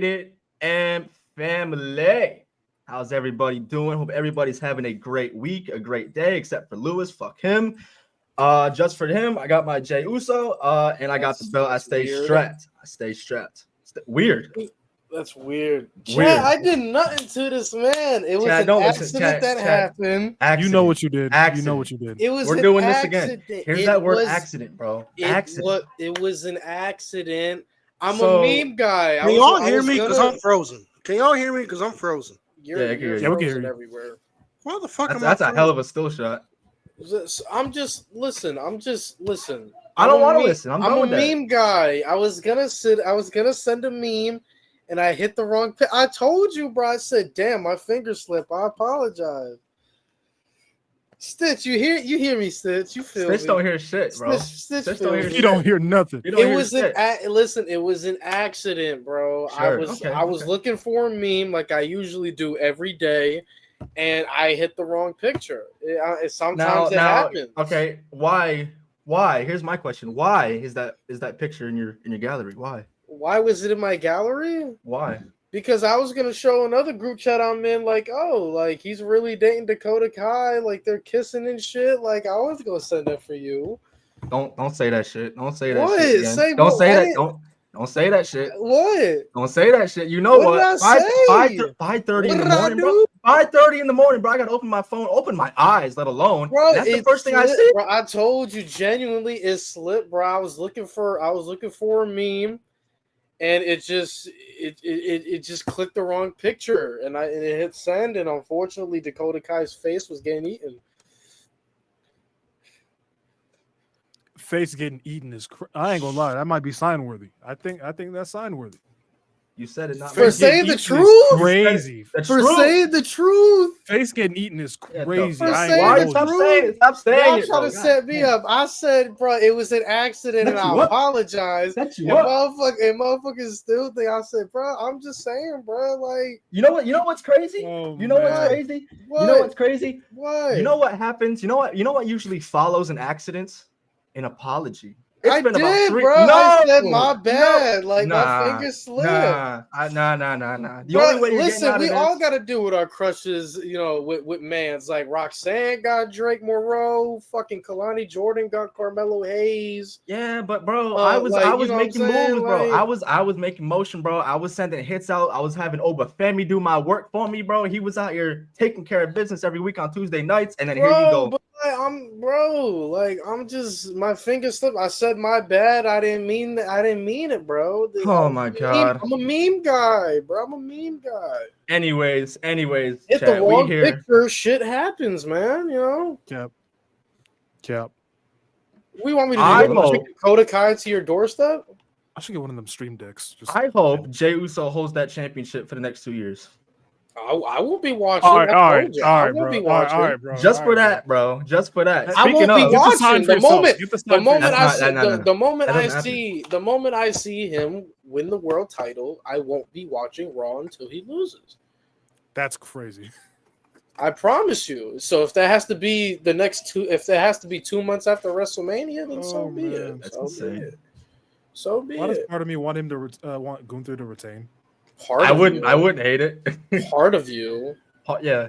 United and family. How's everybody doing? Hope everybody's having a great week, a great day, except for Lewis. Fuck him. Just for him, I got my Jey Uso, and I got the belt. I stay strapped. Weird. That's weird. Chad, I did nothing to this man. It was an accident that happened. You know what you did. You know what you did. It was. We're doing this again. Here's that word, accident, bro. Accident. It was an accident. I'm a meme guy. Can y'all hear me? Because I'm frozen. Can y'all hear me? Because I'm frozen. You're we can hear you everywhere. Why the fuck am I? That's a hell of a still shot. I'm just listen. I don't want to listen. I'm a meme guy. I was gonna send a meme, and I hit the wrong. I told you, bro. I said, "Damn, my finger slipped. I apologize." Stitch, you hear me, Stitch. You feel Stitch me. don't hear shit, bro. Stitch don't hear you don't hear nothing. It was an accident, bro. Sure. I was looking for a meme like I usually do every day. And I hit the wrong picture. Sometimes it happens. Okay, why? Here's my question: why is that picture in your gallery? Why? Why was it in my gallery? Why? Because I was gonna show another group chat I'm in, like, oh, like he's really dating Dakota Kai, like they're kissing and shit. Like I was gonna send that for you. Don't say that shit. Don't say that. What? Shit again. Don't say that. Don't say that shit. What? Don't say that shit. You know what? 5:30 in the morning, bro. 5:30 in the morning, bro. I gotta open my phone, open my eyes, let alone. Bro, that's the first thing I see. Bro, I told you, genuinely, it slipped, bro. I was looking for a meme, and it just clicked the wrong picture, and it hit send, and unfortunately, Dakota Kai's face was getting eaten. Face getting eaten is I ain't gonna lie, that might be sign worthy. I think that's sign worthy. You said it, not for saying the truth. Crazy for saying the truth. Face getting eaten is crazy. Stop saying it. Y'all trying to set me up. I said, bro, it was an accident, and I apologize. And motherfuckers still think I said, bro. I'm just saying, bro. Like, you know what's crazy? What? You know what's crazy? What? You know what happens? You know what usually follows an accident? An apology. I did, bro. I said my bad. My finger slipped. Nah. The only way we all got to do with our crushes, with mans. Like Roxanne got Drake Moreau, fucking Kalani Jordan got Carmelo Hayes. Yeah, but bro, I was making moves, bro. I was making motion, bro. I was sending hits out. I was having Obafemi do my work for me, bro. He was out here taking care of business every week on Tuesday nights, and then here you go. I'm just my finger slipped. I said my bad. I didn't mean that. I didn't mean it, bro. Oh my god. I'm a meme guy, bro. I'm a meme guy. Anyways, if the wrong picture, shit happens, man. Yep. We want me to do Dakota Kai to your doorstep? I should get one of them stream decks. I hope Jey Uso holds that championship for the next 2 years. I won't be watching. All right, bro. Just for that, bro. Just for that. I won't be watching. The moment I see him win the world title, I won't be watching Raw until he loses. That's crazy. I promise you. So if that has to be if that has to be 2 months after WrestleMania, then so be it. So be it. Why does part of me want him to want Gunther to retain? I wouldn't hate it. Part of you. Yeah.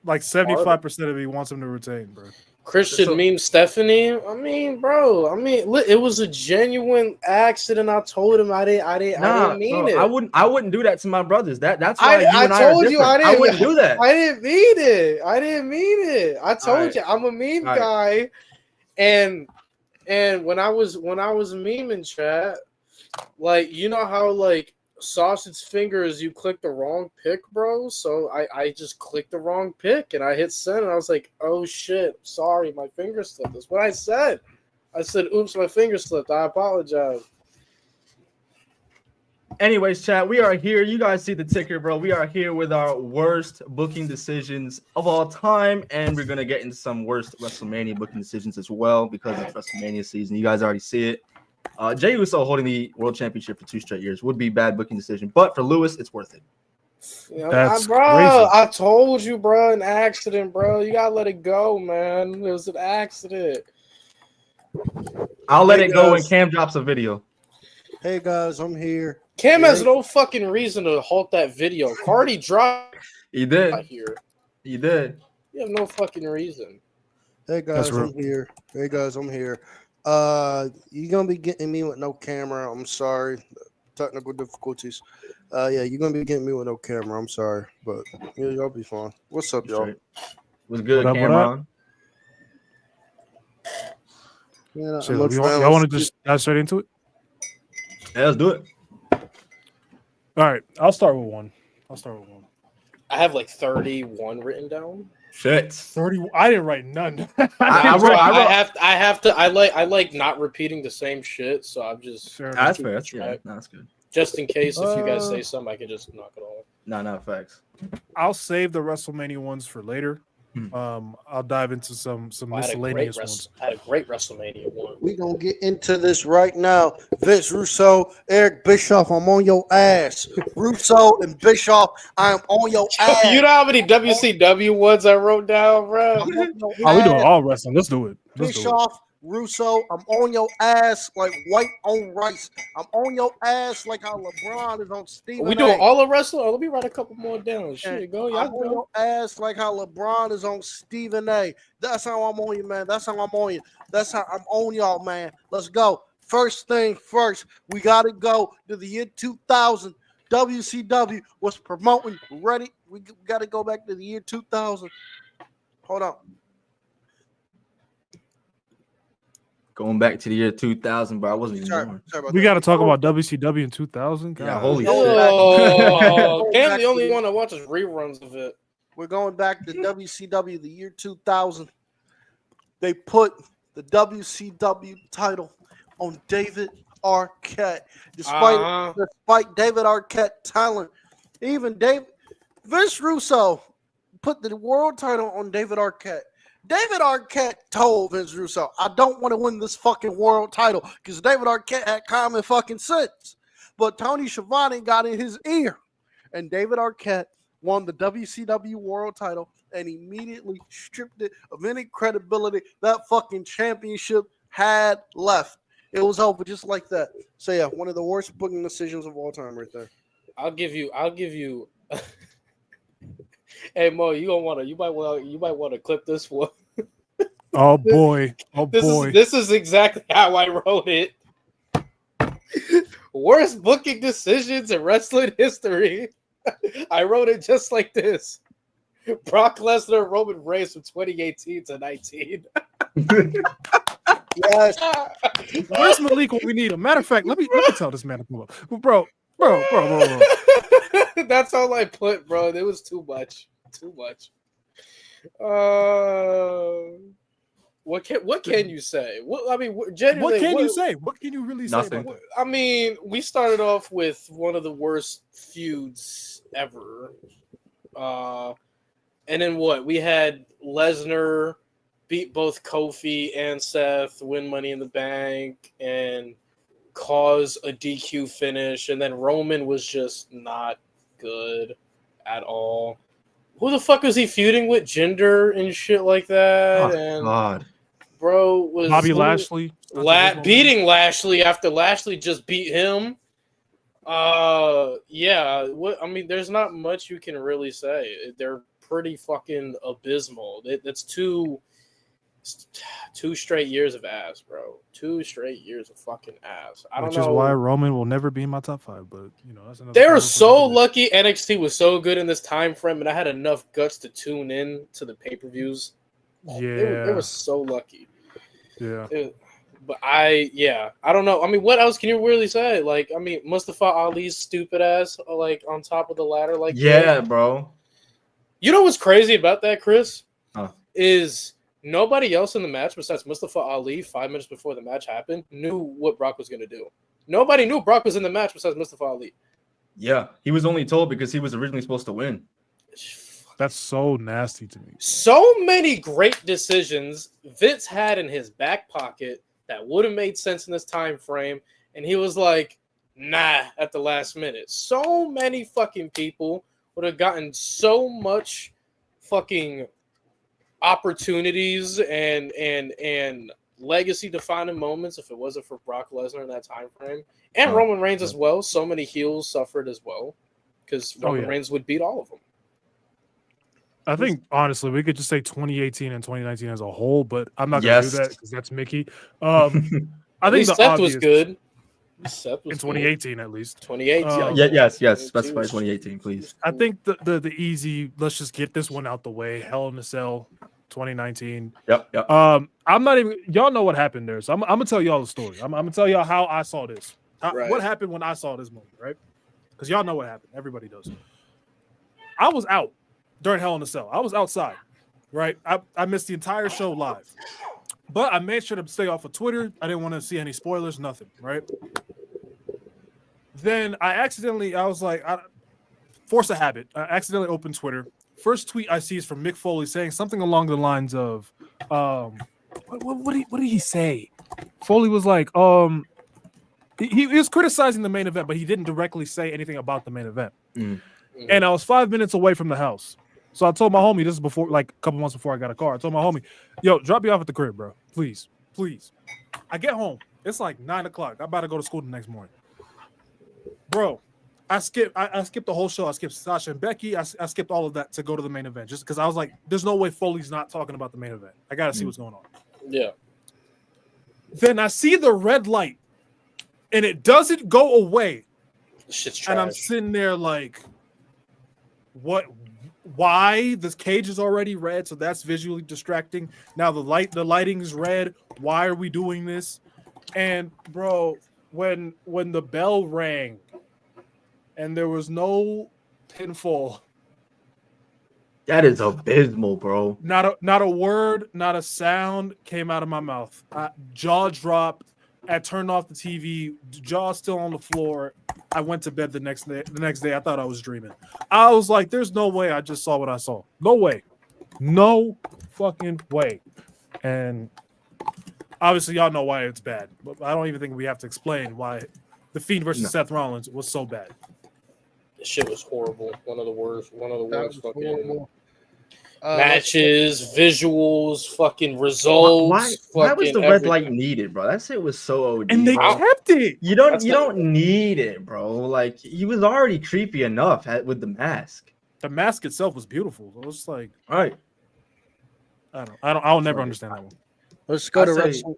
Like 75% of me wants him to retain, bro. Christian meme Stephanie. I mean, bro. It was a genuine accident. I told him I didn't mean it. I wouldn't do that to my brothers. That's why I told you I wouldn't do that. I didn't mean it. I told you I'm a meme guy, and when I was memeing chat, like you know how like sausage fingers, you click the wrong pick, bro. So I just clicked the wrong pick and I hit send and I was like, oh shit, sorry, my finger slipped. That's what I said. I said, oops, my finger slipped. I apologize. Anyways, chat, we are here. You guys see the ticker, bro. We are here with our worst booking decisions of all time, and we're gonna get into some worst WrestleMania booking decisions as well because it's WrestleMania season. You guys already see it. Jey Uso holding the world championship for 2 straight years would be bad booking decision, but for Lewis, it's worth it. That's bro, crazy. I told you, bro, an accident, bro. You gotta let it go, man. It was an accident. I'll let it go when Cam drops a video. Hey guys, I'm here. Cam has no fucking reason to halt that video. Cardi dropped. He did. Here. He did. You have no fucking reason. Hey guys, I'm here. Hey guys, I'm here. You're gonna be getting me with no camera. I'm sorry. Technical difficulties. Yeah, you're gonna be getting me with no camera. I'm sorry, but yeah, y'all be fine. What's up, y'all? What's good, what Cameron? Yeah, so y'all want to just dive straight into it? Yeah, let's do it. All right, I'll start with one. I have like 31 written down. Shit. 30. I didn't write none. I like not repeating the same shit, so I'm just. That's fair. That's good. Just in case if you guys say something, I can just knock it off. No, facts. I'll save the WrestleMania ones for later. I'll dive into some miscellaneous ones. I had a great WrestleMania one. We're going to get into this right now. Vince Russo, Eric Bischoff, I'm on your ass. Russo and Bischoff, I'm on your ass. You know how many WCW ones I wrote down, bro? We doing all wrestling. Let's do it. Bischoff, Russo, I'm on your ass like white on rice. I'm on your ass like how LeBron is on Stephen. We doing all of wrestling? Oh, let me write a couple more down. Shit, go. I'm on your ass like how LeBron is on Stephen A. That's how I'm on you, man. That's how I'm on you. That's how I'm on y'all, man. Let's go. First thing first, we got to go to the year 2000. WCW was promoting. Ready? We got to go back to the year 2000. Hold on. Going back to the year 2000, bro. I wasn't even born. We got to talk about WCW in 2000. Yeah, holy shit. Cam's the only one that watches reruns of it. We're going back to WCW, the year 2000. They put the WCW title on David Arquette. Despite David Arquette talent, even Vince Russo put the world title on David Arquette. David Arquette told Vince Russo, I don't want to win this fucking world title because David Arquette had common fucking sense. But Tony Schiavone got in his ear, and David Arquette won the WCW world title and immediately stripped it of any credibility that fucking championship had left. It was over just like that. So yeah, one of the worst booking decisions of all time right there. I'll give you Hey Mo, you might want to clip this one. Oh boy. This is exactly how I wrote it. Worst booking decisions in wrestling history. I wrote it just like this. Brock Lesnar, Roman Reigns from 2018 to 19. Yes. Where's Malik when we need him? Matter of fact, let me tell this man to pull up. Bro. That's all I put, bro. It was too much. What can you say? What can you say? What can you really say about that? I mean, we started off with one of the worst feuds ever. And then what? We had Lesnar beat both Kofi and Seth, win Money in the Bank, and cause a DQ finish. And then Roman was just not good at all. Who the fuck was he feuding with? Jinder and shit like that. God. Bro was Bobby Lashley beating Lashley after Lashley just beat him. Yeah. There's not much you can really say. They're pretty fucking abysmal. That's two straight years of ass, bro. 2 straight years of fucking ass. I don't know. Which is why Roman will never be in my top 5. But that's another. They were so lucky. NXT was so good in this time frame, and I had enough guts to tune in to the pay-per-views. Yeah, they were so lucky. Yeah. I don't know. I mean, what else can you really say? Like, I mean, Mustafa Ali's stupid ass, like on top of the ladder, like bro. You know what's crazy about that, Chris? Huh. Is nobody else in the match besides Mustafa Ali 5 minutes before the match happened knew what Brock was going to do. Nobody knew Brock was in the match besides Mustafa Ali. Yeah, he was only told because he was originally supposed to win. That's so nasty to me. So many great decisions Vince had in his back pocket that would have made sense in this time frame, and he was like, nah, at the last minute. So many fucking people would have gotten so much fucking opportunities and legacy-defining moments if it wasn't for Brock Lesnar in that time frame. And Oh, Roman Reigns as well. So many heels suffered as well because Roman Reigns would beat all of them. I think honestly, we could just say 2018 and 2019 as a whole, but I'm not gonna do that because that's Mickey. I think the Seth obvious was good. Seth was in 2018 at least. 2018. Yes. Specify 2018, please. I think the easy. Let's just get this one out the way. Hell in a Cell, 2019. Yep. I'm not even. Y'all know what happened there, so I'm gonna tell y'all the story. I'm gonna tell y'all how I saw this. What happened when I saw this moment, right? Because y'all know what happened. Everybody does. I was out during Hell in a Cell. I was outside, right? I missed the entire show live, but I made sure to stay off of Twitter. I didn't want to see any spoilers, nothing, right? Then I was like, force a habit. I accidentally opened Twitter. First tweet I see is from Mick Foley saying something along the lines of, what did he say? Foley was like, he was criticizing the main event, but he didn't directly say anything about the main event. And I was 5 minutes away from the house. So I told my homie, this is before, like a couple months before I got a car. I told my homie, yo, drop me off at the crib, bro. Please. I get home. It's like 9 o'clock. I'm about to go to school the next morning. Bro, I skipped the whole show. I skipped Sasha and Becky. I skipped all of that to go to the main event just because I was like, there's no way Foley's not talking about the main event. I got to see what's going on. Yeah. Then I see the red light and it doesn't go away. Shit's trash. And I'm sitting there like, what? Why? This cage is already red, so that's visually distracting. Now the lighting is red. Why are we doing this? And bro, when the bell rang and there was no pinfall, that is abysmal, bro. Not a word, not a sound came out of my mouth. Jaw dropped. I turned off the TV. Jaw still on the floor. I went to bed the next day. I thought I was dreaming. I was like, "There's no way I just saw what I saw. No way, no fucking way." And obviously, y'all know why it's bad. But I don't even think we have to explain why the Fiend versus Seth Rollins was so bad. This shit was horrible. One of the worst fucking matches, visuals, fucking results. Why was the red light needed, bro? That shit was so OD. And they kept it. You don't need it, bro. Like he was already creepy enough with the mask. The mask itself was beautiful. It was like, right. I'll never understand that one. Let's go to wrestling.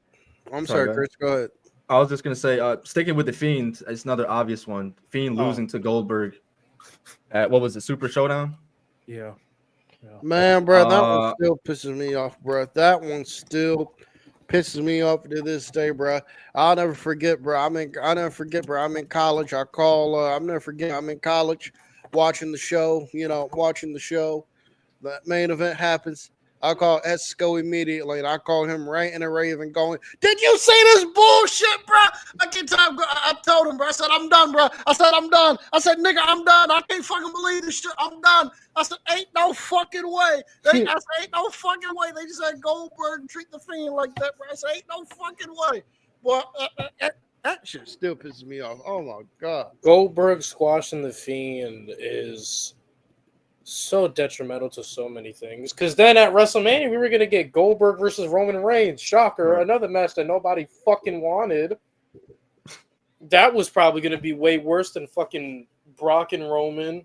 I'm sorry, Chris. Go ahead. I was just gonna say, sticking with the Fiend, it's another obvious one. Fiend losing to Goldberg at what was it, Super Showdown? Yeah. Man, bro, that one still pisses me off, bro. That one still pisses me off to this day, bro. I'll never forget, bro. I'm in college. I'll never forget. I'm in college, watching the show. The main event happens. I call Esco immediately, and I call him right in a raven going, "Did you see this bullshit, bro?" I told him, bro. I said, "I'm done, bro." I said, "Nigga, I'm done. I can't fucking believe this shit. I'm done." I said, "Ain't no fucking way." Ain't no fucking way. They just had Goldberg treat the Fiend like that, bro. I said, "Ain't no fucking way." Well, that shit still pisses me off. Oh my god. Goldberg squashing the Fiend is so detrimental to so many things. Because then at WrestleMania, we were going to get Goldberg versus Roman Reigns. Shocker. Another match that nobody fucking wanted. That was probably going to be way worse than fucking Brock and Roman.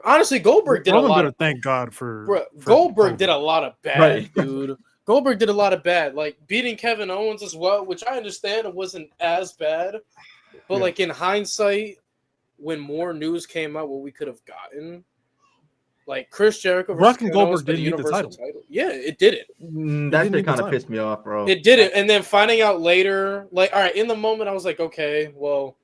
Honestly, Goldberg did a lot of... Thank God for... Goldberg did a lot of bad, dude. Goldberg did a lot of bad. Like, beating Kevin Owens as well, which I understand it wasn't as bad. But, like, in hindsight, when more news came out, what we could have gotten... Like Chris Jericho versus Brock and Goldberg didn't get the title. Yeah, it didn't. That shit kind of pissed me off, bro. It didn't. And then finding out later, like, all right, in the moment, I was like, okay, well,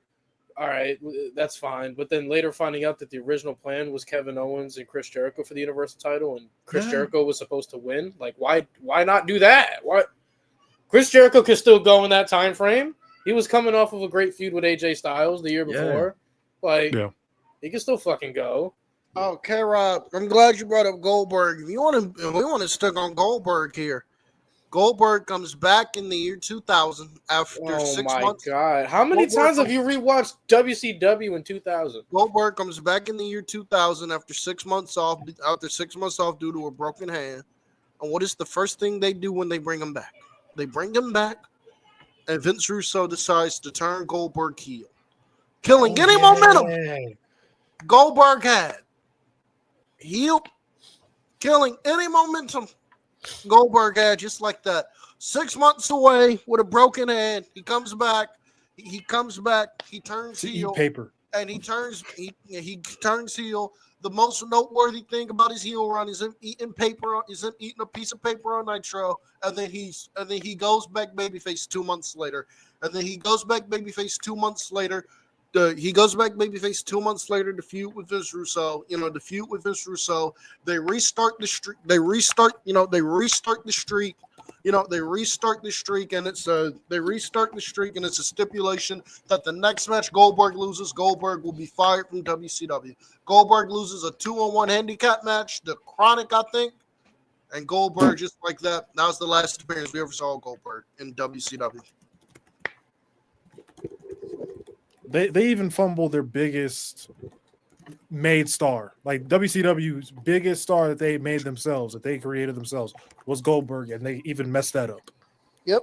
all right, that's fine. But then later finding out that the original plan was Kevin Owens and Chris Jericho for the Universal title, and Chris Jericho was supposed to win. Like, why not do that? Why? Chris Jericho could still go in that time frame. He was coming off of a great feud with AJ Styles the year before. Like, he can still fucking go. Okay, Rob. I'm glad you brought up Goldberg. If we want to stick on Goldberg here, Goldberg comes back in the year 2000 after 6 months. Oh my god! How many times have you rewatched WCW in 2000? Goldberg comes back in the year 2000 after 6 months off. After 6 months off due to a broken hand. And what is the first thing they do when they bring him back? They bring him back, and Vince Russo decides to turn Goldberg heel, killing any momentum Goldberg had. Heel, killing any momentum Goldberg had, just like that. 6 months away with a broken hand. He comes back. He turns heel. Paper. And he turns heel. The most noteworthy thing about his heel run is him eating paper. Is him eating a piece of paper on Nitro, and then he goes back babyface 2 months later. And then he goes back babyface 2 months later. He goes back babyface 2 months later to feud with Vince Russo. They restart the streak. They restart the streak, and it's a stipulation that the next match Goldberg loses, Goldberg will be fired from WCW. Goldberg loses a 2-on-1 handicap match, the Chronic, I think, and Goldberg just like that. That was the last appearance we ever saw of Goldberg in WCW. They even fumbled their biggest made star. Like WCW's biggest star that they made themselves, that they created themselves, was Goldberg, and they even messed that up. Yep.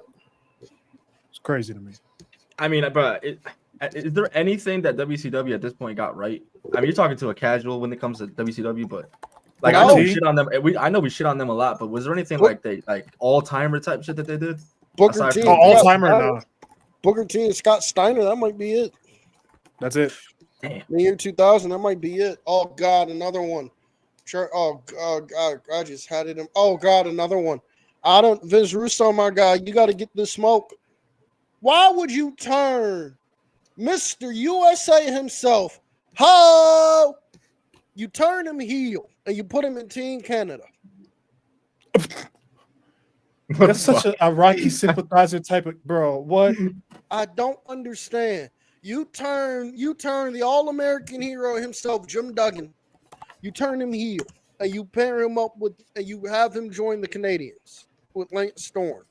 It's crazy to me. I mean, bro, is there anything that WCW at this point got right? I mean, you're talking to a casual when it comes to WCW, but like I know we shit on them. I know we shit on them a lot, but was there anything like all timer type shit that they did? Booker T. All timer, nah. Booker T and Scott Steiner, that might be it. That's it. Damn. The year 2000, that might be it. Oh God, another one. Sure. Oh God, I just had it. Oh God, another one. Vince Russo, my guy, you got to get this smoke. Why would you turn Mr. USA himself? Ho! You turn him heel and you put him in Team Canada. That's such a Rocky sympathizer type of bro. What? I don't understand. You turn the All-American hero himself, Jim Duggan. You turn him heel, and you pair him up with, and you have him join the Canadians with Lance Storm.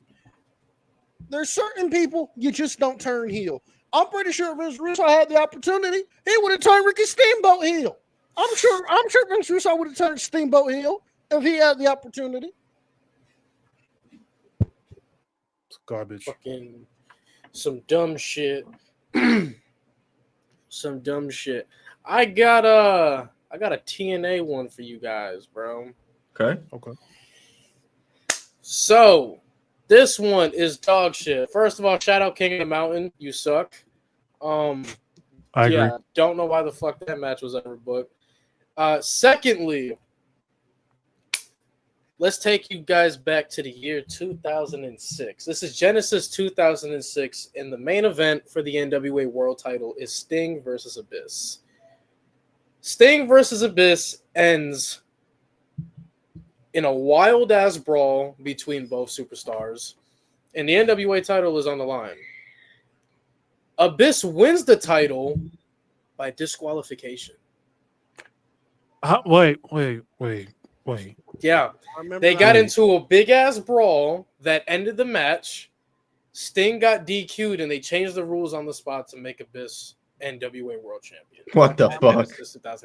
There's certain people you just don't turn heel. I'm pretty sure Vince Russo had the opportunity. He would have turned Ricky Steamboat heel. I'm sure Vince Russo would have turned Steamboat heel if he had the opportunity. It's garbage. Fucking some dumb shit. Some dumb shit. I got a TNA one for you guys, bro. Okay. So this one is dog shit. First of all, shout out King of the Mountain. You suck. I agree. Don't know why the fuck that match was ever booked. Secondly, let's take you guys back to the year 2006. This is Genesis 2006, and the main event for the NWA World Title is Sting versus Abyss. Sting versus Abyss ends in a wild-ass brawl between both superstars, and the NWA title is on the line. Abyss wins the title by disqualification. Wait. Yeah, they got into a big-ass brawl that ended the match. Sting got DQ'd, and they changed the rules on the spot to make Abyss NWA World Champion. What the fuck?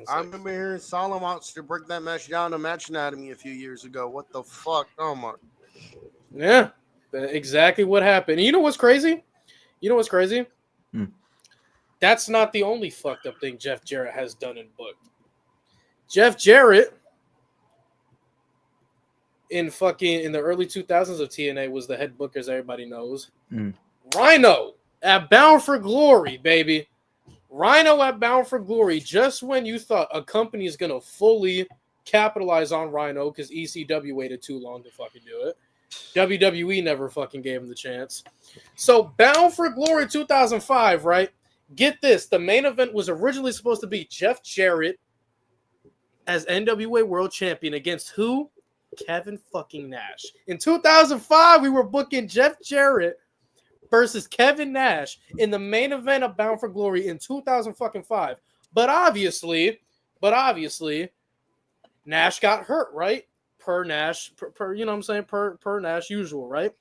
I remember hearing Solid Monster break that match down to Match Anatomy a few years ago. What the fuck? Oh, my. Yeah, exactly what happened. And you know what's crazy? That's not the only fucked up thing Jeff Jarrett has done and booked. Jeff Jarrett in the early 2000s of TNA was the head booker, as everybody knows. Rhino at Bound for Glory, baby. Rhino at Bound for Glory. Just when you thought a company is going to fully capitalize on Rhino because ECW waited too long to fucking do it. WWE never fucking gave him the chance. So Bound for Glory 2005, right? Get this. The main event was originally supposed to be Jeff Jarrett as NWA World Champion against who? Kevin fucking Nash. In 2005, we were booking Jeff Jarrett versus Kevin Nash in the main event of Bound for Glory in 2005. But obviously, Nash got hurt, right? Per Nash, you know what I'm saying? Per Nash usual, right?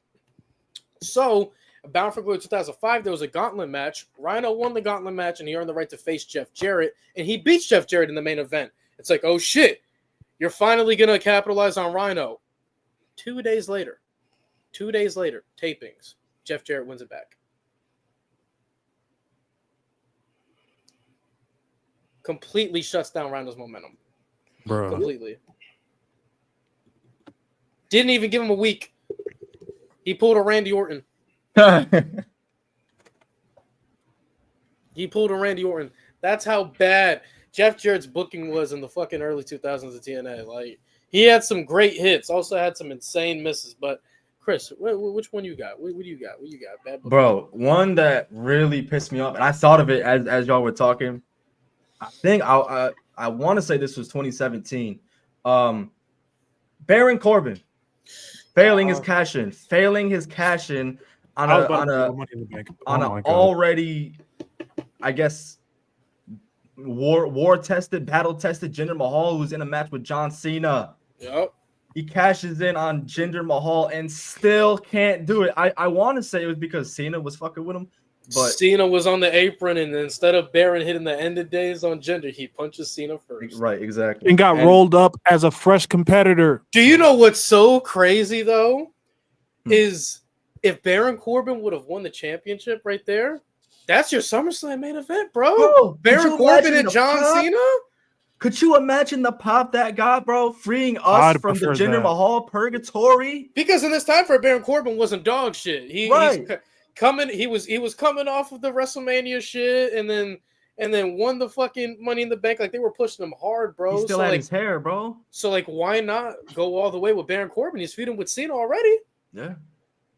So, Bound for Glory 2005, there was a gauntlet match. Rhino won the gauntlet match, and he earned the right to face Jeff Jarrett, and he beats Jeff Jarrett in the main event. It's like, oh shit, you're finally going to capitalize on Rhino. 2 days later, 2 days later, tapings. Jeff Jarrett wins it back. Completely shuts down Ronda's momentum. Bro. Completely. Didn't even give him a week. He pulled a Randy Orton. That's how bad Jeff Jarrett's booking was in the fucking early 2000s of TNA. Like, he had some great hits, also had some insane misses. But Khris, which one you got? What do you got? What you got? Bad booking? Bro, one that really pissed me off, and I thought of it as y'all were talking. I think I want to say this was 2017. Baron Corbin failing his cash in on a already, I guess, war tested, battle tested Jinder Mahal, who's in a match with John Cena. Yep. He cashes in on Jinder Mahal and still can't do it. I want to say it was because Cena was fucking with him. But Cena was on the apron, and instead of Baron hitting the end of days on Jinder, he punches Cena first. Right, exactly. And got rolled up as a fresh competitor. Do you know what's so crazy, though? Is if Baron Corbin would have won the championship right there, that's your SummerSlam main event, bro. Baron Corbin and John Cena? Could you imagine the pop that got, bro? Freeing us from the Jinder Mahal purgatory? Because in this time for Baron Corbin wasn't dog shit. He was coming off of the WrestleMania shit and then won the fucking Money in the Bank. Like, they were pushing him hard, bro. He still had his hair, bro. So, like, why not go all the way with Baron Corbin? He's feuding with Cena already. Yeah.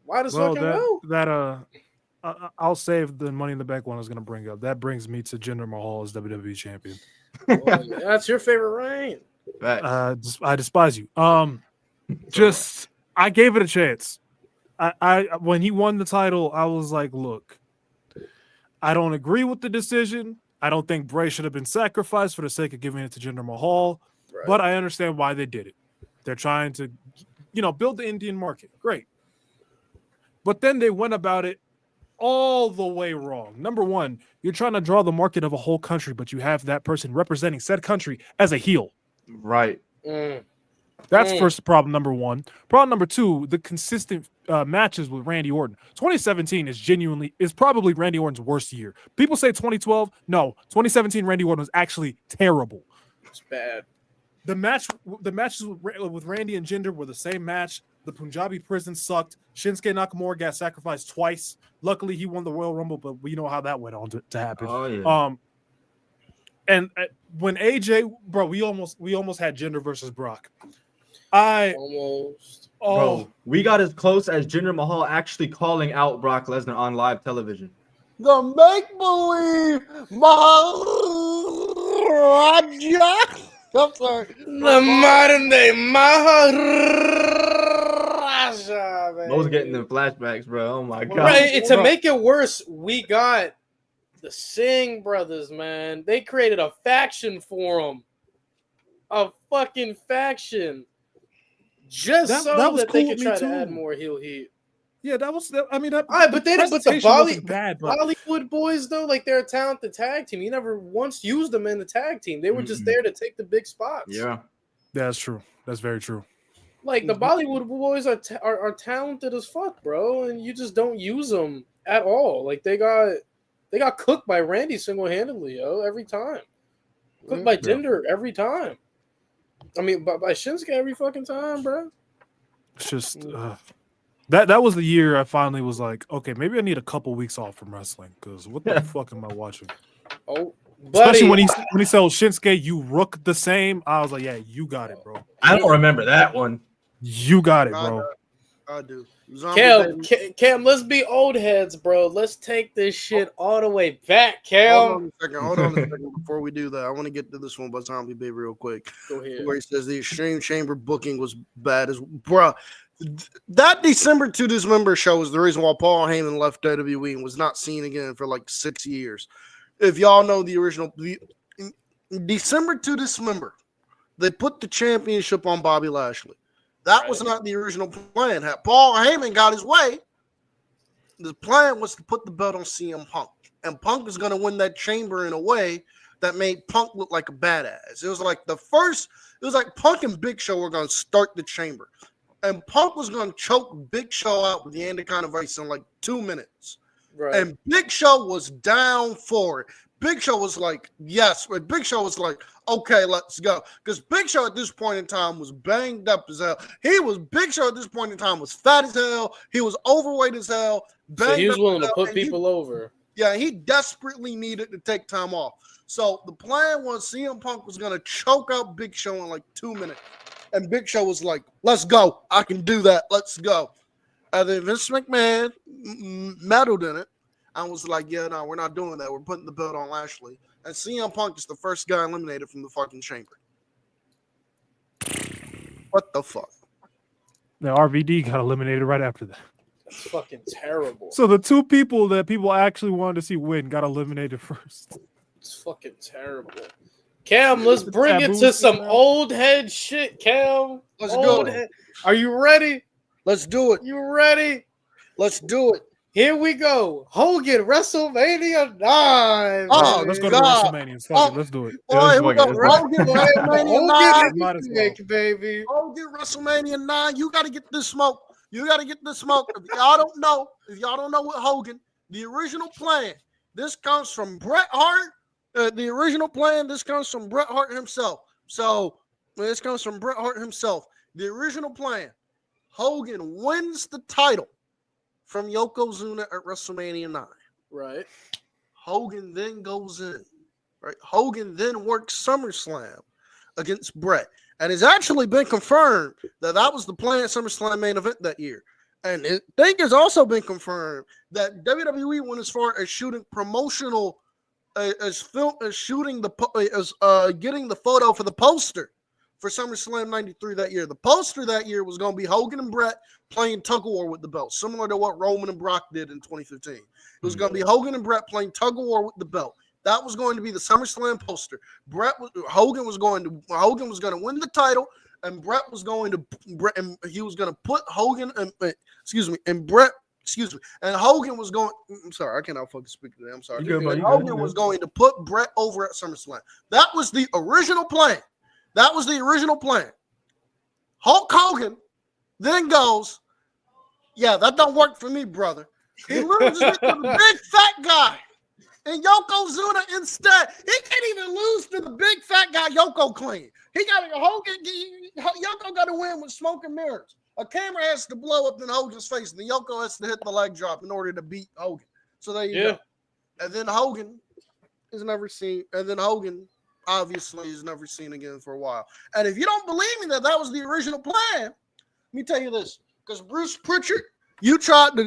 Why does fucking go? I'll save the Money in the Bank one I was gonna bring up. That brings me to Jinder Mahal as WWE champion. That's your favorite reign. I despise you. I gave it a chance. I when he won the title, I was like, look, I don't agree with the decision. I don't think Bray should have been sacrificed for the sake of giving it to Jinder Mahal, but I understand why they did it. They're trying to, build the Indian market. Great. But then they went about it all the way wrong. Number one, you're trying to draw the market of a whole country, but you have that person representing said country as a heel. Right. That's first problem number one. Problem number two, the consistent matches with Randy Orton. 2017 is probably Randy Orton's worst year. People say 2012. No, 2017 Randy Orton was actually terrible. It's bad. The matches with Randy and Jinder were the same match. The Punjabi prison sucked. Shinsuke Nakamura got sacrificed twice. Luckily, he won the Royal Rumble, but we know how that went on to happen. Oh, yeah. And when AJ, bro, we almost had Jinder versus Brock. Bro, we got as close as Jinder Mahal actually calling out Brock Lesnar on live television. The make-believe Maharaja. I'm sorry. The modern day Maharaja, man. I was getting them flashbacks, bro. Oh, my God. Right, to make it worse, we got the Singh brothers, man. They created a faction for them. A fucking faction. Just that they could try to add more heel heat. Yeah, that was. I mean, but the Bollywood boys though, like, they're a talented tag team. You never once used them in the tag team. They were just there to take the big spots. Yeah, that's true. That's very true. Like, the Bollywood boys are talented as fuck, bro, and you just don't use them at all. Like, they got cooked by Randy single-handedly, every time. Cooked by Jinder every time. I mean, by Shinsuke every fucking time, bro. It's just that was the year I finally was like, okay, maybe I need a couple weeks off from wrestling because what the fuck am I watching? Oh, buddy. Especially when he sells Shinsuke, you rook the same. I was like, yeah, you got it, bro. I don't remember that one. You got it, bro. I do. Cam, let's be old heads, bro. Let's take this shit all the way back, Cam. Hold on a second. Before we do that, I want to get to this one by Zombie Baby real quick. Go ahead. Where he says the Extreme Chamber booking was bad as bro. That December to Dismember show is the reason why Paul Heyman left WWE and was not seen again for like 6 years. If y'all know the original, December to Dismember, they put the championship on Bobby Lashley. That was not the original plan. Had Paul Heyman got his way, the plan was to put the belt on CM Punk. And Punk is going to win that chamber in a way that made Punk look like a badass. It was like Punk and Big Show were going to start the chamber. and Punk was going to choke Big Show out with the Anaconda Vice in like 2 minutes. Right. And Big Show was down for it. Big Show was like, yes. But Big Show was like, okay, let's go. Because Big Show at this point in time was banged up as hell. Big Show at this point in time was fat as hell. He was overweight as hell. So he was willing to put people over. Yeah, he desperately needed to take time off. So the plan was CM Punk was going to choke out Big Show in like 2 minutes. And Big Show was like, let's go. I can do that. Let's go. And then Vince McMahon meddled in it and was like, yeah, no, we're not doing that. We're putting the belt on Lashley. And CM Punk is the first guy eliminated from the fucking chamber. What the fuck? The RVD got eliminated right after that. That's fucking terrible. So the two people that people actually wanted to see win got eliminated first. It's fucking terrible. Cam, let's bring it to some old head shit, Cam. Let's go. Are you ready? Let's do it. You ready? Let's do it. Here we go. Hogan, WrestleMania 9. Oh, let's go to God. WrestleMania. Fuck it, let's do it. Boy, here we go. Hogan, WrestleMania 9. Baby. Hogan, WrestleMania 9. You got to get this smoke. You got to get this smoke. If y'all don't know what Hogan, the original plan, this comes from Bret Hart. The original plan, this comes from Bret Hart himself. So, this comes from Bret Hart himself. The original plan, Hogan wins the title from Yokozuna at WrestleMania 9. Right. Hogan then goes in. Right. Hogan then works SummerSlam against Bret. And it's actually been confirmed that was the planned SummerSlam main event that year. And I think it's also been confirmed that WWE went as far as shooting promotional, getting the photo for the poster for SummerSlam 93 that year. The poster that year was going to be Hogan and Bret playing tug of war with the belt, similar to what Roman and Brock did in 2015. It was going to be Hogan and Bret playing tug of war with the belt. That was going to be the SummerSlam poster. Hogan was going to win the title, and Bret was going to put Hogan and Bret. Excuse me. And Hogan was going. I'm sorry, I cannot fucking speak today. I'm sorry. Hogan was going to put Bret over at SummerSlam. That was the original plan. Hulk Hogan then goes, yeah, that don't work for me, brother. He loses it to the big fat guy. And Yokozuna instead, he can't even lose to the big fat guy Yoko clean. Yoko got to win with smoke and mirrors. A camera has to blow up in Hogan's face, and then Yoko has to hit the leg drop in order to beat Hogan. So there you go. And then Hogan is never seen. And then Hogan obviously is never seen again for a while. And if you don't believe me that was the original plan, let me tell you this: because Bruce Pritchard. You tried to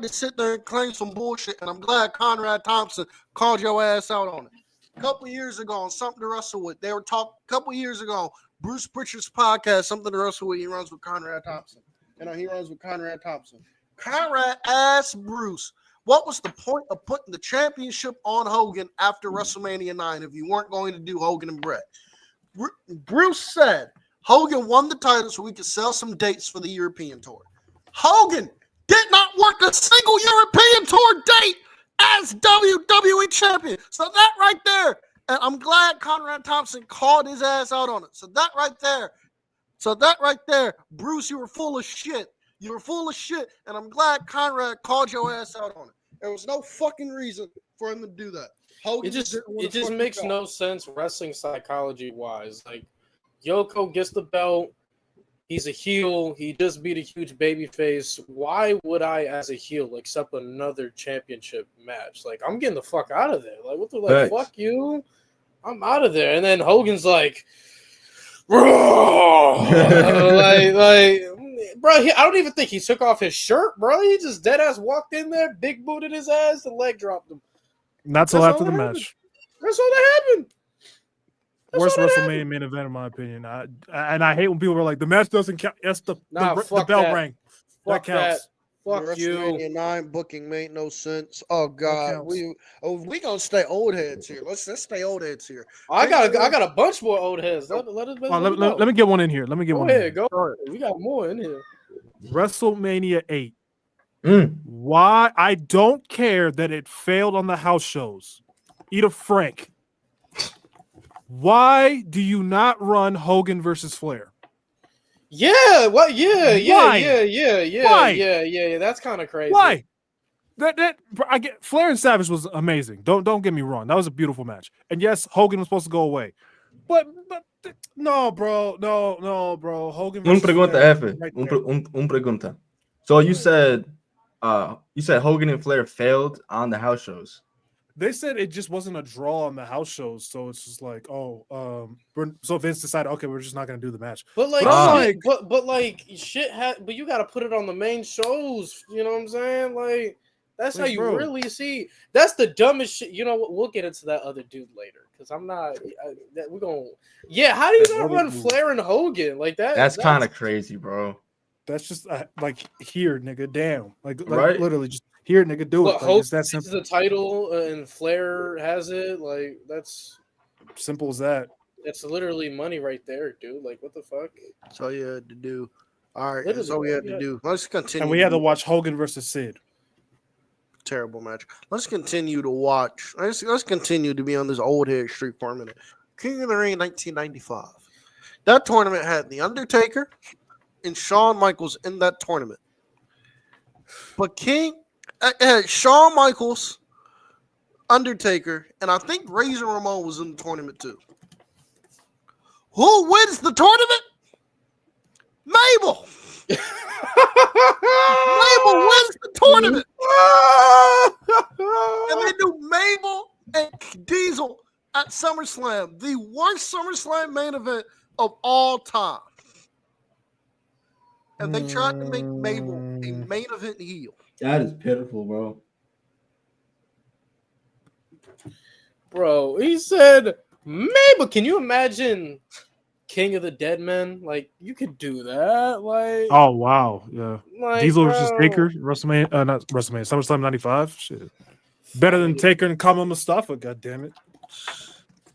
sit there and claim some bullshit, and I'm glad Conrad Thompson called your ass out on it. A couple of years ago on Something to Wrestle With, they were talking. A couple of years ago, Bruce Pritchard's podcast, Something to Wrestle With, he runs with Conrad Thompson. Conrad asked Bruce, what was the point of putting the championship on Hogan after WrestleMania 9 if you weren't going to do Hogan and Bret? Bruce said, Hogan won the title so we could sell some dates for the European tour. Hogan did not work a single European tour date as WWE champion. So that right there, and I'm glad Conrad Thompson called his ass out on it. So that right there, Bruce, you were full of shit. And I'm glad Conrad called your ass out on it. There was no fucking reason for him to do that. Hogan it just makes no sense wrestling psychology wise. Like, Yoko gets the belt. He's a heel. He just beat a huge baby face. Why would I, as a heel, accept another championship match? Like, I'm getting the fuck out of there. Like, what the fuck you? I'm out of there. And then Hogan's like, bro, I don't even think he took off his shirt, bro. He just dead ass walked in there, big booted his ass, and leg dropped him. Not till after the match. That's all that happened. Worst WrestleMania main event, in my opinion. I hate when people are like, the match doesn't count. Yes, the bell rang. That counts. Fuck you. WrestleMania 9 booking made no sense. Oh God, we gonna stay old heads here. Let's stay old heads here. I got a bunch more old heads. Let me get one in here. Go ahead. We got more in here. WrestleMania 8. Why? I don't care that it failed on the house shows. Eat a Frank. Why do you not run Hogan versus Flair? Yeah, what? Why? Yeah. That's kind of crazy. Why? That I get. Flair and Savage was amazing. Don't get me wrong. That was a beautiful match. And yes, Hogan was supposed to go away. But no, bro. No, bro. Hogan versus Pergunta, Flair. F. Right Pergunta. So you said Hogan and Flair failed on the house shows. They said it just wasn't a draw on the house shows, so it's just like, so Vince decided, okay, we're just not gonna do the match. But like, but you got to put it on the main shows. You know what I'm saying? Like, that's how you really see. That's the dumbest shit. You know what? We'll get into that other dude later because I'm not. We're gonna. Yeah, how do you not run Flair and Hogan like that? That's kind of crazy, bro. That's just like here, nigga. Damn, like right? Literally just. Here, nigga, do it. Like, it's that simple. The title and Flair has it. Like, that's simple as that. It's literally money right there, dude. Like, what the fuck? That's all you had to do. All right, that's all we had to do. Let's continue. And we had to watch Hogan versus Sid. Terrible match. Let's continue to watch. Let's continue to be on this old head streak for a minute. King of the Ring 1995. That tournament had The Undertaker and Shawn Michaels in that tournament. But Shawn Michaels, Undertaker, and I think Razor Ramon was in the tournament too. Who wins the tournament? Mabel. Mabel wins the tournament. And they do Mabel and Diesel at SummerSlam, the worst SummerSlam main event of all time. And they tried to make Mabel a main event heel. That is pitiful, bro. Bro, he said, Mabel, can you imagine King of the Dead Men? Like, you could do that. Like, oh, wow. Yeah. Like, Diesel versus Taker, WrestleMania, not WrestleMania, SummerSlam 95. Shit. Better than Taker and Kama Mustafa, goddammit.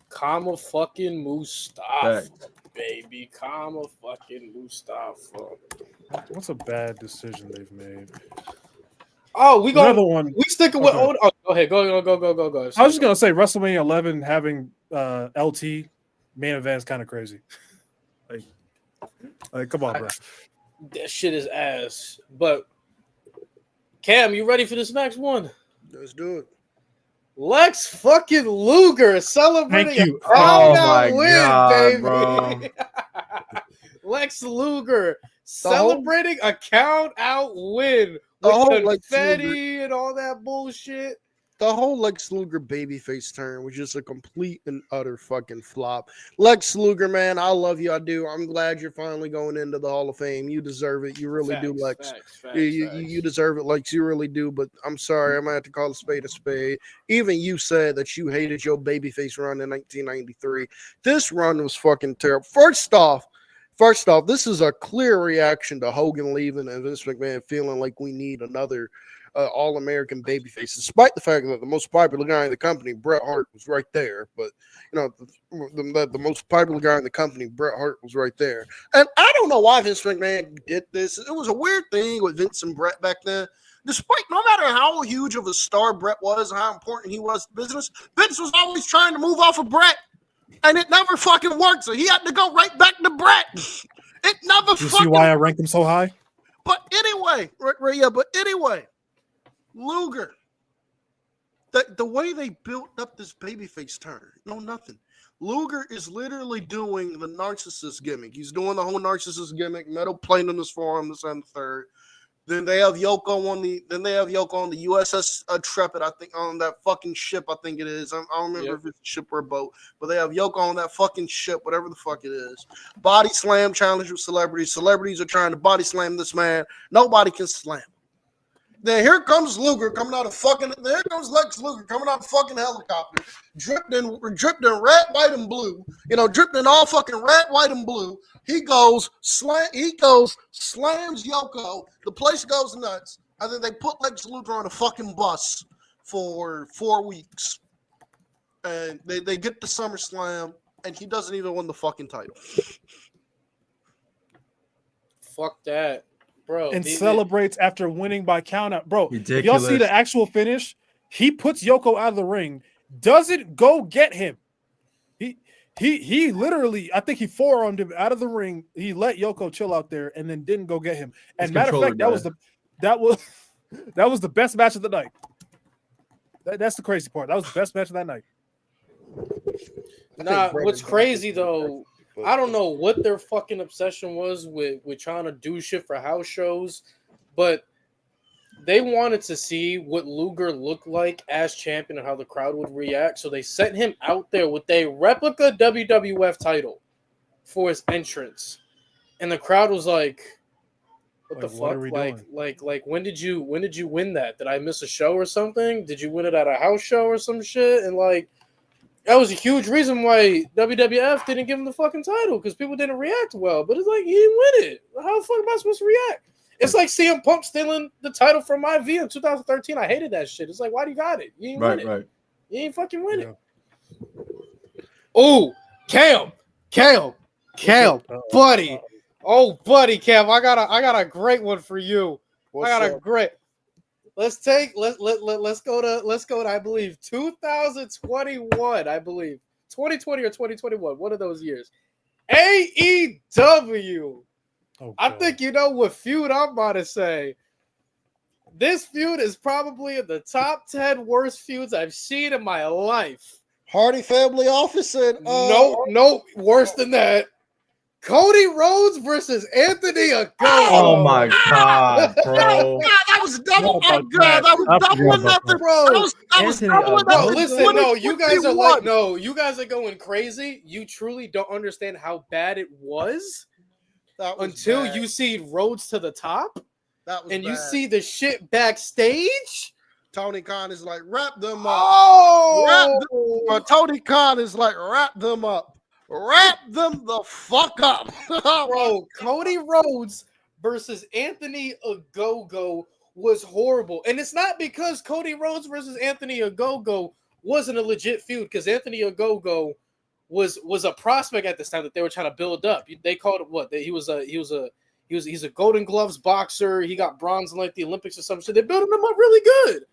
Kama fucking Mustafa, baby. Kama fucking Mustafa. What's a bad decision they've made? Oh, we got another one. We sticking with old. Oh, go ahead. Go. I was just gonna say WrestleMania 11 having LT main event is kind of crazy. Like, come on, bro. That shit is ass. But Cam, you ready for this next one? Let's do it. Lex fucking Luger celebrating Thank you. a count-out my win, God, baby. bro. Lex Luger celebrating a count-out win The whole with confetti and all that bullshit. The whole Lex Luger babyface turn was just a complete and utter fucking flop. Lex Luger, man, I love you. I do. I'm glad you're finally going into the Hall of Fame. You deserve it. You really do, Lex. You deserve it, Lex. You really do. But I'm sorry. I'm going to have to call a spade a spade. Even you said that you hated your babyface run in 1993. This run was fucking terrible. First off, this is a clear reaction to Hogan leaving and Vince McMahon feeling like we need another all-American babyface, despite the fact that the most popular guy in the company, Bret Hart, was right there. But, you know, the most popular guy in the company, Bret Hart, was right there. And I don't know why Vince McMahon did this. It was a weird thing with Vince and Bret back then. Despite, no matter how huge of a star Bret was and how important he was to business, Vince was always trying to move off of Bret. And it never fucking worked, so he had to go right back to Bret. It never you see why I rank him so high? But anyway, Luger, the way they built up this babyface turn, no nothing. Luger is literally doing the narcissist gimmick. He's doing the whole narcissist gimmick, metal plate on his forearm, this and the third. Then they have Yoko on the USS Intrepid, I think, on that fucking ship, I think it is. I don't remember if it's a ship or a boat, but they have Yoko on that fucking ship, whatever the fuck it is. Body slam challenge with celebrities. Celebrities are trying to body slam this man. Nobody can slam. Then here comes Luger coming out of fucking. There comes Lex Luger coming out of fucking helicopter, dripped in red, white, and blue. You know, dripped in all fucking red, white, and blue. He goes, slams Yoko. The place goes nuts. And then they put Lex Luger on a fucking bus for 4 weeks, and they get to SummerSlam, and he doesn't even win the fucking title. Fuck that. Bro, and celebrates after winning by countout. Bro, ridiculous. If y'all see the actual finish, he puts Yoko out of the ring, doesn't go get him. He literally, I think he forearmed him out of the ring. He let Yoko chill out there and then didn't go get him. And matter of fact, that was the best match of the night. That's the crazy part. That was the best match of that night. Nah, what's crazy though, I don't know what their fucking obsession was with trying to do shit for house shows, but they wanted to see what Luger looked like as champion and how the crowd would react. So they sent him out there with a replica WWF title for his entrance. And the crowd was like, what the fuck? Like when did you win that? Did I miss a show or something? Did you win it at a house show or some shit? And like that was a huge reason why WWF didn't give him the fucking title, because people didn't react well. But it's like, he didn't win it. How the fuck am I supposed to react? It's like CM Punk stealing the title from IV in 2013. I hated that shit. It's like, why do you got it? You ain't win it. Right. You ain't fucking win it. Oh, Cam, buddy. Oh, buddy, Cam, I got a great one for you. Let's go to I believe 2021. I believe 2020 or 2021. One of those years. AEW. Oh, I think you know what feud I'm about to say. This feud is probably in the top 10 worst feuds I've seen in my life. Hardy Family Office and no, worse than that. Cody Rhodes versus Anthony Ogogo. Oh my god, bro! That was double. Oh god, that was double nothing, bro. That was double nothing. Listen, no, you guys are like, no, you guys are going crazy. You truly don't understand how bad it was. Until bad. You see Rhodes to the top, you see the shit backstage. Tony Khan is like, wrap them up. Tony Khan is like, wrap them up. Wrap them the fuck up. Bro, Cody Rhodes versus Anthony Ogogo was horrible. And it's not because Cody Rhodes versus Anthony Ogogo wasn't a legit feud, because Anthony Ogogo was a prospect at this time that they were trying to build up. They called it what? He's a Golden Gloves boxer. He got bronze in like the Olympics or some shit. They built him up really good.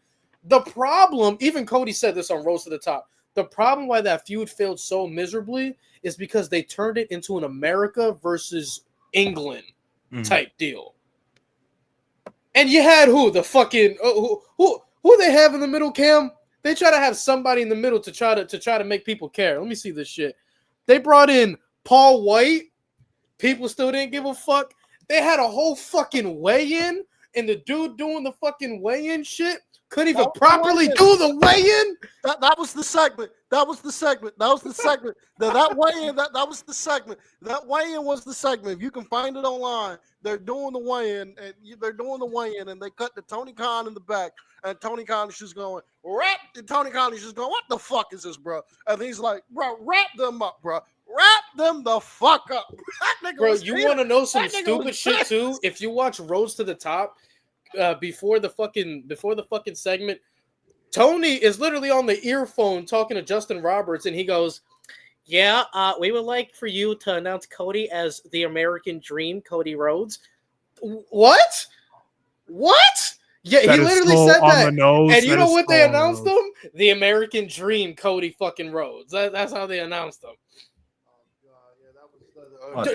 The problem, even Cody said this on Rose to the Top, the problem why that feud failed so miserably is because they turned it into an America versus England type deal. And you had who? The fucking who they have in the middle, Cam? They try to have somebody in the middle to try to make people care. Let me see this shit. They brought in Paul White. People still didn't give a fuck. They had a whole fucking weigh-in, and the dude doing the fucking weigh-in shit couldn't even properly do the weigh-in. That was the segment. That was the segment. That weigh-in. That was the segment. That weigh-in was the segment. If you can find it online, they're doing the weigh-in, and they cut to Tony Khan in the back, and Tony Khan is just going, wrap. And Tony Khan is just going, what the fuck is this, bro? And he's like, bro, wrap them up, bro. Wrap them the fuck up. Bro, you want to know some stupid shit too? If you watch Rose to the Top, before the fucking segment, Tony is literally on the earphone talking to Justin Roberts, and he goes, "Yeah, we would like for you to announce Cody as the American Dream, Cody Rhodes." What? Yeah, he literally said that. And you know what they announced him? The American Dream, Cody fucking Rhodes. That's how they announced him.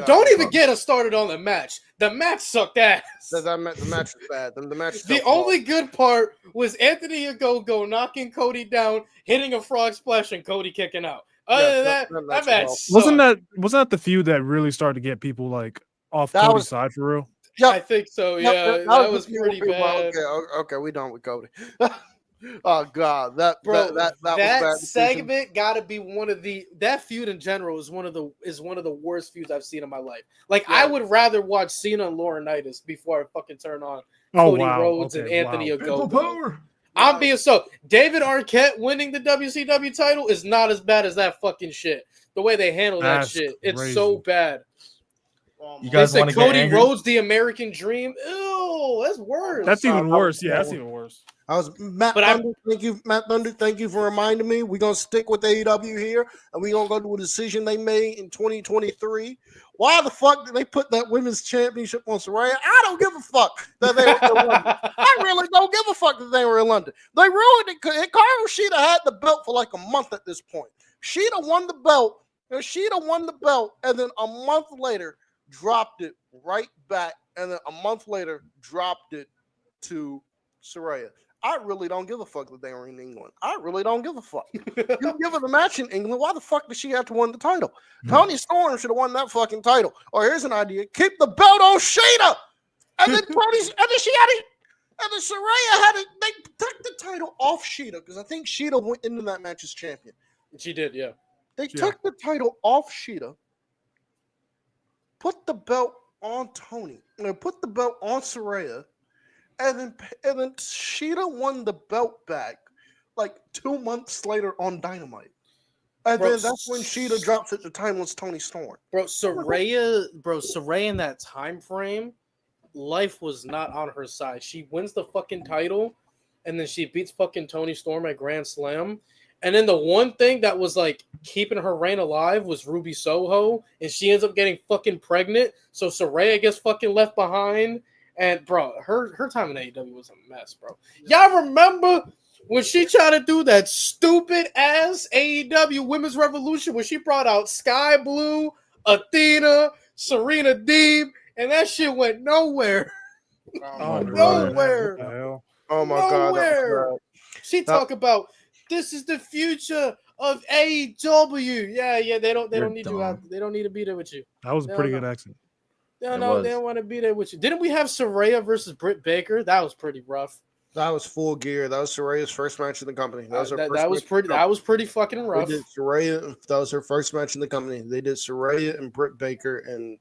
Don't even get us started on the match. The match sucked ass. The match was bad. The match. The only good part was Anthony Ogogo knocking Cody down, hitting a frog splash, and Cody kicking out. Other than that match wasn't that the feud that really started to get people like off Cody's side for real? Yep. I think so. Yeah, that was pretty bad. Okay, we done with Cody. Oh god, that segment got to be one of that feud in general is one of the worst feuds I've seen in my life. Like I would rather watch Cena and Laurinaitis before I fucking turn on Cody Rhodes and Anthony Ogogo. I'm being David Arquette winning the WCW title is not as bad as that fucking shit. The way they handle that shit, it's so bad. You guys want to get Cody Rhodes, the American Dream? Ew, that's worse. That's even worse. Yeah, that's even worse. Matt Thunder, thank you for reminding me. We're going to stick with AEW here, and we're going to go to a decision they made in 2023. Why the fuck did they put that women's championship on Saraya? I don't give a fuck that they were in London. I really don't give a fuck that they were in London. They ruined it. Hikaru Shida had the belt for like a month at this point. Shida won the belt And Sheeta won the belt, and then a month later dropped it right back, and then a month later dropped it to Saraya. I really don't give a fuck that they were in England. I really don't give a fuck. You give her the match in England, why the fuck does she have to win the title? Tony Storm should have won that fucking title. Or here's an idea: keep the belt on Sheeta, and then Saraya had it. They took the title off Sheeta because I think Sheeta went into that match as champion. She did, yeah. They took the title off Sheeta, put the belt on Tony, and put the belt on Saraya. And then Sheeta won the belt back like 2 months later on Dynamite. And then that's when Sheeta drops it to timeless Tony Storm. Bro, Saraya in that time frame, life was not on her side. She wins the fucking title, and then she beats fucking Tony Storm at Grand Slam. And then the one thing that was like keeping her reign alive was Ruby Soho, and she ends up getting fucking pregnant. So Saraya gets fucking left behind. And bro, her time in AEW was a mess, bro. Y'all remember when she tried to do that stupid ass AEW Women's Revolution when she brought out Sky Blue, Athena, Serena Deeb, and that shit went nowhere. Nowhere. Oh my god. She talk about this is the future of AEW. Yeah, they don't need you out. They don't need to be there with you. That was a pretty good accent. No, they don't want to be there with you. Didn't we have Saraya versus Britt Baker? That was pretty rough. That was Full Gear. That was Saraya's first match in the company. That was pretty fucking rough. They did Saraya. That was her first match in the company. They did Saraya and Britt Baker, and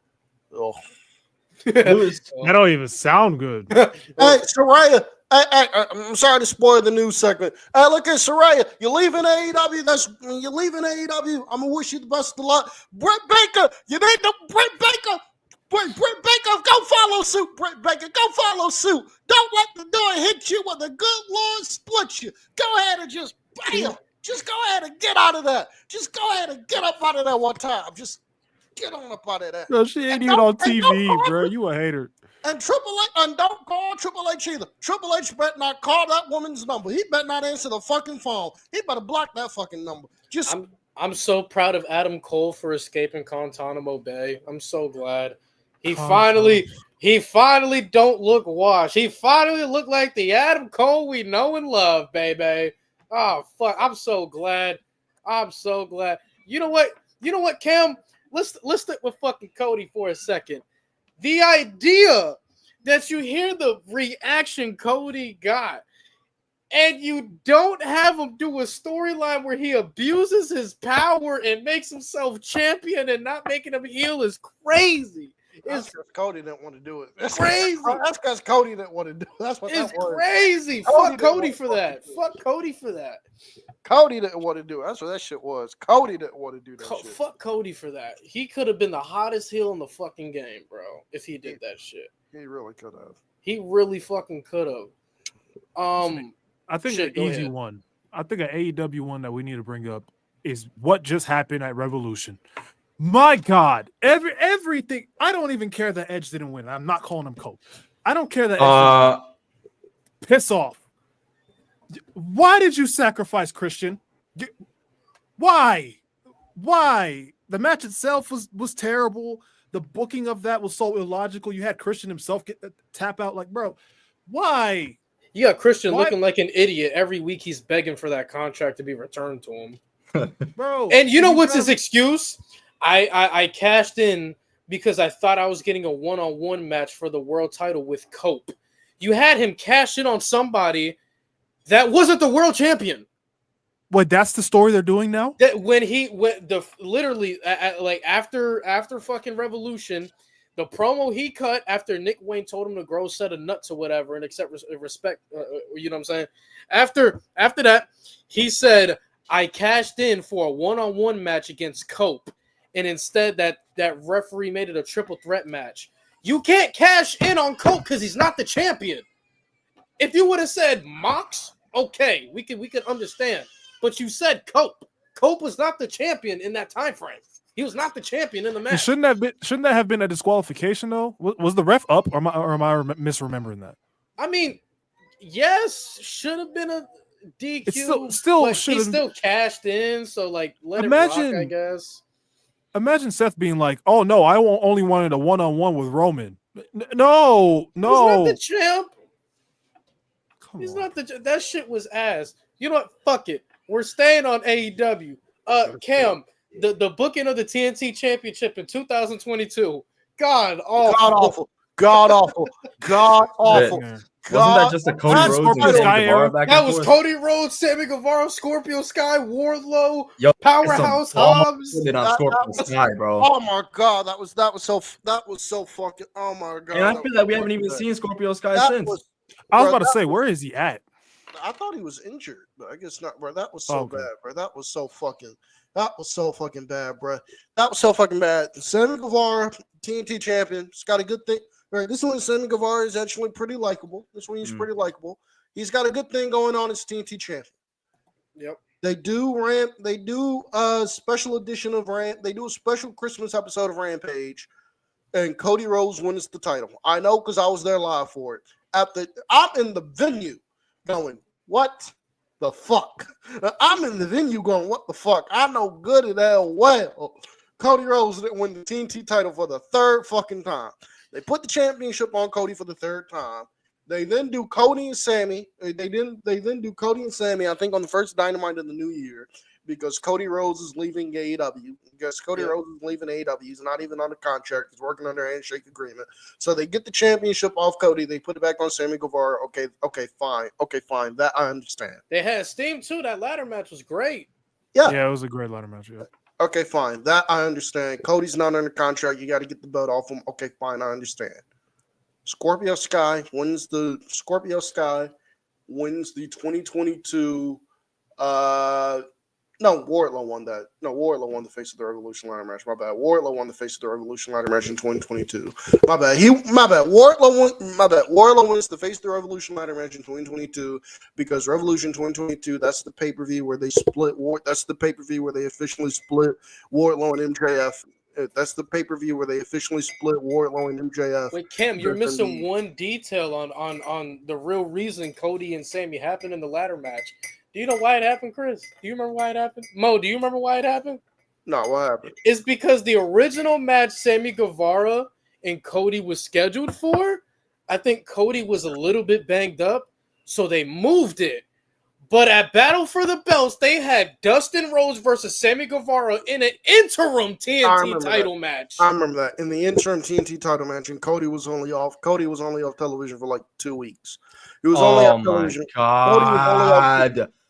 that don't even sound good. Hey, Saraya. I'm sorry to spoil the news segment. Hey, look at Saraya. You're leaving AEW. You're leaving AEW. I'm gonna wish you the best of luck. Britt Baker. You need the Britt Baker. Britt Baker, go follow suit. Britt Baker, go follow suit. Don't let the door hit you when the good Lord splits you. Go ahead and just bam. Just go ahead and get out of that. Just go ahead and get up out of that one time. Just get on up out of that. No, she ain't even on TV, bro. You a hater. And Triple H, and don't call Triple H either. Triple H better not call that woman's number. He better not answer the fucking phone. He better block that fucking number. I'm so proud of Adam Cole for escaping Guantanamo Bay. I'm so glad. He finally don't look washed. He finally looked like the Adam Cole we know and love, baby. Oh fuck! I'm so glad. You know what, Cam? Let's stick with fucking Cody for a second. The idea that you hear the reaction Cody got, and you don't have him do a storyline where he abuses his power and makes himself champion and not making him heel is crazy. That's because Cody didn't want to do it. That's crazy. That's because Cody didn't want to do it. That's what it's that was. Crazy. Fuck Cody for that. Fuck Cody for that. Cody didn't want to do it. That's what that shit was. Cody didn't want to do that shit. Fuck Cody for that. He could have been the hottest heel in the fucking game, bro, if he did that shit. He really could have. He really fucking could have. I think an easy one. I think an AEW one that we need to bring up is what just happened at Revolution. My God, everything. I don't even care that Edge didn't win. I'm not calling him Cole. I don't care that Edge didn't win. Piss off. Why did you sacrifice Christian? Why? The match itself was terrible. The booking of that was so illogical. You had Christian himself get tap out. Like, bro, why? You got Christian looking like an idiot every week. He's begging for that contract to be returned to him, bro. And you know what's his excuse? I cashed in because I thought I was getting a one-on-one match for the world title with Cope. You had him cash in on somebody that wasn't the world champion. What? That's the story they're doing now. That when he went literally like after fucking Revolution, the promo he cut after Nick Wayne told him to grow a set of nuts or whatever and accept respect. You know what I'm saying? After that, he said, "I cashed in for a one-on-one match against Cope." And instead that referee made it a triple threat match. You can't cash in on Cope because he's not the champion. If you would have said Mox, okay, we could understand. But you said Cope. Cope was not the champion in that time frame. He was not the champion in the match. Shouldn't that have been a disqualification though? Was the ref up, or am I misremembering that? I mean, yes, should have been a DQ. It's still he still cashed in, so like let it rock, I guess. Imagine Seth being like, "Oh no, I only wanted a one-on-one with Roman." No. He's not the champ. He's not the. That shit was ass. You know what? Fuck it. We're staying on AEW. Cam, the booking of the TNT Championship in 2022. God awful. Wasn't that just a Cody Rhodes and Sammy Guevara back and That was forth? Cody Rhodes, Sammy Guevara, Scorpio Sky, Wardlow, Powerhouse Hobbs. Scorpio Sky, bro. Oh my god, that was so fucking. Oh my god. And I feel like we haven't even seen Scorpio Sky since. I was about to say, where is he at? I thought he was injured, but I guess not, bro. That was so bad, bro. That was so fucking bad, bro. That was so fucking bad. Sammy Guevara, TNT champion, he's got a good thing. Right, this one, Sammy Guevara is actually pretty likable. This one, he's pretty likable. He's got a good thing going on as TNT champion. Yep. They do a special edition of they do a special Christmas episode of Rampage, and Cody Rhodes wins the title. I know because I was there live for it. I'm in the venue going, what the fuck? I'm in the venue going, what the fuck? I know good and hell well Cody Rhodes didn't win the TNT title for the third fucking time. They put the championship on Cody for the third time. They then do Cody and Sammy. They then do Cody and Sammy, I think, on the first Dynamite of the new year, because Cody Rhodes is leaving AEW. Because Cody Rhodes is leaving AEW. He's not even under contract. He's working under a handshake agreement. So they get the championship off Cody. They put it back on Sammy Guevara. Okay, fine. That I understand. They had steam too. That ladder match was great. Yeah, it was a great ladder match. Yeah. Okay, fine. That I understand. Cody's not under contract. You got to get the belt off him. Okay, fine. I understand. Scorpio Sky wins the 2022. No, Wardlow won that. No, Wardlow won the Face of the Revolution ladder match. My bad. Wardlow won the Face of the Revolution ladder match in 2022. My bad. Wardlow wins the Face of the Revolution ladder match in 2022 because Revolution 2022. That's the pay per view where they split. That's the pay per view where they officially split Wardlow and MJF. That's the pay per view where they officially split Wardlow and MJF. Wait, Cam, you're missing one detail on the real reason Cody and Sammy happened in the ladder match. Do you know why it happened, Chris? Do you remember why it happened? Mo, do you remember why it happened? No, what happened? It's because the original match Sammy Guevara and Cody was scheduled for, I think Cody was a little bit banged up, so they moved it. But at Battle for the Belts, they had Dustin Rhodes versus Sammy Guevara in an interim TNT title match. I remember that. In the interim TNT title match, and Cody was only off television for like 2 weeks. He was only off television.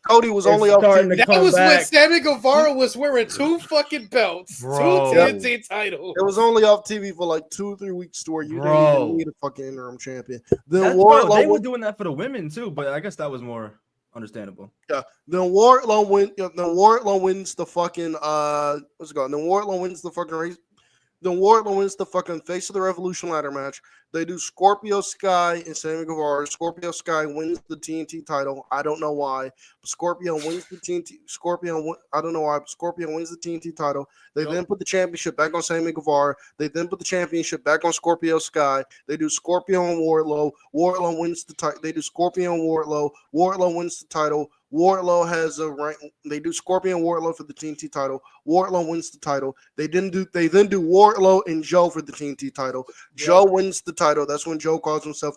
Cody was only off TV. That was when Sammy Guevara was wearing 2 fucking belts, Bro. 2 TNT titles. It was only off TV for like 2 or 3 weeks to where you didn't even need a fucking interim champion. They were doing that for the women too, but I guess that was more understandable. Yeah. Then Wardlow wins the fucking what's it called? Then Wardlow wins the fucking race. Then Wardlow wins the fucking Face of the Revolution ladder match. They do Scorpio Sky and Sammy Guevara. Scorpio Sky wins the TNT title. I don't know why. But Scorpio wins the TNT. I don't know why. But Scorpio wins the TNT title. They then put the championship back on Sammy Guevara. They then put the championship back on Scorpio Sky. They do Scorpio and Wardlow. Wardlow wins the title. They do Scorpio and Wardlow. Wardlow wins the title. Wardlow has a rank. They do Scorpion Wardlow for the TNT title. Wardlow wins the title. They then do Wardlow and Joe for the TNT title. Joe wins the title. That's when Joe calls himself.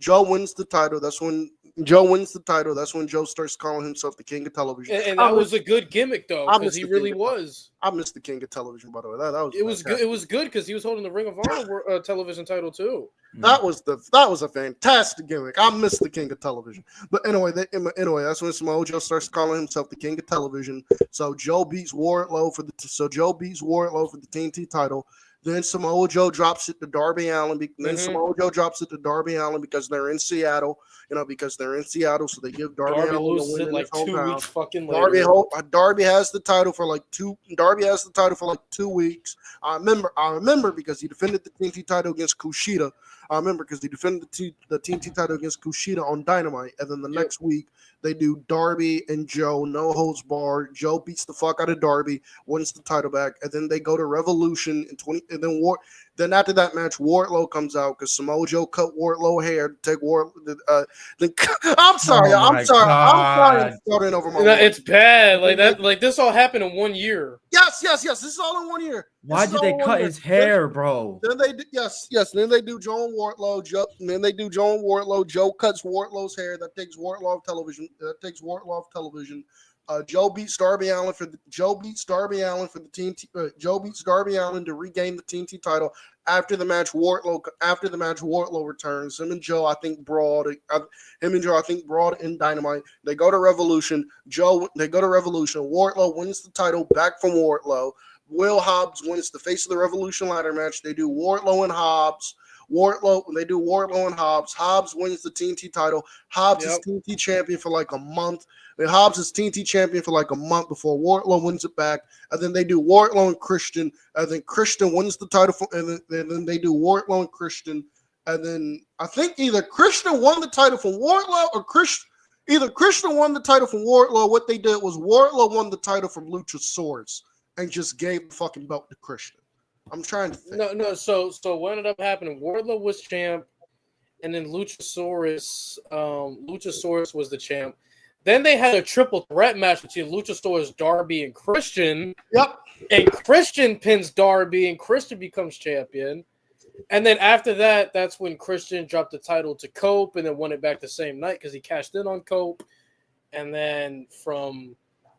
Joe wins the title. That's when Joe wins the title. That's when Joe starts calling himself the King of Television. And that was a good gimmick though, because he really was. I missed the King of Television, by the way. That was it was good. It was good because he was holding the Ring of Honor television title too. That was a fantastic gimmick. I missed the King of Television, but anyway, that's when Samoa Joe starts calling himself the King of Television. So Joe beats Wardlow for the TNT title. Then Samoa Joe drops it to Darby Allin. Samoa Joe drops it to Darby Allin because they're in Seattle. So they give Darby Allin loses it like 2 weeks fucking later. Darby has the title for like 2 weeks. I remember because he defended the TNT title against Kushida. I remember because he defended the TNT title against Kushida on Dynamite, and then the next week they do Darby and Joe, no holds barred. Joe beats the fuck out of Darby, wins the title back, and then they go to Revolution in 20. And then Then after that match, Wardlow comes out because Samoa Joe cut Wardlow hair to take I'm sorry. I'm starting over my. It's bad. Like that. Like this all happened in 1 year. Yes. This is all in 1 year. Why did they cut his hair, bro? Then they do, yes. Then they do Joe and Wardlow. Joe cuts Wardlow's hair. That takes Wardlow off television. Joe beats Darby Allin for the TNT. Joe beats Darby Allin to regain the TNT title. After the match, Wardlow returns. Him and Joe, I think, brawled in Dynamite. They go to Revolution. Wardlow wins the title back from Wardlow. Will Hobbs wins the Face of the Revolution ladder match. They do Wardlow and Hobbs. Hobbs wins the TNT title. Hobbs is TNT champion for like a month. Hobbs is TNT champion for like a month before Wardlow wins it back. And then they do Wardlow and Christian. And then Christian wins the title. And then they do Wardlow and Christian. And then I think either Christian won the title from Wardlow or Christian won the title from Wardlow. What they did was Wardlow won the title from Luchasaurus and just gave the fucking belt to Christian. I'm trying to think. No. So what ended up happening? Wardlow was champ, and then Luchasaurus was the champ. Then they had a triple threat match between Luchasaurus, Darby, and Christian. Yep. And Christian pins Darby, and Christian becomes champion. And then after that, that's when Christian dropped the title to Cope, and then won it back the same night because he cashed in on Cope. And then from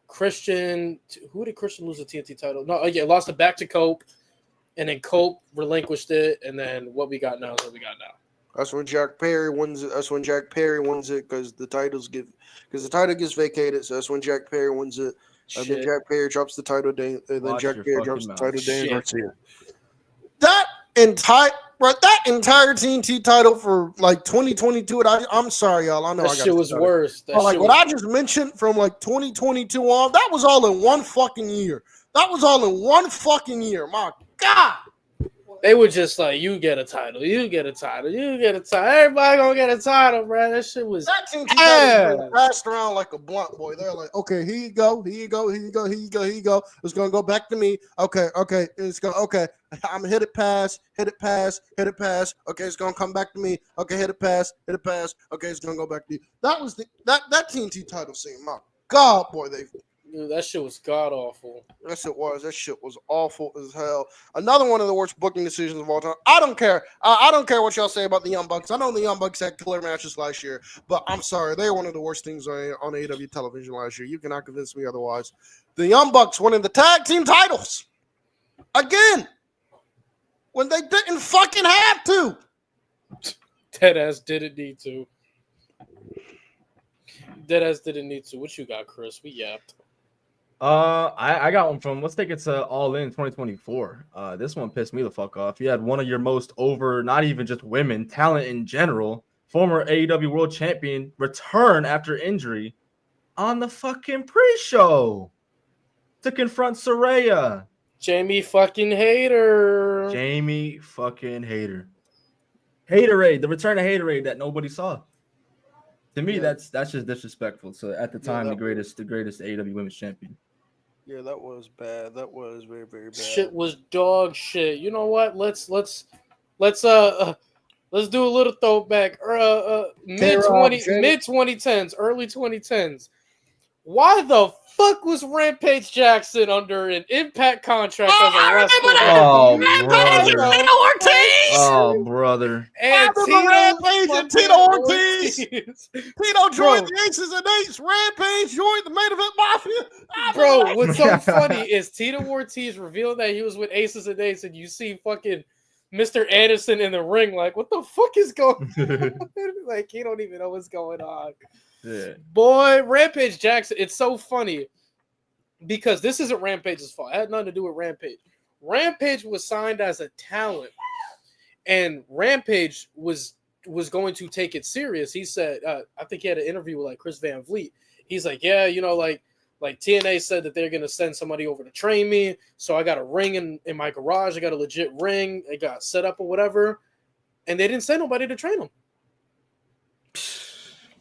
Christian, who did Christian lose the TNT title? Lost it back to Cope. And then Cope relinquished it, and then what we got now is what we got now. That's when Jack Perry wins it. Because the title gets vacated. So that's when Jack Perry wins it. And then Jack Perry drops the title. Then Jack Perry drops the title. Dan Garcia. That entire TNT title for like 2022. I'm sorry, y'all. I know that shit was worse. What I just mentioned from like 2022 on, that was all in one fucking year. My God. They were just like, you get a title. Everybody gonna get a title, bro. That shit was that team passed around like a blunt, boy. They're like, okay, here you go. It's gonna go back to me. Okay. Okay. I'm gonna hit it pass. Okay, it's gonna come back to me. Okay, hit it pass. Okay, it's gonna go back to you. That was that TNT title scene. My God, boy, Dude, that shit was god awful. Yes, it was. That shit was awful as hell. Another one of the worst booking decisions of all time. I don't care. I don't care what y'all say about the Young Bucks. I know the Young Bucks had killer matches last year, but I'm sorry. They were one of the worst things on AEW television last year. You cannot convince me otherwise. The Young Bucks winning the tag team titles again when they didn't fucking have to. Deadass didn't need to. What you got, Chris? We yapped. I got one from, let's take it to All In 2024. This one pissed me the fuck off. You had one of your most over, not even just women, talent in general, former AEW World Champion, return after injury on the fucking pre-show to confront Saraya. Jamie fucking Hater. Haterade, the return of Haterade that nobody saw. To me, that's just disrespectful. So at the time, the greatest AEW Women's Champion. Yeah, that was bad. That was very, very bad. Shit was dog shit. You know what? Let's do a little throwback. Mid 2010s, early 2010s. Why the fuck was Rampage Jackson under an Impact contract as a wrestler? Oh, brother. And Rampage and Tito Ortiz. Tito joined the Aces and Eights. Rampage joined the Main Event Mafia. Bro, what's so funny is Tito Ortiz revealed that he was with Aces and Eights, and you see fucking Mr. Anderson in the ring, like, what the fuck is going on? Like, he don't even know what's going on. Yeah. Boy, Rampage Jackson, it's so funny because this isn't Rampage's fault. It had nothing to do with Rampage. Rampage was signed as a talent, and Rampage was going to take it serious. He said, I think he had an interview with like Chris Van Vliet. He's like, yeah, you know, like TNA said that they're going to send somebody over to train me. So I got a ring in my garage. I got a legit ring. It got set up or whatever. And they didn't send nobody to train him.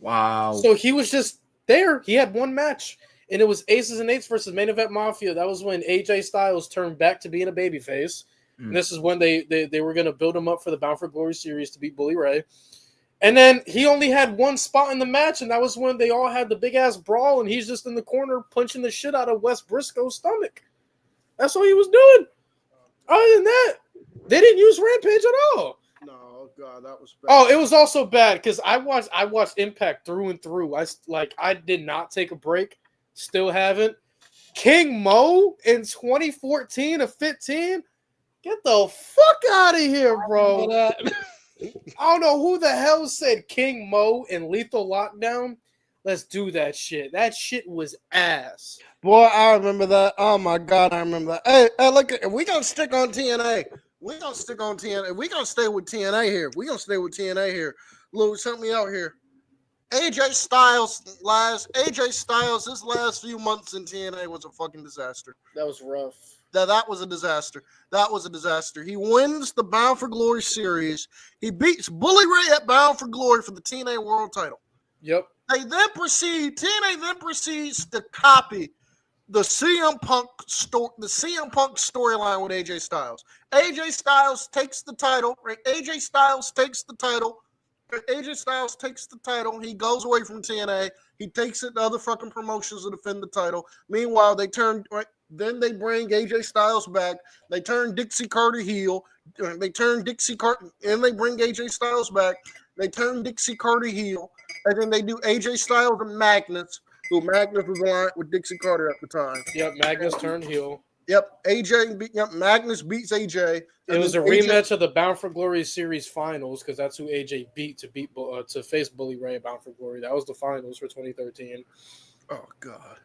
Wow. So he was just there. He had one match, and it was Aces and Eights versus Main Event Mafia. That was when AJ Styles turned back to being a babyface. And this is when they were going to build him up for the Bound for Glory series to beat Bully Ray. And then he only had one spot in the match, and that was when they all had the big-ass brawl, and he's just in the corner punching the shit out of Wes Briscoe's stomach. That's all he was doing. Other than that, they didn't use Rampage at all. No, God, that was bad. Oh, it was also bad because I watched Impact through and through. I did not take a break. Still haven't. King Mo in 2014 or 15? Get the fuck out of here, bro. I don't know who the hell said King Mo and Lethal Lockdown. Let's do that shit. That shit was ass. Boy, I remember that. Oh my God, I remember that. Hey, look, if we gonna stick on TNA. We gonna stick on TNA. We gonna stay with TNA here. Louis, help me out here. AJ Styles, his last few months in TNA was a fucking disaster. That was rough. That was a disaster. He wins the Bound for Glory series. He beats Bully Ray at Bound for Glory for the TNA World Title. Yep. TNA then proceeds to copy the CM Punk storyline with AJ Styles. AJ Styles takes the title. He goes away from TNA. He takes it to other fucking promotions to defend the title. Meanwhile, then they bring AJ Styles back. They turn Dixie Carter heel. And they bring AJ Styles back. They turn Dixie Carter heel. And then they do AJ Styles and Magnus, who Magnus was aligned with Dixie Carter at the time. Yep, Magnus turned heel. Yep, Magnus beats AJ. It was a rematch of the Bound for Glory series finals because that's who AJ beat to face Bully Ray at Bound for Glory. That was the finals for 2013. Oh God,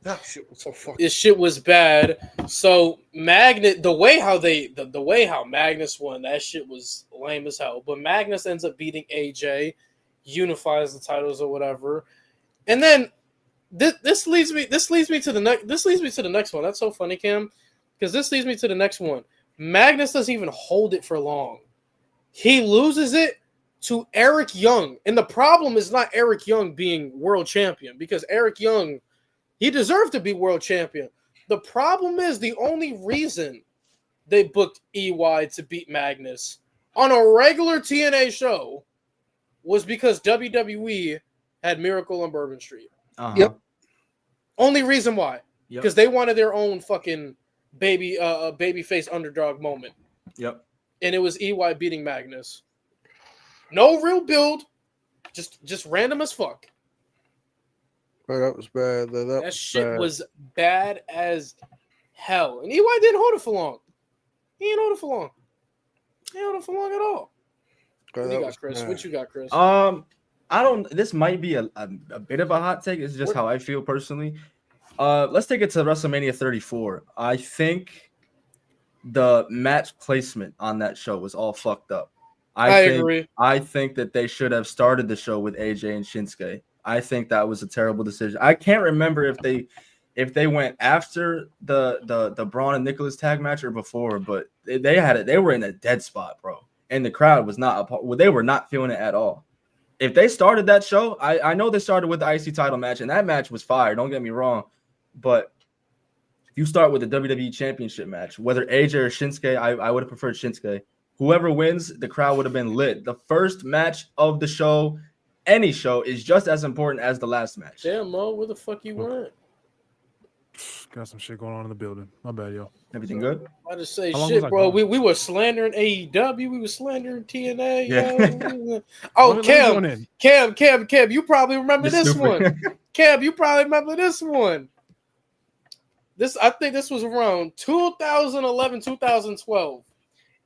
that shit was so fucking. This shit was bad. So the way how Magnus won, that shit was lame as hell. But Magnus ends up beating AJ, unifies the titles or whatever, and then. This leads me to the next one. That's so funny, Cam, because this leads me to the next one. Magnus doesn't even hold it for long. He loses it to Eric Young, and the problem is not Eric Young being world champion because Eric Young, he deserved to be world champion. The problem is the only reason they booked EY to beat Magnus on a regular TNA show was because WWE had Miracle on Bourbon Street. Uh-huh. Yep. Only reason why. Because they wanted their own fucking babyface underdog moment. Yep. And it was EY beating Magnus. No real build. Just random as fuck. Oh, that was bad. That shit was bad as hell. And EY didn't hold it for long. He didn't hold it for long. He didn't hold it for long at all. What you got, Chris? What you got, Chris? This might be a bit of a hot take. It's just how I feel personally. Let's take it to WrestleMania 34. I think the match placement on that show was all fucked up. I agree. I think that they should have started the show with AJ and Shinsuke. I think that was a terrible decision. I can't remember if they went after the Braun and Nicholas tag match or before, but they had it. They were in a dead spot, bro, and the crowd was not they were not feeling it at all. If they started that show, I know they started with the IC title match, and that match was fire. Don't get me wrong, but if you start with the WWE Championship match, whether AJ or Shinsuke, I would have preferred Shinsuke. Whoever wins, the crowd would have been lit. The first match of the show, any show, is just as important as the last match. Damn, Mo, where the fuck you went? Got some shit going on in the building. My bad, yo. Everything good? I just say shit, bro. We were slandering AEW. We were slandering TNA. Yeah. Oh, Cam, you probably remember this one. Cam, you probably remember this one. I think this was around 2011, 2012.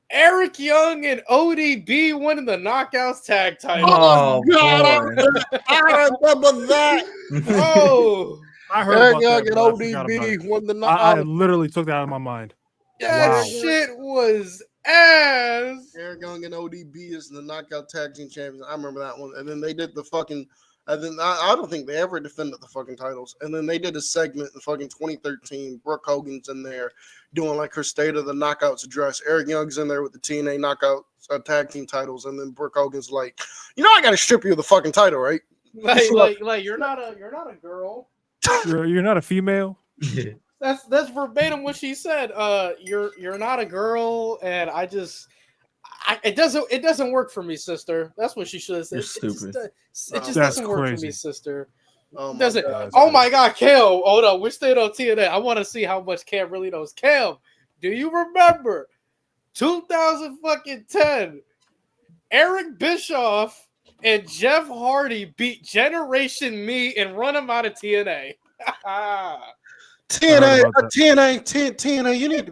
Eric Young and ODB winning the Knockouts tag title. Oh God, I remember that. Oh. I heard Eric about Young that, and ODB won the Knockouts. I literally took that out of my mind. That shit was ass. Eric Young and ODB is the Knockout Tag Team Champions. I remember that one. And then they did the fucking. And then I don't think they ever defended the fucking titles. And then they did a segment in fucking 2013. Brooke Hogan's in there doing like her State of the Knockouts address. Eric Young's in there with the TNA Knockouts tag team titles. And then Brooke Hogan's like, I got to strip you of the fucking title, right? Like you're not a girl. You're not a female. That's verbatim what she said. You're not a girl, and it doesn't work for me, sister. That's what she should have said. You're stupid. It just That's doesn't work for crazy. me, sister. Oh my Doesn't. God. Oh my God, Cam. Hold on, we're staying on TNA. I want to see how much Cam really knows. Cam, do you remember 2010? Eric Bischoff and Jeff Hardy beat Generation Me and run him out of TNA. TNA, you need to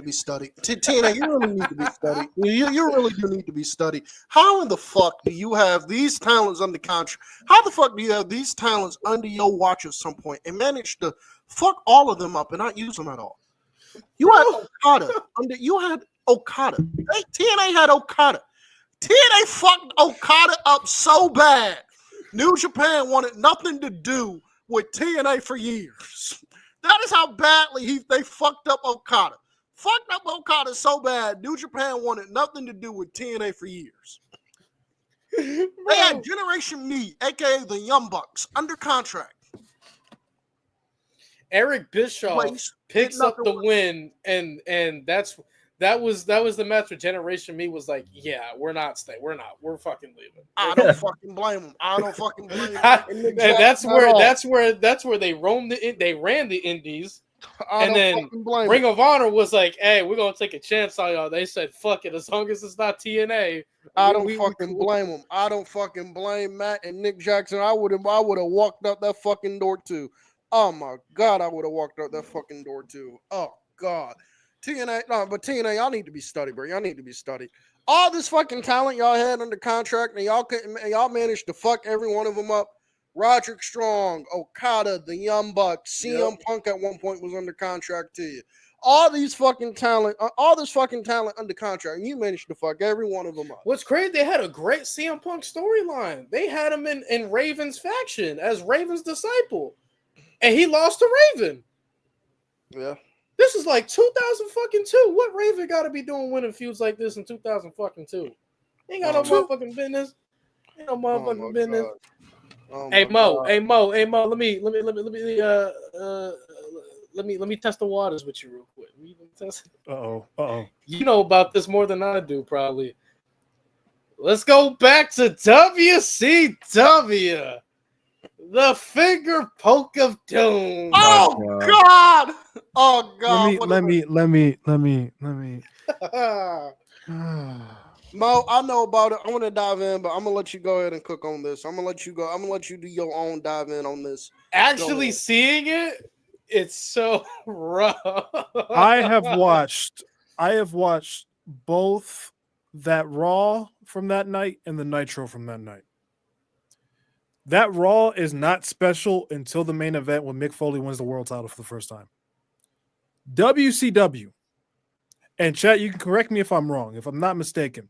be studied. TNA, you really need to be studied. You really do need to be studied. How in the fuck do you have these talents under contract? How the fuck do you have these talents under your watch at some point and manage to fuck all of them up and not use them at all? You had Okada. TNA had Okada. TNA fucked Okada up so bad. New Japan wanted nothing to do with TNA for years. That is how badly they fucked up Okada. Fucked up Okada so bad, New Japan wanted nothing to do with TNA for years. They had Generation Me, a.k.a. the Young Bucks, under contract. Eric Bischoff picks up the win, and that was the match where Generation Me was like, yeah, we're fucking leaving. I don't fucking blame them. And that's where they ran the indies. And then Ring of Honor was like, hey, we're gonna take a chance on y'all. They said, fuck it, as long as it's not TNA. I don't fucking blame them. I don't fucking blame Matt and Nick Jackson. I would have walked out that fucking door too. Oh my God, I would have walked out that fucking door too. Oh God. TNA, y'all need to be studied, bro. Y'all need to be studied. All this fucking talent y'all had under contract, and y'all managed to fuck every one of them up. Roderick Strong, Okada, the Young Bucks, CM Punk at one point was under contract to you. All this fucking talent under contract, and you managed to fuck every one of them up. What's crazy, they had a great CM Punk storyline. They had him in Raven's faction as Raven's disciple, and he lost to Raven. Yeah. This is like 2002. What Raven got to be doing winning feuds like this in 2002? Ain't got no motherfucking business. Ain't no motherfucking business. Hey Mo. Let me test the waters with you real quick. You know about this more than I do, probably. Let's go back to WCW. The finger poke of doom. Oh God! Oh God! Let me. Mo, I know about it. I want to dive in, but I'm gonna let you go ahead and cook on this. I'm gonna let you go. I'm gonna let you do your own dive in on this. Actually, seeing it, it's so rough. I have watched both that Raw from that night and the Nitro from that night. That Raw is not special until the main event when Mick Foley wins the world title for the first time. WCW, and chat, you can correct me if I'm wrong, if I'm not mistaken.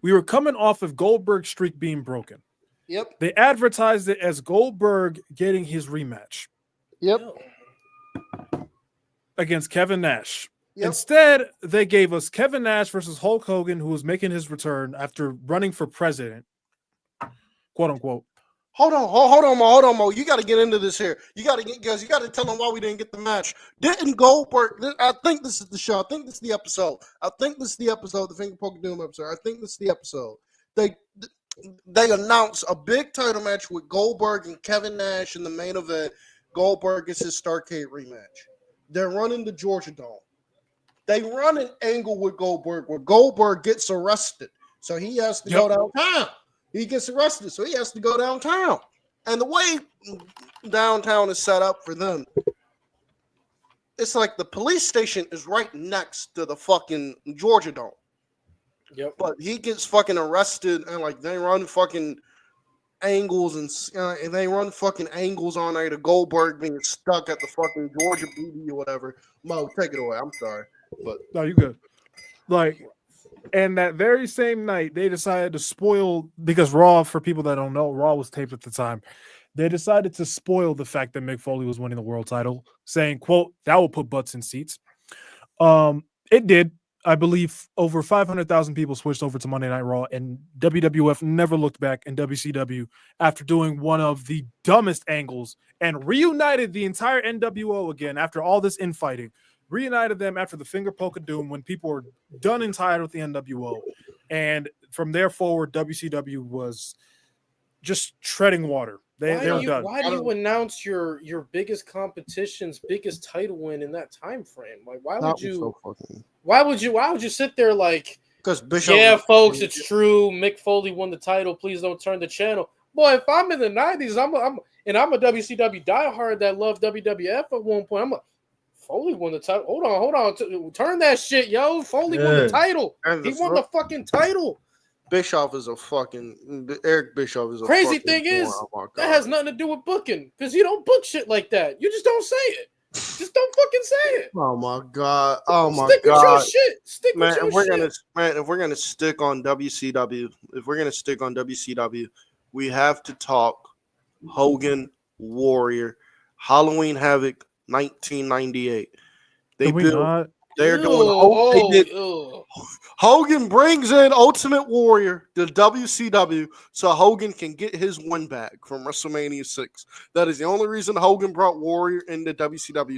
We were coming off of Goldberg's streak being broken. Yep. They advertised it as Goldberg getting his rematch. Yep. Against Kevin Nash. Yep. Instead, they gave us Kevin Nash versus Hulk Hogan, who was making his return after running for president, quote unquote. Hold on, Mo. You got to get into this here. You got to tell them why we didn't get the match. Didn't Goldberg? I think this is the show. I think this is the episode. The Finger Poke Doom episode. I think this is the episode. They announced a big title match with Goldberg and Kevin Nash in the main event. Goldberg gets his Starrcade rematch. They're running the Georgia Dome. They run an angle with Goldberg where Goldberg gets arrested, so he has to go downtown. He gets arrested, so he has to go downtown. And the way downtown is set up for them, it's like the police station is right next to the fucking Georgia Dome. Yep. But he gets fucking arrested, and like they run fucking angles and they run fucking angles on there to Goldberg being stuck at the fucking Georgia BD or whatever. Mo, take it away. I'm sorry, but no, you good. Like. And that very same night, they decided to spoil, because Raw, for people that don't know, Raw was taped at the time. They decided to spoil the fact that Mick Foley was winning the world title, saying, quote, that will put butts in seats. It did. I believe over 500,000 people switched over to Monday Night Raw, and WWF never looked back in WCW after doing one of the dumbest angles and reunited the entire NWO again after all this infighting. Reunited them after the finger poke of doom when people were done and tired with the NWO. And from there forward, WCW was just treading water. They were done. Why do you announce your biggest competition's biggest title win in that time frame? Like, why would you sit there like, because Bishop? Yeah, folks, it's true. Mick Foley won the title. Please don't turn the channel. Boy, if I'm in the 90s, I'm a WCW diehard that loved WWF at one point. Foley won the title. Hold on. Turn that shit, yo. Foley won the title. He won the fucking title. Bischoff is a fucking Eric Bischoff is a crazy thing is that has nothing to do with booking because you don't book shit like that. You just don't say it. Just don't fucking say it. Oh my god. Oh my Stick god. With your shit. Stick man, with your shit. If we're gonna stick on WCW, we have to talk Hogan Warrior Halloween Havoc 1998. They're doing. Hogan brings in Ultimate Warrior to WCW so Hogan can get his win back from WrestleMania 6. That is the only reason Hogan brought Warrior into WCW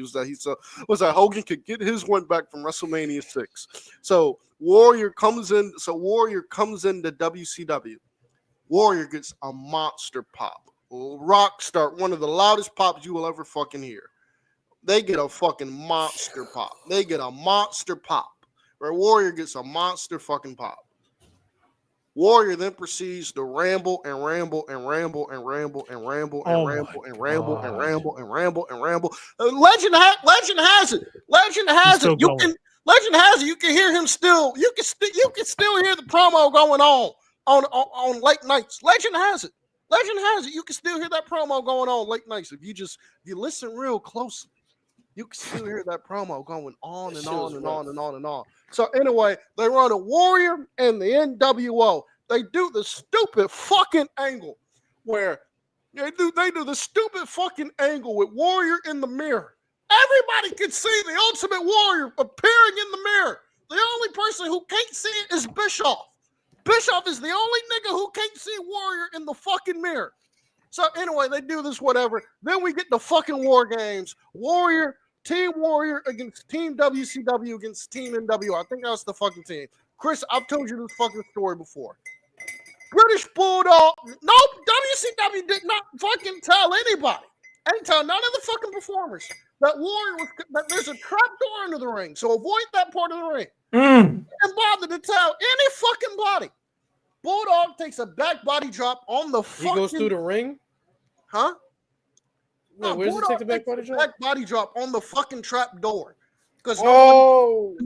was that Hogan could get his win back from WrestleMania 6. So Warrior comes in. Warrior comes into WCW. Warrior gets a monster pop. Rockstar, one of the loudest pops you will ever fucking hear. They get a fucking monster pop. Where Warrior gets a monster fucking pop. Warrior then proceeds to ramble and ramble and ramble and ramble and ramble and ramble and ramble and ramble and ramble and ramble. Legend has it. You can hear him still. You can still hear the promo going on late nights. Legend has it. You can still hear that promo going on late nights if you listen real closely. You can still hear that promo going on and on and on and on and on. So anyway, they run a Warrior and the NWO. They do the stupid fucking angle where they do the stupid fucking angle with Warrior in the mirror. Everybody can see the Ultimate Warrior appearing in the mirror. The only person who can't see it is Bischoff. Bischoff is the only nigga who can't see Warrior in the fucking mirror. So anyway, they do this whatever. Then we get the fucking War Games. Team Warrior against Team WCW against Team NWO. I think that was the fucking team. Chris, I've told you this fucking story before. British Bulldog. Nope, WCW did not fucking tell anybody. Ain't tell none of the fucking performers that there's a trap door into the ring. So avoid that part of the ring. And bother to tell any fucking body. Bulldog takes a back body drop on the fucking... He goes through the ring? Huh? No, where's he take the back body drop? Back body drop on the fucking trap door. Because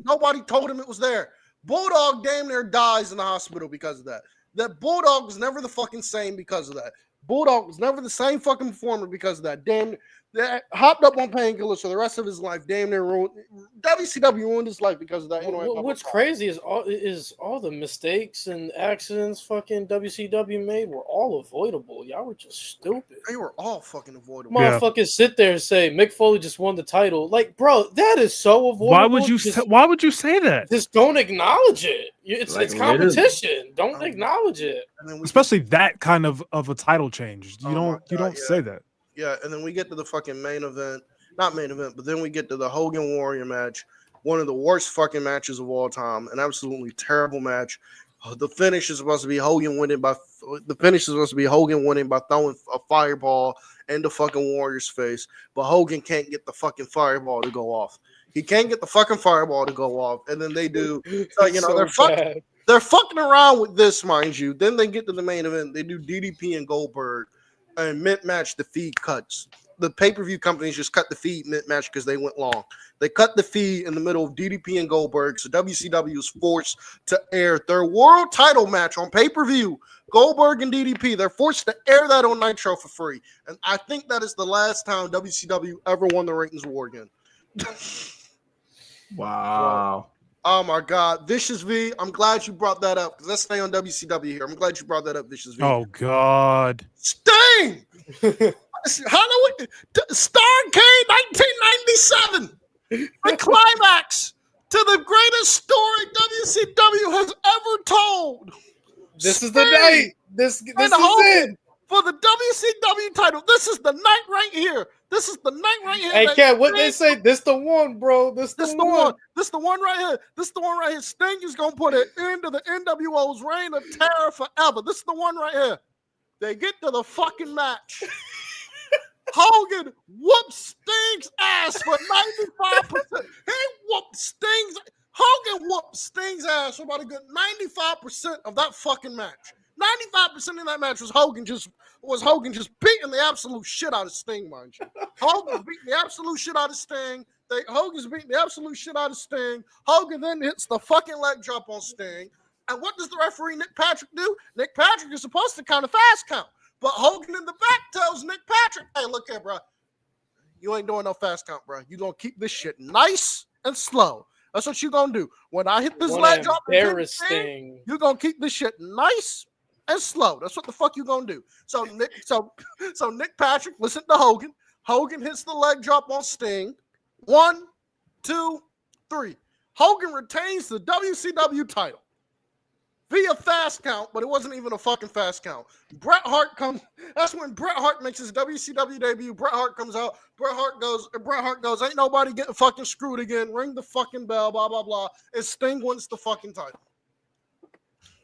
nobody told him it was there. Bulldog damn near dies in the hospital because of that. That Bulldog was never the fucking same because of that. Bulldog was never the same fucking performer because of that. Damn, that hopped up on painkillers for the rest of his life. Damn near ruined. WCW ruined his life because of that. Anyway, what's crazy is all the mistakes and accidents fucking WCW made were all avoidable. Y'all were just stupid. They were all fucking avoidable. Motherfuckers sit there and say Mick Foley just won the title. Like, bro, that is so avoidable. Why would you say that? Just don't acknowledge it. It's competition. Don't acknowledge it. Especially that kind of a title change. You don't say that. Yeah, and then we get to the fucking main event. Not main event, but then we get to the Hogan Warrior match. One of the worst fucking matches of all time. An absolutely terrible match. The finish is supposed to be Hogan winning by throwing a fireball in the fucking Warrior's face. But Hogan can't get the fucking fireball to go off. He can't get the fucking fireball to go off. And then they do. So, they're fucking around with this, mind you. Then they get to the main event. They do DDP and Goldberg. And mid-match, the feed cuts. The pay-per-view companies just cut the feed mid-match because they went long. They cut the feed in the middle of DDP and Goldberg, so WCW was forced to air their world title match on pay-per-view. Goldberg and DDP, they're forced to air that on Nitro for free. And I think that is the last time WCW ever won the ratings war again. Wow. Oh, my God. Vicious V, I'm glad you brought that up because let's stay on WCW here. I'm glad you brought that up, Vicious V. Oh, God. Sting! Halloween, Starrcade 1997. The climax. to the greatest story WCW has ever told. This is the night. This is it. For the WCW title. This is the night right here. This is the night right here. Hey, Cat, what they say? This the one, bro. This the one. This the one right here. This the one right here. Sting is going to put an end to the NWO's reign of terror forever. This is the one right here. They get to the fucking match. Hogan whooped Sting's ass for 95%. He whooped Sting's. Hogan whooped Sting's ass for about a good 95% of that fucking match. 95% of that match was Hogan just beating the absolute shit out of Sting, mind you. Hogan's beating the absolute shit out of Sting. Hogan's beating the absolute shit out of Sting. Hogan then hits the fucking leg drop on Sting. And what does the referee Nick Patrick do? Nick Patrick is supposed to count a fast count. But Hogan in the back tells Nick Patrick, hey, look here, bro. You ain't doing no fast count, bro. You going to keep this shit nice and slow. That's what you going to do. When I hit this leg drop, you're going to keep this shit nice and slow. That's what the fuck you gonna do. So Nick Patrick listened to Hogan. Hogan hits the leg drop on Sting. 1, 2, 3. Hogan retains the WCW title via fast count, but it wasn't even a fucking fast count. Bret Hart comes. That's when Bret Hart makes his WCW debut. Bret Hart comes out. Bret Hart goes. Ain't nobody getting fucking screwed again. Ring the fucking bell. Blah blah blah. And Sting wins the fucking title.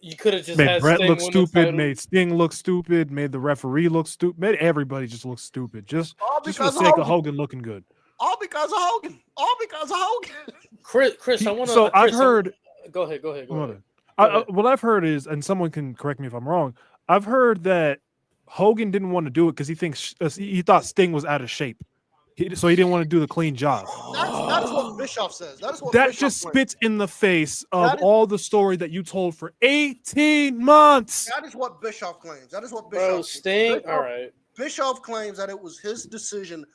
You could have just made Brett Sting look stupid, made Sting look stupid, made the referee look stupid, made everybody just look stupid. Just for the sake of Hogan looking good. All because of Hogan. Chris, I want to. So I've heard. Go ahead. What I've heard is, and someone can correct me if I'm wrong. I've heard that Hogan didn't want to do it because he thought Sting was out of shape. So he didn't want to do the clean job. That's what Bischoff says. That just spits in the face of all the story that you told for 18 months. That is what Bischoff claims. Sting. All right. Bischoff claims that it was his decision.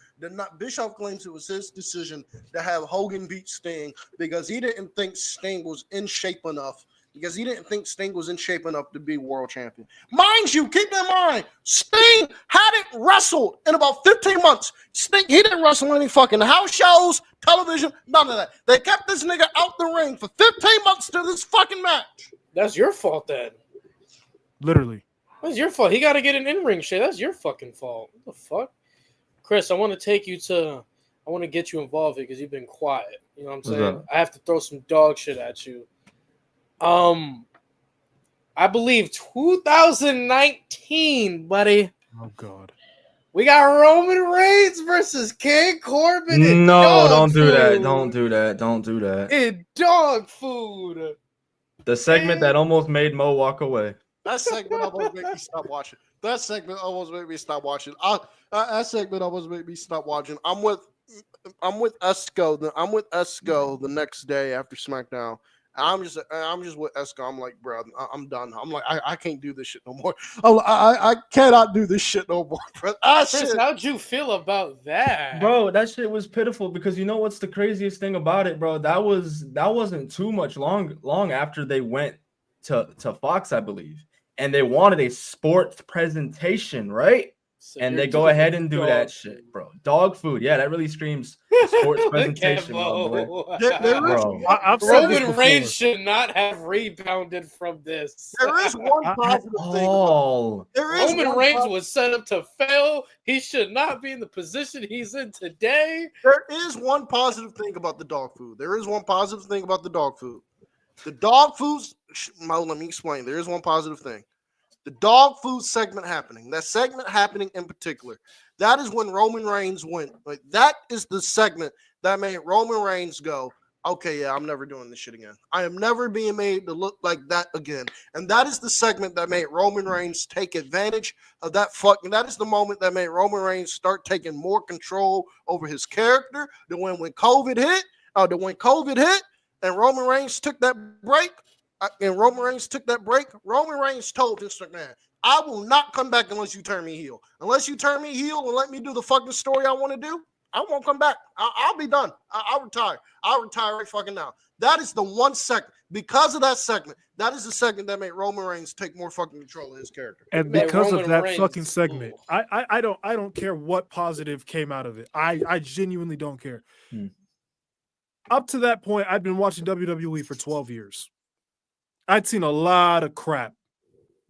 Bischoff claims it was his decision to have Hogan beat Sting because he didn't think Sting was in shape enough. Because he didn't think Sting was in shape enough to be world champion. Mind you, keep in mind, Sting hadn't wrestled in about 15 months. He didn't wrestle any fucking house shows, television, none of that. They kept this nigga out the ring for 15 months to this fucking match. That's your fault then. Literally. That's your fault. He got to get an in-ring shit. That's your fucking fault. What the fuck? Chris, I want to get you involved here because you've been quiet. You know what I'm saying? I have to throw some dog shit at you. I believe 2019, buddy. Oh God. We got Roman Reigns versus King Corbin. No, don't do that. Don't do that. In dog food. The segment that almost made Mo walk away. That segment almost made me stop watching. That segment almost made me stop watching. I'm with Esco. I'm with Esco the next day after SmackDown. I'm just with Esco. I'm like, bro, I'm done. I'm like, I can't do this shit no more. I cannot do this shit no more, bro. Chris, how'd you feel about that? Bro, that shit was pitiful because you know what's the craziest thing about it, bro? That wasn't too much long after they went to Fox, I believe. And they wanted a sports presentation, right? So and they go ahead and do that shit, bro. Dog food. Yeah, that really screams sports presentation, bro. Roman Reigns should not have rebounded from this. There is one positive thing. Roman Reigns was set up to fail. He should not be in the position he's in today. There is one positive thing about the dog food. The dog foods, let me explain. There is one positive thing. The dog food segment happening. That segment happening in particular. That is when Roman Reigns went. Like that is the segment that made Roman Reigns go, okay, yeah, I'm never doing this shit again. I am never being made to look like that again. And that is the segment that made Roman Reigns take advantage of that fucking. That is the moment that made Roman Reigns start taking more control over his character. When COVID hit, and Roman Reigns took that break. Roman Reigns told Vince McMahon, I will not come back unless you turn me heel. Unless you turn me heel and let me do the fucking story I want to do, I won't come back. I'll be done. I'll retire. I'll retire right fucking now. That is the one segment. Because of that segment, that is the segment that made Roman Reigns take more fucking control of his character. And because of that fucking segment, I don't care what positive came out of it. I genuinely don't care. up to that point, I'd been watching WWE for 12 years. I'd seen a lot of crap,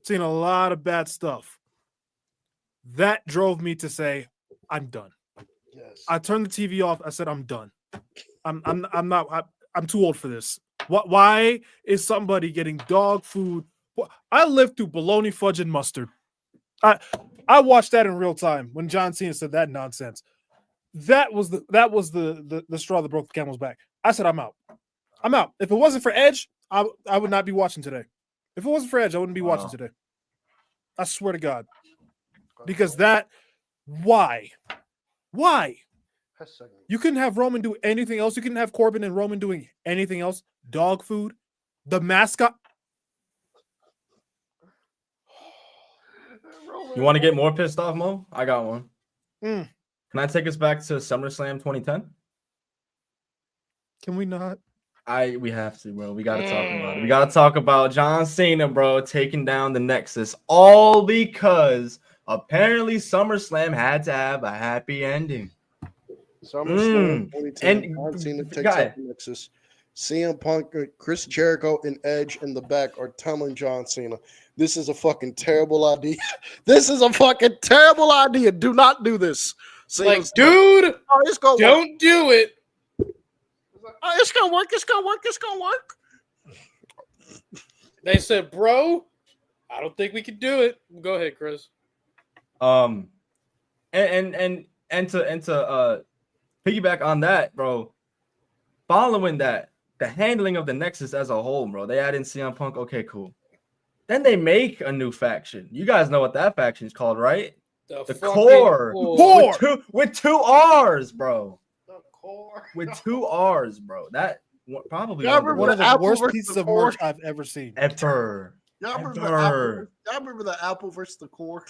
seen a lot of bad stuff. That drove me to say, I'm done. Yes. I turned the TV off. I said, I'm done. I'm too old for this. Why is somebody getting dog food? I lived through bologna, fudge, and mustard. I watched that in real time when John Cena said that nonsense. That was the straw that broke the camel's back. I said, I'm out. I'm out. If it wasn't for Edge, I would not be watching today. If it wasn't for Edge, I wouldn't be watching today. I swear to God. Because why? You couldn't have Roman do anything else. You couldn't have Corbin and Roman doing anything else. Dog food, the mascot. You want to get more pissed off, Mo? I got one. Can I take us back to SummerSlam 2010? Can we not? We have to, bro. We got to talk about it. We got to talk about John Cena, bro, taking down the Nexus, all because apparently SummerSlam had to have a happy ending. SummerSlam 2010, John Cena takes out the Nexus. CM Punk, Chris Jericho, and Edge in the back are telling John Cena, this is a fucking terrible idea. This is a fucking terrible idea. Do not do this. Cena's dude, it's gonna don't work. Do it. It's going to work. It's going to work. It's going to work. They said, bro, I don't think we can do it. Go ahead, Chris. And to piggyback on that, bro, following that, the handling of the Nexus as a whole, bro, they add in CM Punk. Okay, cool. Then they make a new faction. You guys know what that faction is called, right? The Core. With two R's, bro. The Core. With two R's, bro. That probably one of the worst pieces of merch I've ever seen. Ever. Y'all remember the Apple versus the Core?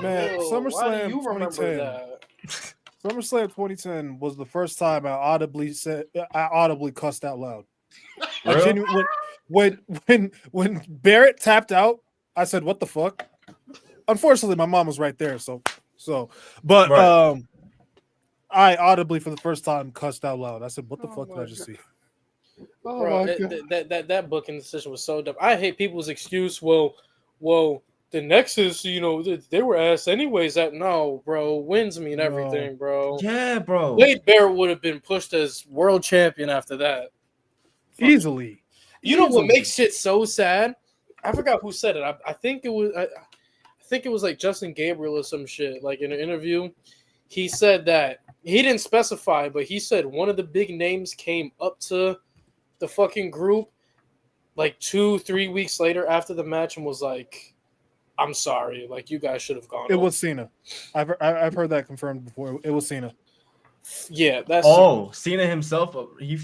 Man, SummerSlam 2010. SummerSlam 2010 was the first time I audibly cussed out loud. When Barrett tapped out, I said, "What the fuck?" Unfortunately, my mom was right there, but right. I audibly for the first time cussed out loud. I said, "What the fuck did I just see?" Bro, that booking decision was so dumb. I hate people's excuse. Well, the Nexus, they were ass anyways. That no, bro, wins mean everything, bro. Yeah, bro. Wade Barrett would have been pushed as world champion after that. Easily. You know what makes shit so sad? I forgot who said it. I think it was. I think it was like Justin Gabriel or some shit. Like in an interview, he said that he didn't specify, but he said one of the big names came up to the fucking group like 2-3 weeks later after the match and was like, "I'm sorry, like you guys should have gone." It was Cena. I've heard that confirmed before. It was Cena. Yeah, that's Cena himself.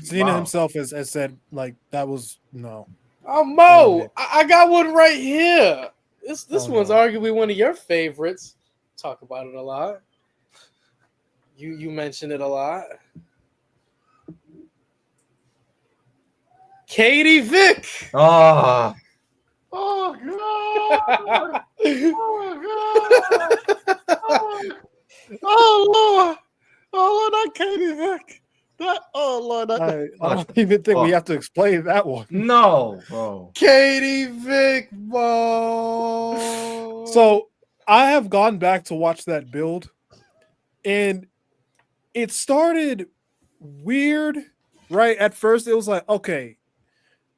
Cena himself has said like that was no. Oh, Mo, I got one right here. This one's arguably one of your favorites. Talk about it a lot. You mention it a lot. Katie Vick. Oh God. Oh God. Oh Lord. Oh Lord, not Katie Vick. I don't even think we have to explain that one. No, bro. Katie Vick, bro. So I have gone back to watch that build, and it started weird, right? At first, it was like, okay,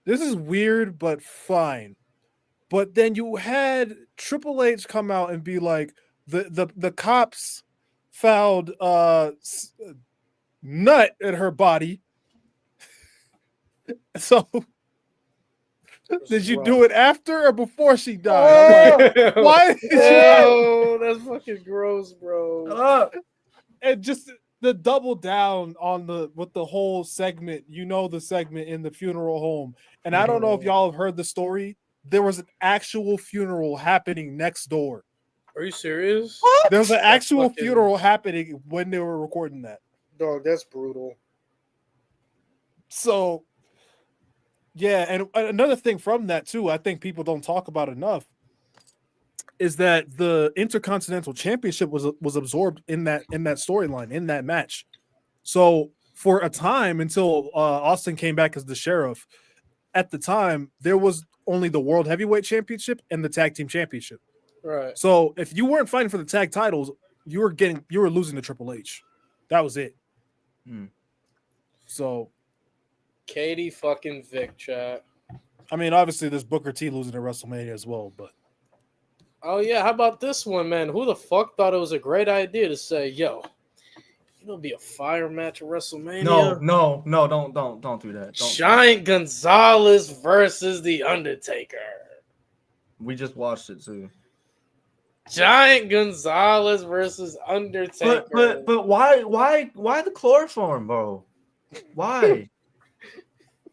this is weird, but fine. But then you had Triple H come out and be like, the cops found nut in her body. So did you do it after or before she died? Like, why? That's fucking gross, bro. And just the double down on the whole segment, the segment in the funeral home. And I don't know if y'all have heard the story. There was an actual funeral happening next door. Are you serious? There's an actual funeral happening when they were recording that. Dog, that's brutal. So, yeah, and another thing from that too, I think people don't talk about enough is that the Intercontinental Championship was absorbed in that storyline, in that match. So for a time, until Austin came back as the sheriff, at the time there was only the World Heavyweight Championship and the Tag Team Championship. Right. So if you weren't fighting for the tag titles, you were losing to Triple H. That was it. So Katie fucking Vic, chat. I mean, obviously there's Booker T losing at WrestleMania as well, but oh yeah, how about this one, man? Who the fuck thought it was a great idea to say, yo, it'll be a fire match at WrestleMania? No, don't do that. Giant Gonzalez versus The Undertaker. We just watched it too. Giant Gonzalez versus Undertaker. But why the chloroform, bro? Why?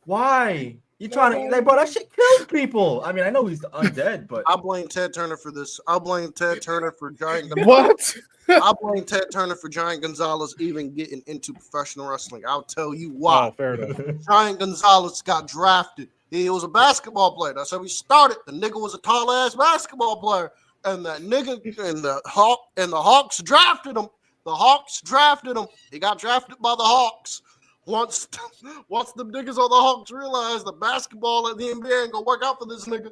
Why? You trying to bro? That shit kills people. I mean, I know he's undead, but I blame Ted Turner for this. I blame Ted Turner for Giant. what? I blame Ted Turner for Giant Gonzalez even getting into professional wrestling. I'll tell you why. Oh, fair enough. Giant Gonzalez got drafted. He was a basketball player. That's how he started. The nigga was a tall ass basketball player, and that nigga and the Hawks drafted him. The Hawks drafted him. He got drafted by the Hawks. Once the niggas on the Hawks realized the basketball at the NBA ain't gonna work out for this nigga,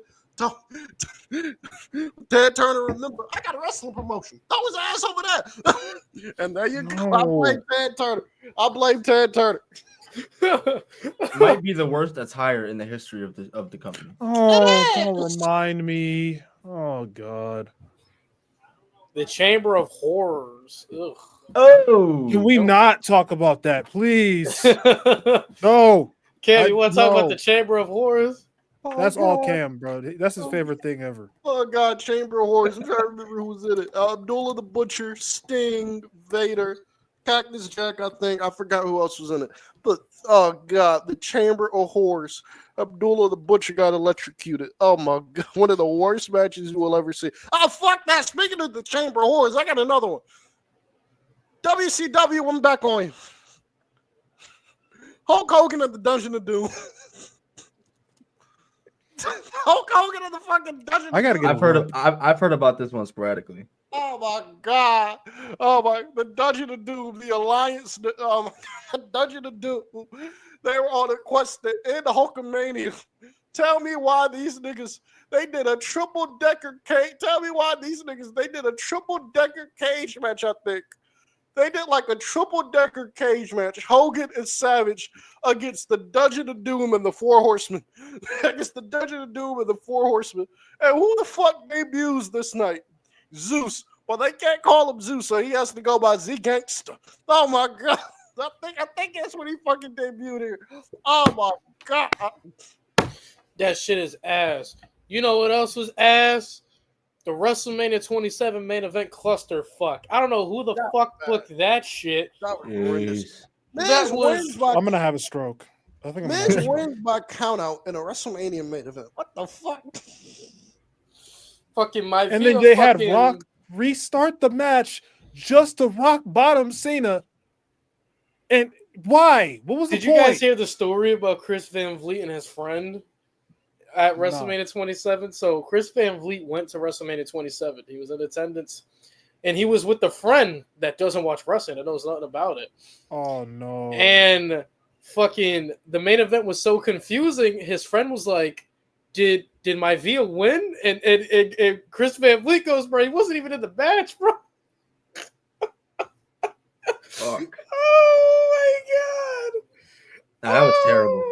Ted Turner, remember, I got a wrestling promotion. Throw his ass over there. And there you go. I blame Ted Turner. I blame Ted Turner. Might be the worst attire in the history of the company. Oh, don't remind me. Oh God. The Chamber of Horrors. Ugh. Oh, Can we not talk about that, please? No. Cam, you want to talk about the Chamber of Horrors? That's all Cam, bro. That's his favorite thing ever. Oh God, Chamber of Horrors. I'm trying to remember who's in it. Abdullah the Butcher, Sting, Vader, Cactus Jack. I think I forgot who else was in it. But oh God, the Chamber of Horrors. Abdullah the Butcher got electrocuted. Oh my God, one of the worst matches you will ever see. Oh fuck that! Speaking of the Chamber of Horrors, I got another one. WCW, I'm back on you. Hulk Hogan at the Dungeon of Doom. Hulk Hogan at the fucking Dungeon. I gotta get. I've heard about this one sporadically. Oh my God! Oh my! The Dungeon of Doom, the Alliance, the Dungeon of Doom. They were on a quest to end Hulkamania. Tell me why these niggas they did a triple decker cage. Tell me why these niggas they did a triple decker cage match. I think. They did like a triple-decker cage match, Hogan and Savage against the Dungeon of Doom and the Four Horsemen. Against the Dungeon of Doom and the Four Horsemen. And who the fuck debuts this night? Zeus. Well, they can't call him Zeus, so he has to go by Z-Gangsta. Oh, my God. I think that's when he fucking debuted here. Oh, my God. That shit is ass. You know what else was ass? The WrestleMania 27 main event clusterfuck. I don't know who the fuck booked that shit. That was horrendous. I'm gonna have a stroke. I think Miz wins by countout in a WrestleMania main event. What the fuck? Fucking my. And then they had Rock restart the match just to rock bottom Cena. And why? What was the point? Did you guys hear the story about Chris Van Vliet and his friend at WrestleMania 27? So Chris Van Vliet went to WrestleMania 27. He was in attendance, and he was with the friend that doesn't watch wrestling, that knows nothing about it. Oh no! And fucking the main event was so confusing. His friend was like, "Did my Via win?" And Chris Van Vliet goes, "Bro, he wasn't even in the match, bro." Fuck. Oh my God! That was terrible.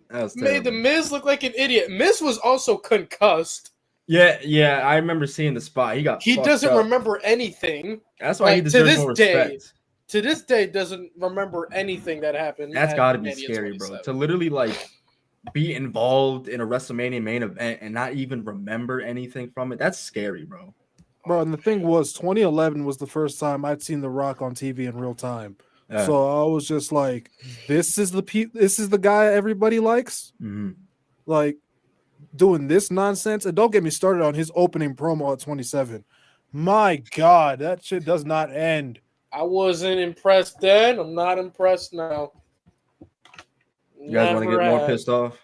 That was terrible. Made the Miz look like an idiot. Miz was also concussed. Yeah, I remember seeing the spot. He doesn't remember anything. That's why he deserves more respect. To this day, doesn't remember anything that happened. That's got to be scary, bro. To literally like be involved in a WrestleMania main event and not even remember anything from it. That's scary, bro. Bro, and the thing was, 2011 was the first time I'd seen The Rock on TV in real time. Yeah. So I was just like, this is the guy everybody likes? Mm-hmm. Like, doing this nonsense? And don't get me started on his opening promo at 27. My God, that shit does not end. I wasn't impressed then. I'm not impressed now. You guys want to get more pissed off?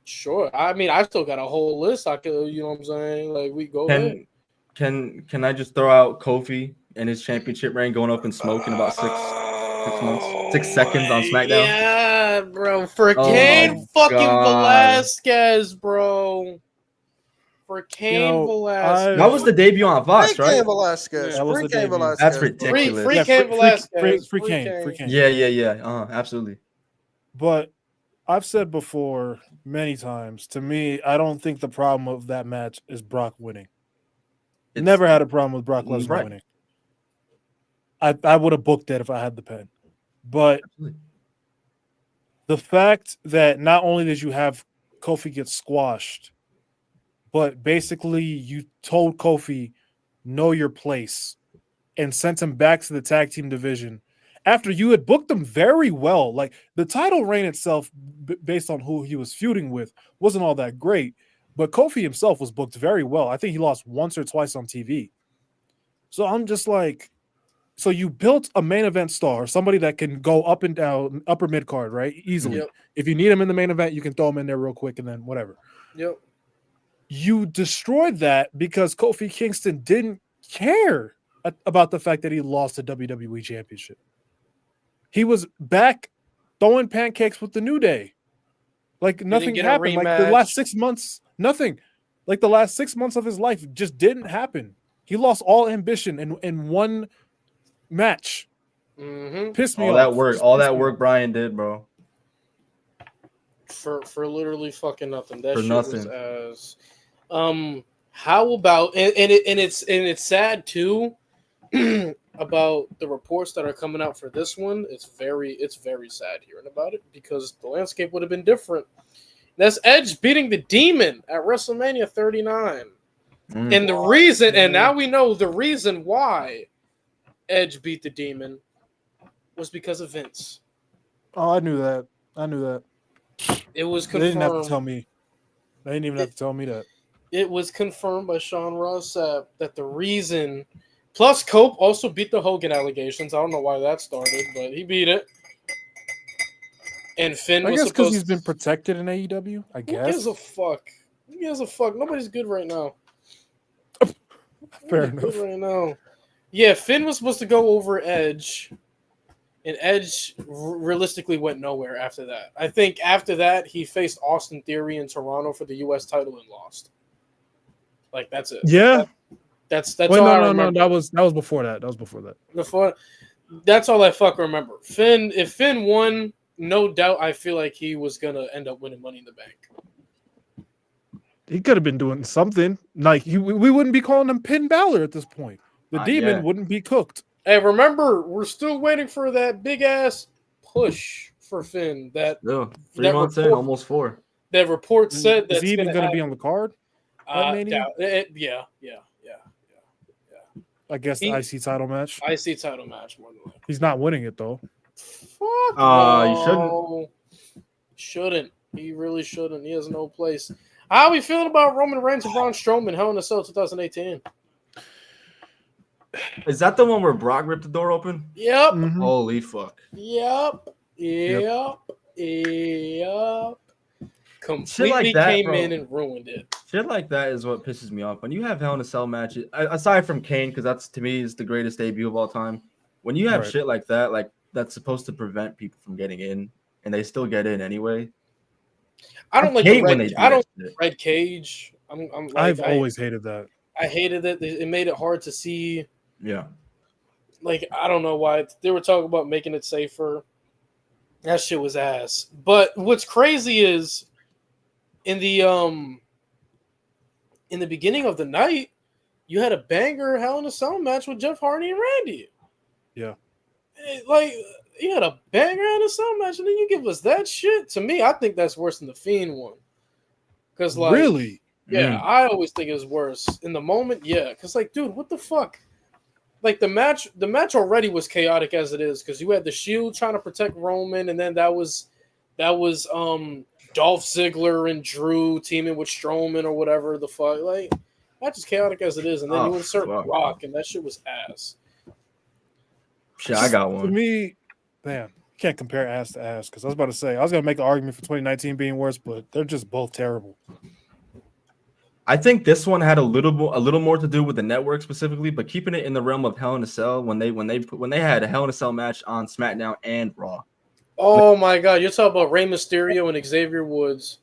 Sure. I mean, I still got a whole list. I could, you know what I'm saying? Like, we go ahead. Can I just throw out Kofi and his championship reign going up in smoke in about 6 months, 6 seconds on SmackDown? Yeah, bro. For Cain fucking Velasquez, bro. For Cain Velasquez. That was the debut on Fox, right? Cain Velasquez. That was the Cain debut. Velasquez. That's ridiculous. Free Cain Velasquez. Free Cain. Yeah. Absolutely. But I've said before many times, to me, I don't think the problem of that match is Brock winning. Never had a problem with Brock Lesnar winning. I would have booked that if I had the pen. But the fact that not only did you have Kofi get squashed, but basically you told Kofi, know your place, and sent him back to the tag team division after you had booked him very well. Like, the title reign itself, based on who he was feuding with, wasn't all that great. But Kofi himself was booked very well. I think he lost once or twice on TV. So I'm just like, so you built a main event star, somebody that can go up and down, upper mid card, right? Easily. Yep. If you need him in the main event, you can throw him in there real quick and then whatever. Yep. You destroyed that because Kofi Kingston didn't care about the fact that he lost the WWE Championship. He was back throwing pancakes with the New Day. Like, nothing happened. Like, the last 6 months, nothing. Like, the last 6 months of his life just didn't happen. He lost all ambition in one match. Mm-hmm. Pissed me off. All that work Brian did, bro. For literally fucking nothing. That for shit nothing. was ass. How about and it's sad too about the reports that are coming out for this one. It's very sad hearing about it because the landscape would have been different. That's Edge beating the Demon at WrestleMania 39. And the reason, and now we know the reason why Edge beat the Demon was because of Vince. Oh, I knew that. It was confirmed. They didn't have to tell me. They didn't even have to tell me that. It was confirmed by Sean Ross Sapp that the reason. Plus, Cope also beat the Hogan allegations. I don't know why that started, but he beat it. And Finn was supposed. I guess because he's been protected in AEW. I guess. Who gives a fuck? Who gives a fuck? Nobody's good right now. Fair enough. Right now. Yeah, Finn was supposed to go over Edge, and Edge realistically went nowhere after that. I think after that, he faced Austin Theory in Toronto for the U.S. title and lost. Like, that's it. Yeah. That's Wait, all I no. remember. That was before that. That's all I fucking remember. If Finn won, no doubt I feel like he was going to end up winning Money in the Bank. He could have been doing something. Like, we wouldn't be calling him Finn Balor at this point. The Demon wouldn't be cooked. Hey, remember, we're still waiting for that big-ass push for Finn. 3 months in, almost 4. That report said that's he even going to be on the card? Yeah. I guess the IC title match. IC title match, more than likely. He's not winning it, though. Fuck no. You shouldn't. He really shouldn't. He has no place. How are we feeling about Roman Reigns and Braun Strowman Hell in a Cell 2018? Is that the one where Brock ripped the door open? Yep. Mm-hmm. Holy fuck. Yep. Completely came in and ruined it. Shit like that is what pisses me off. When you have Hell in a Cell matches, aside from Kane, because that's, to me, is the greatest debut of all time. When you have shit like that, like, that's supposed to prevent people from getting in, and they still get in anyway. I don't like the red cage. I've always hated that. I hated it. It made it hard to see. Yeah. Like, I don't know why. They were talking about making it safer. That shit was ass. But what's crazy is in the beginning of the night, you had a banger Hell in a Cell match with Jeff Hardy and Randy. Yeah. Like, you had a banger Hell in a Cell match, and then you give us that shit. To me, I think that's worse than the Fiend one. Because, like, really? Yeah, I always think it was worse. In the moment, yeah. Because, like, dude, what the fuck? Like, the match already was chaotic as it is, because you had the Shield trying to protect Roman, and then that was Dolph Ziggler and Drew teaming with Strowman or whatever the fuck. Like, that's just chaotic as it is. And then you insert Rock, and that shit was ass. Shit, I got one. For me, man, can't compare ass to ass, because I was about to say, I was going to make an argument for 2019 being worse, but they're just both terrible. I think this one had a little more to do with the network specifically, but keeping it in the realm of Hell in a Cell when they had a Hell in a Cell match on SmackDown and Raw. Oh my God, you're talking about Rey Mysterio and Xavier Woods.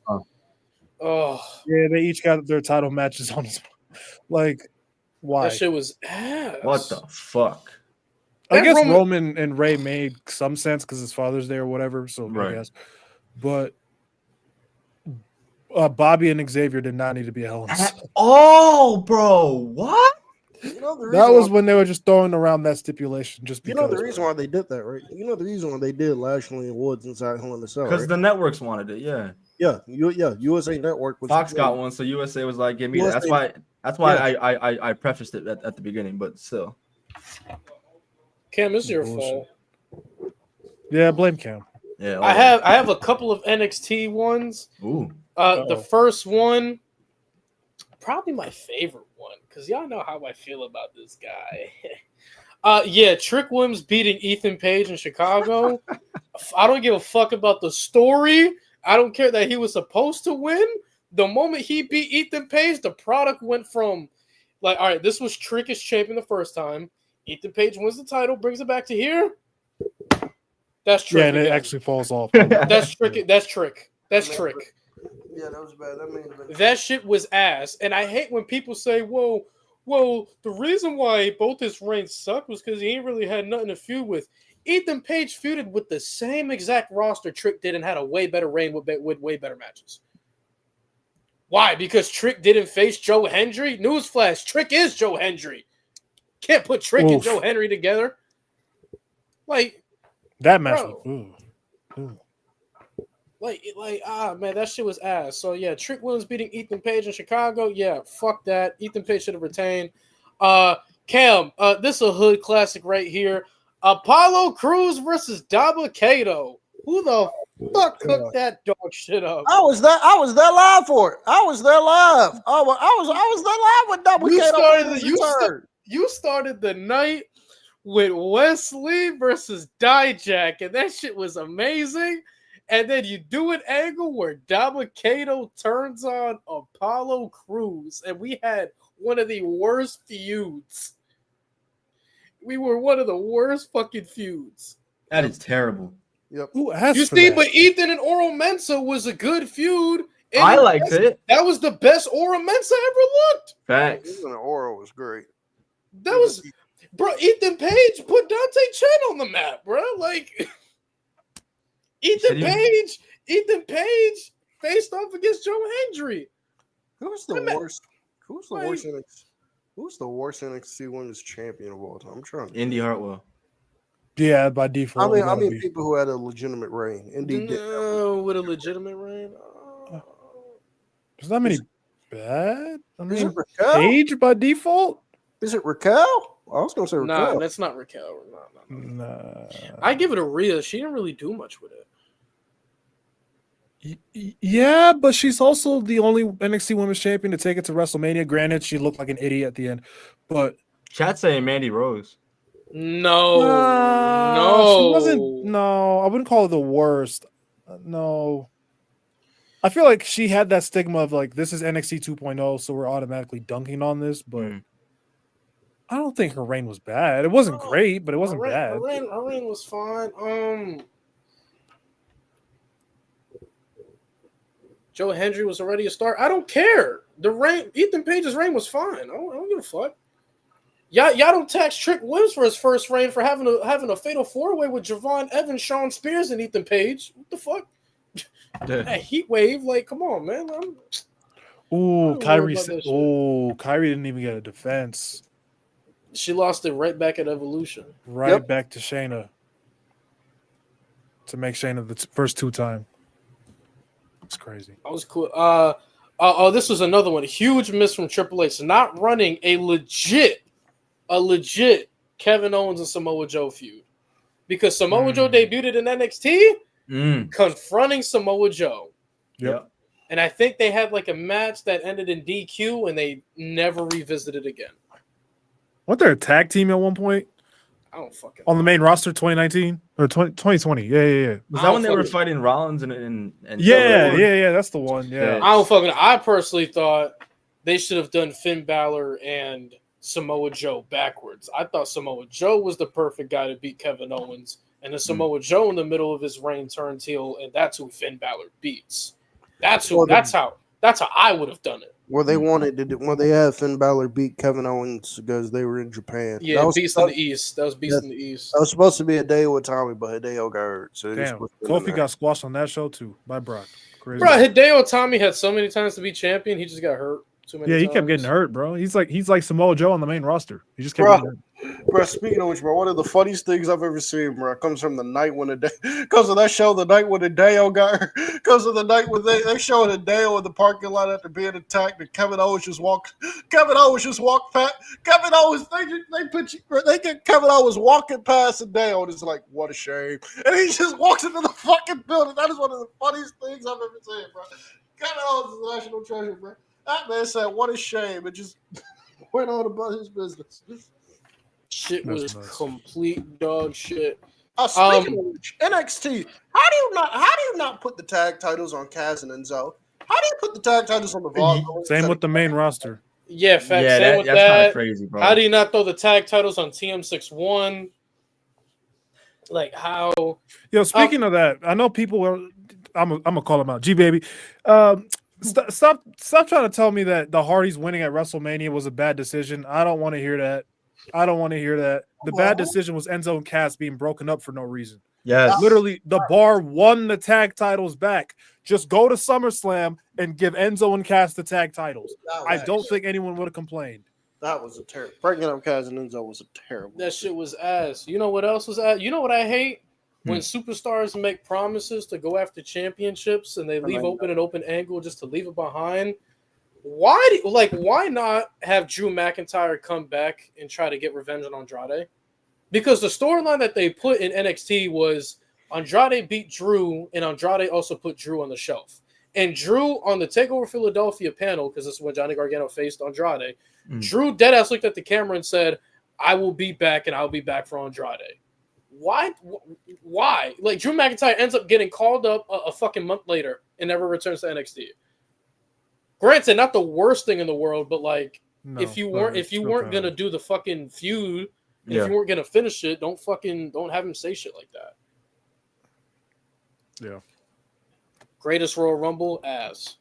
Oh yeah, they each got their title matches on this. Like, why? That shit was ass. What the fuck? I guess Roman and Ray made some sense because his father's there or whatever. So right. I guess, but Bobby and Xavier did not need to be a Hell in a Cell. Oh, bro, what? You know that was when they were just throwing around that stipulation. Just because. You know the reason why they did that, right? You know the reason why they did Lashley and Woods inside Hell in a Cell, because right? the networks wanted it. Yeah. Yeah. USA Network was Fox got one, so USA was like, "Give me that." That's why I prefaced it at the beginning, but still. Cam, it's your fault. Yeah, blame Cam. Yeah, I have a couple of NXT ones. Ooh. The first one, probably my favorite one, because y'all know how I feel about this guy. Yeah, Trick Williams beating Ethan Page in Chicago. I don't give a fuck about the story. I don't care that he was supposed to win. The moment he beat Ethan Page, the product went from like, all right, this was Trick as champion the first time. Ethan Page wins the title, brings it back to here. That's Trick. Yeah, and it actually falls off. That's Trick. That's Trick. That's Trick. Yeah, that was bad. That shit was ass. And I hate when people say, well, the reason why both his reigns sucked was because he ain't really had nothing to feud with. Ethan Page feuded with the same exact roster Trick did and had a way better reign with way better matches. Why? Because Trick didn't face Joe Hendry? Newsflash, Trick is Joe Hendry. Can't put Trick and Joe Hendry together. Like, that match was, man, that shit was ass. So yeah, Trick Williams beating Ethan Page in Chicago. Yeah, fuck that. Ethan Page should have retained. Cam, this is a hood classic right here. Apollo Crews versus Dabba Kato. Who the fuck cooked that dog shit up? I was there live for it. I was there live. I was there live with Dabba Kato. You started the night with Wesley versus Dijak, and that shit was amazing. And then you do an angle where Dabba Kato turns on Apollo Crews, and we had one of the worst feuds. We were one of the worst fucking feuds. That is terrible. Yep. Who asked you for see, that? but Ethan and Oro Mensa was a good feud. I liked it. That was the best Oro Mensa ever looked. Facts. Even Oro was great. That was, bro. Ethan Page put Dante Chen on the map, bro. Like Ethan Page faced off against Joe Hendry. Who's the worst NXT Women's Champion of all time? I'm trying to. Indy Hartwell. Yeah, by default. I mean, people who had a legitimate reign. Indy with a legitimate reign. There's not many bad. I mean, is it Raquel? Page by default. Is it Raquel? I was gonna say Raquel. Nah, that's not Raquel. No. I give it a Rhea. She didn't really do much with it. Yeah, but she's also the only NXT Women's Champion to take it to WrestleMania. Granted, she looked like an idiot at the end, but chat saying Mandy Rose. No, she wasn't. No, I wouldn't call her the worst. No, I feel like she had that stigma of like this is NXT 2.0, so we're automatically dunking on this. But I don't think her reign was bad. It wasn't great, but it wasn't bad. Her reign was fine. Joe Hendry was already a star. I don't care. Ethan Page's reign was fine. I don't give a fuck. Y'all don't tax Trick Williams for his first reign for having a fatal 4-way with Javon Evans, Sean Spears, and Ethan Page. What the fuck? That heat wave, like, come on, man. Kyrie didn't even get a defense. She lost it right back at Evolution. Back to Shayna. To make Shayna the first 2-time. It's crazy. That was cool. This was another one. A huge miss from Triple H. Not running a legit Kevin Owens and Samoa Joe feud. Because Samoa Joe debuted in NXT confronting Samoa Joe. Yep. And I think they had like a match that ended in DQ and they never revisited it again. Weren't there a tag team at one point? I don't fucking on the main roster 2019 or 2020. Yeah. Was that when they were fighting Rollins and yeah, that's the one. Yeah. I don't fucking I personally thought they should have done Finn Balor and Samoa Joe backwards. I thought Samoa Joe was the perfect guy to beat Kevin Owens, and then Samoa Joe in the middle of his reign turns heel, and that's who Finn Balor beats. That's how I would have done it. Well, they wanted to do. Well, they had Finn Balor beat Kevin Owens because they were in Japan. Yeah, that was Beast in the East. That was Beast in the East. That was supposed to be Hideo Itami, but Hideo got hurt. So damn, Kofi got squashed on that show too by Brock. Crazy. Bro, Hideo Itami had so many times to be champion. He just got hurt too many times. He kept getting hurt, bro. He's like Samoa Joe on the main roster. He just kept getting hurt. Bro, speaking of which, bro, one of the funniest things I've ever seen, bro, comes from the night when comes from that show, the night when Hideo got hurt, comes from the night when they showed Hideo in the parking lot after being attacked, and Kevin Owens just walked past. Kevin Owens, they get Kevin Owens walking past Hideo, and it's like, what a shame. And he just walks into the fucking building. That is one of the funniest things I've ever seen, bro. Kevin Owens is a national treasure, bro. That man said, what a shame. It just went on about his business. Shit was complete dog shit. Speaking of which, NXT, how do you not put the tag titles on Kaz and Enzo? How do you put the tag titles on the Vault? Same with the main roster. Yeah, facts. Yeah, same with that's kind of crazy, bro. How do you not throw the tag titles on TM61? Like how? Yo, speaking of that, I know people were. I'm gonna call him out. G baby. Stop trying to tell me that the Hardys winning at WrestleMania was a bad decision. I don't want to hear that. The bad decision was Enzo and Cass being broken up for no reason. Yes. Literally, the Bar won the tag titles back. Just go to SummerSlam and give Enzo and Cass the tag titles. I don't think anyone would have complained. That was a terrible. Breaking up Cass and Enzo was a terrible. That shit was ass. You know what else was ass? You know what I hate? When superstars make promises to go after championships and they leave open an open angle just to leave it behind. Why not have Drew McIntyre come back and try to get revenge on Andrade? Because the storyline that they put in NXT was Andrade beat Drew, and Andrade also put Drew on the shelf. And Drew on the TakeOver Philadelphia panel, because this is when Johnny Gargano faced Andrade, Drew deadass looked at the camera and said, "I will be back, and I'll be back for Andrade." Why? Like, Drew McIntyre ends up getting called up a fucking month later and never returns to NXT. Granted, not the worst thing in the world, but like, if you weren't gonna do the fucking feud, if you weren't gonna finish it, don't have him say shit like that. Yeah. Greatest Royal Rumble ass.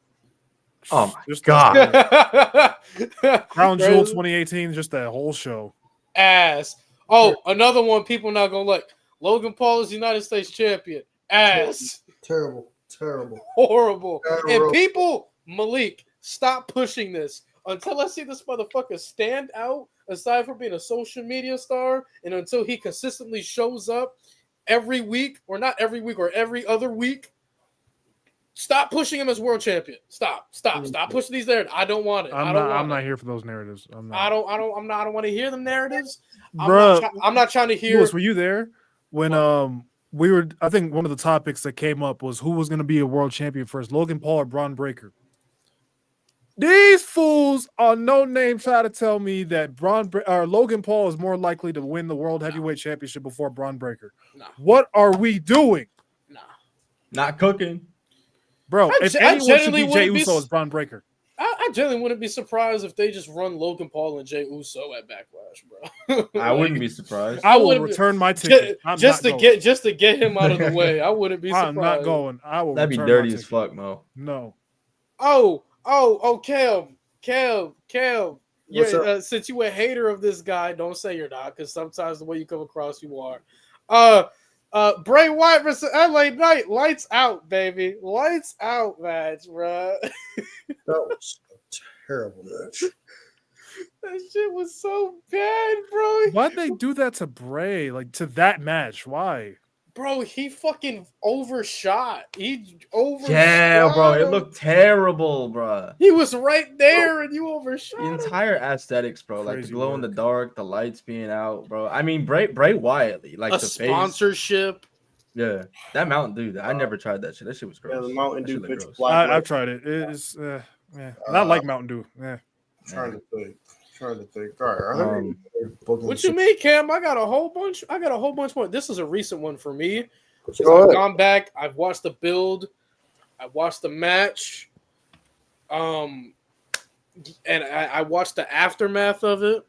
Oh my god. Crown Jewel 2018, just that whole show. Ass. Oh, another one people not gonna like. Logan Paul is United States champion. Ass. Terrible. Horrible. And people, Malik, stop pushing this until I see this motherfucker stand out, aside from being a social media star, and until he consistently shows up every week, or not every week, or every other week. Stop pushing him as world champion. Stop pushing these narratives. I don't want it. I'm not here for those narratives. I don't want to hear them narratives. Bruh, I'm not trying to hear. Lewis, were you there when we were? I think one of the topics that came up was who was going to be a world champion first, Logan Paul or Braun Breaker. These fools on No Name try to tell me that Logan Paul is more likely to win the World Heavyweight Championship before Braun Breaker. No. What are we doing? Nah. Not cooking. Bro, if anyone should be Jey Uso as Braun Breaker. I generally wouldn't be surprised if they just run Logan Paul and Jey Uso at Backlash, bro. I wouldn't be surprised. I will return my ticket. Just to get him out of the way. I wouldn't be surprised. I'm not going. I will. That'd be dirty as fuck, Mo. No. Cam. Yeah, since you a hater of this guy, don't say you're not, because sometimes the way you come across, you are. Bray Wyatt versus LA Knight. Lights out, baby. Lights out match, bro. That was a terrible match. That shit was so bad, bro. Why'd they do that to Bray? Like, to that match? Why? Bro, he fucking overshot. He overshot. Yeah, bro. It looked terrible, bro. He was right there, and you overshot. The entire aesthetics, bro. Like the Crazy glow in the dark, the lights being out, bro. I mean, Bray Wyatt, like a the sponsorship. Face. Yeah, that Mountain Dew. I never tried that shit. That shit was gross. Yeah, the Mountain Dew pitch pitch black. I've tried it. It's not like Mountain Dew. Yeah. Trying to think. All right. What you mean, Cam? I got a whole bunch more. This is a recent one for me. Go I've ahead. gone back. I've watched the build. I've watched the match. and I watched the aftermath of it,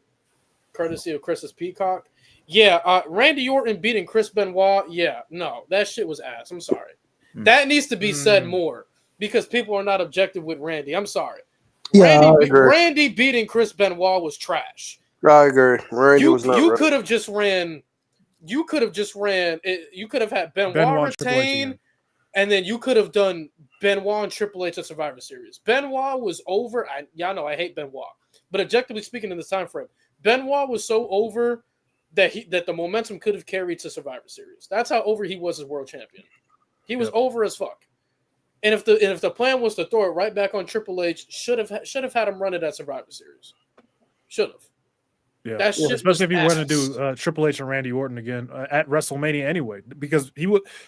courtesy of Chris's Peacock. Yeah, Randy Orton beating Chris Benoit. Yeah, no, that shit was ass. I'm sorry. That needs to be said more because people are not objective with Randy. I'm sorry. Yeah, Randy beating Chris Benoit was trash. I agree. Randy was not. You could have just ran. You could have just ran. You could have had Benoit retain, and then you could have done Benoit and Triple H at Survivor Series. Benoit was over. Y'all know I hate Benoit, but objectively speaking, in this time frame, Benoit was so over that the momentum could have carried to Survivor Series. That's how over he was as world champion. He was over as fuck. And if the plan was to throw it right back on Triple H, should have had him run it at Survivor Series. Should have. Yeah, especially if you want to do Triple H and Randy Orton again at WrestleMania anyway, because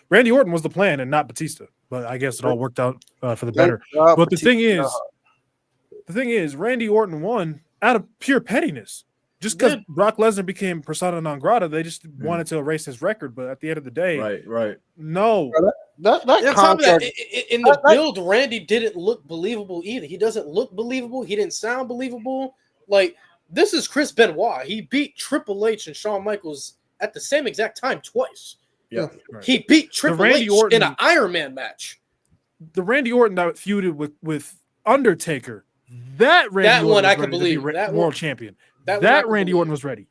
Randy Orton was the plan and not Batista. But I guess it all worked out for the better. But the thing is, Randy Orton won out of pure pettiness. Just because Brock Lesnar became persona non grata, they just wanted to erase his record. But at the end of the day, right, no. That contract in the build, Randy didn't look believable either. He doesn't look believable. He didn't sound believable. Like, this is Chris Benoit. He beat Triple H and Shawn Michaels at the same exact time twice. Yeah, he beat Triple H in an Iron Man match. The Randy Orton that feuded with Undertaker, that one I could believe. That world champion. That Randy Orton was ready,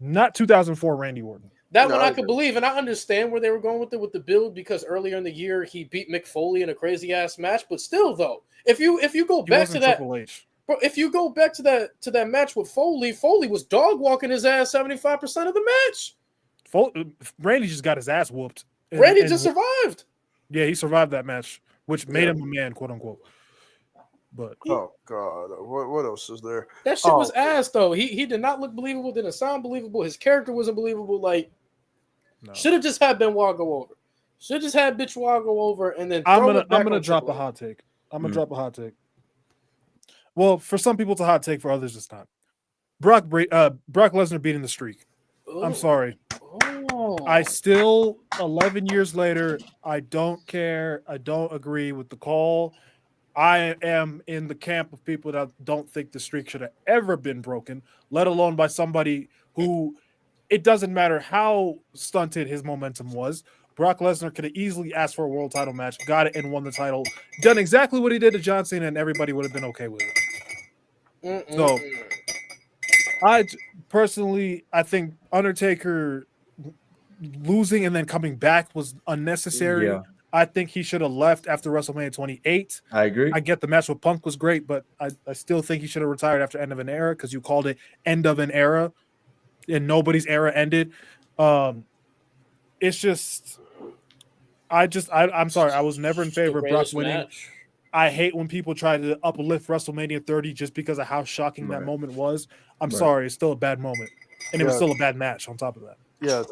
not 2004 Randy Orton. That one I could believe, and I understand where they were going with the build because earlier in the year he beat Mick Foley in a crazy ass match. But still, though, if you go back to that, bro, if you go back to that match with Foley was dog walking his ass 75% of the match. Randy just got his ass whooped. Randy just survived. Yeah, he survived that match, which made him a man, quote unquote. But oh god, what else is there? That shit was ass though. He did not look believable. Didn't sound believable. His character wasn't believable. Like, should have just had Benoit go over. Should have just had Benoit go over, and then I'm gonna drop a hot take. I'm gonna drop a hot take. Well, for some people it's a hot take. For others, it's not. Brock Lesnar beating the streak. Ooh. I'm sorry. Oh. I still 11 years later. I don't care. I don't agree with the call. I am in the camp of people that don't think the streak should have ever been broken, let alone by somebody who it doesn't matter how stunted his momentum was. Brock Lesnar could have easily asked for a world title match, got it, and won the title. Done exactly what he did to John Cena, and everybody would have been okay with it. So, I think Undertaker losing and then coming back was unnecessary. Yeah. I think he should have left after WrestleMania 28. I agree. I get the match with Punk was great, but I still think he should have retired after end of an era because you called it end of an era and nobody's era ended. It's just I'm sorry. I was never in favor of Brock winning. Match. I hate when people try to uplift WrestleMania 30 just because of how shocking that moment was. I'm sorry. It's still a bad moment. And it was still a bad match on top of that. Yeah.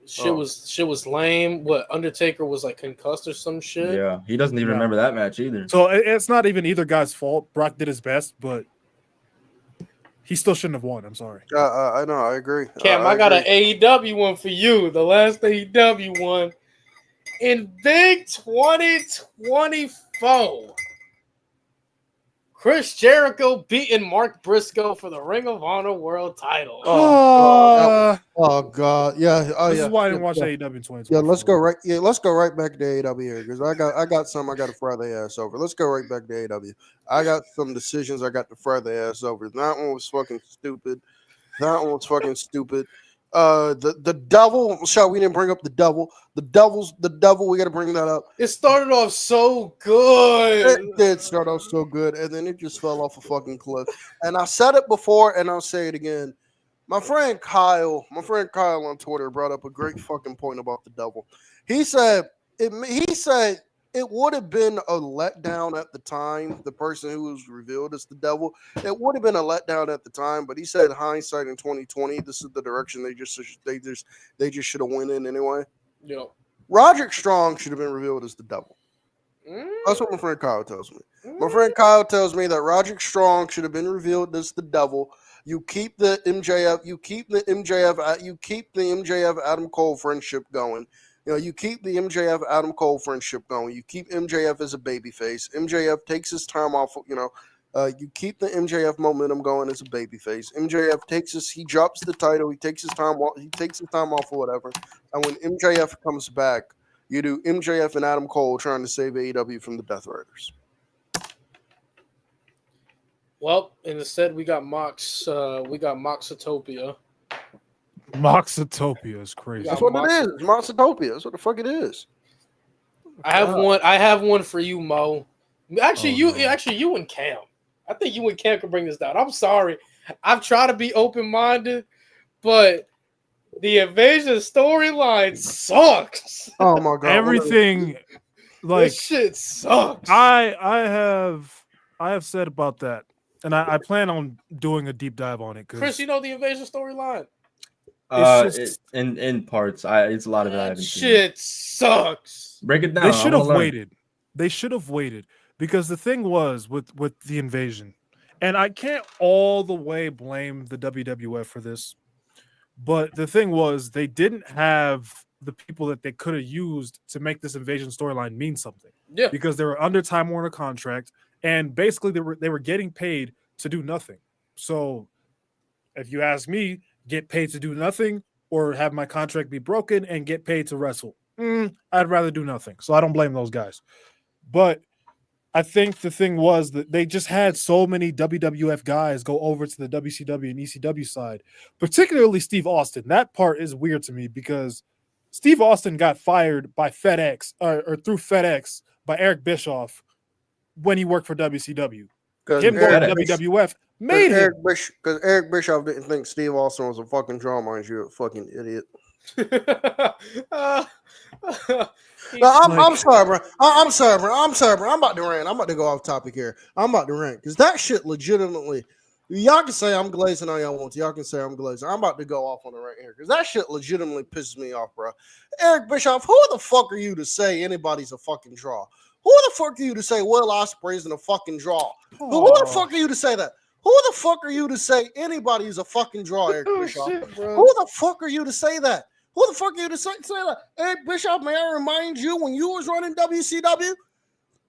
Shit was lame. What, Undertaker was like concussed or some shit? Yeah, he doesn't even remember that match either. So it's not even either guy's fault. Brock did his best, but he still shouldn't have won. I'm sorry. I know. I agree. Cam, I got an AEW one for you. The last AEW one in Big 2024. Chris Jericho beating Mark Briscoe for the Ring of Honor World Title. Oh God! Yeah. This is why I didn't watch AEW in 2020. Yeah, let's go right. Yeah, let's go right back to AEW here because I got some I got to fry their ass over. Let's go right back to AEW. I got some decisions I got to fry their ass over. That one was fucking stupid. The devil. Shall we didn't bring up the devil? The devil. We got to bring that up. It started off so good. It did start off so good, and then it just fell off a fucking cliff. And I said it before, and I'll say it again. My friend Kyle on Twitter brought up a great fucking point about the devil. He said it would have been a letdown at the time. The person who was revealed as the devil, it would have been a letdown at the time. But he said, hindsight in 2020, this is the direction they just should have went in anyway. Yeah, Roderick Strong should have been revealed as the devil. That's what my friend Kyle tells me. My friend Kyle tells me that Roderick Strong should have been revealed as the devil. You keep the MJF Adam Cole friendship going. You know, you keep the MJF Adam Cole friendship going. You keep MJF as a babyface. MJF takes his time off. You know, You keep the MJF momentum going as a babyface. MJF he drops the title. He takes his time off or whatever. And when MJF comes back, you do MJF and Adam Cole trying to save AEW from the Death Riders. Well, instead we got Moxitopia. Moxitopia is crazy. That's what it is. It's Moxitopia. That's what the fuck it is. I have one for you, Mo. Actually, you and Cam. I think you and Cam can bring this down. I'm sorry. I've tried to be open-minded, but the Invasion storyline sucks. Oh my god! Everything, like this shit sucks. I have said about that, and I plan on doing a deep dive on it. Chris, you know the Invasion storyline? In parts, it's a lot of it. I haven't seen. Shit sucks. Break it down. They should have waited. They should have waited because the thing was with the Invasion, and I can't all the way blame the WWF for this, but the thing was they didn't have the people that they could have used to make this Invasion storyline mean something. Yeah, because they were under Time Warner contract, and basically they were getting paid to do nothing. So, if you ask me, get paid to do nothing or have my contract be broken and get paid to wrestle. I'd rather do nothing. So I don't blame those guys. But I think the thing was that they just had so many WWF guys go over to the WCW and ECW side, particularly Steve Austin. That part is weird to me because Steve Austin got fired by FedEx or through FedEx by Eric Bischoff when he worked for WCW. Him going to WWF made him. Because Eric Bischoff didn't think Steve Austin was a fucking draw, mind you, a fucking idiot. I'm sorry, bro. I'm sorry, bro. I'm about to rant. I'm about to go off topic here. I'm about to rant because that shit legitimately. Y'all can say I'm glazing all y'all want to. Y'all can say I'm glazing. I'm about to go off on it right here because that shit legitimately pisses me off, bro. Eric Bischoff, who the fuck are you to say anybody's a fucking draw? Who the fuck are you to say Will Ospreay isn't a fucking draw? Who the fuck are you to say that? Who the fuck are you to say anybody's a fucking draw, Eric Bischoff? Shit, who the fuck are you to say that? Who the fuck are you to say that? Eric Bischoff, may I remind you, when you was running WCW,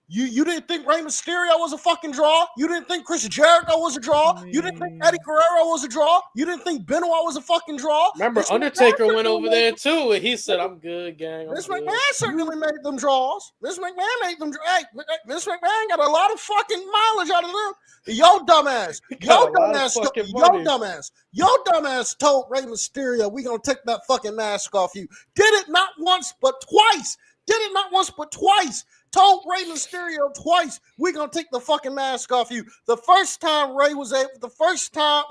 you didn't think Rey Mysterio was a fucking draw. You didn't think Chris Jericho was a draw. You didn't think Eddie Guerrero was a draw. You didn't think Benoit was a fucking draw. Remember, Undertaker went over there too, and he said, "I'm good, gang." Vince McMahon certainly made them draws. Vince McMahon made them. Hey, Vince McMahon got a lot of fucking mileage out of them. Yo, dumbass. Yo, dumbass told Rey Mysterio, "We gonna take that fucking mask off you." Did it not once, but twice. Told Rey Mysterio twice, "We gonna take the fucking mask off you." The first time Rey was able, first time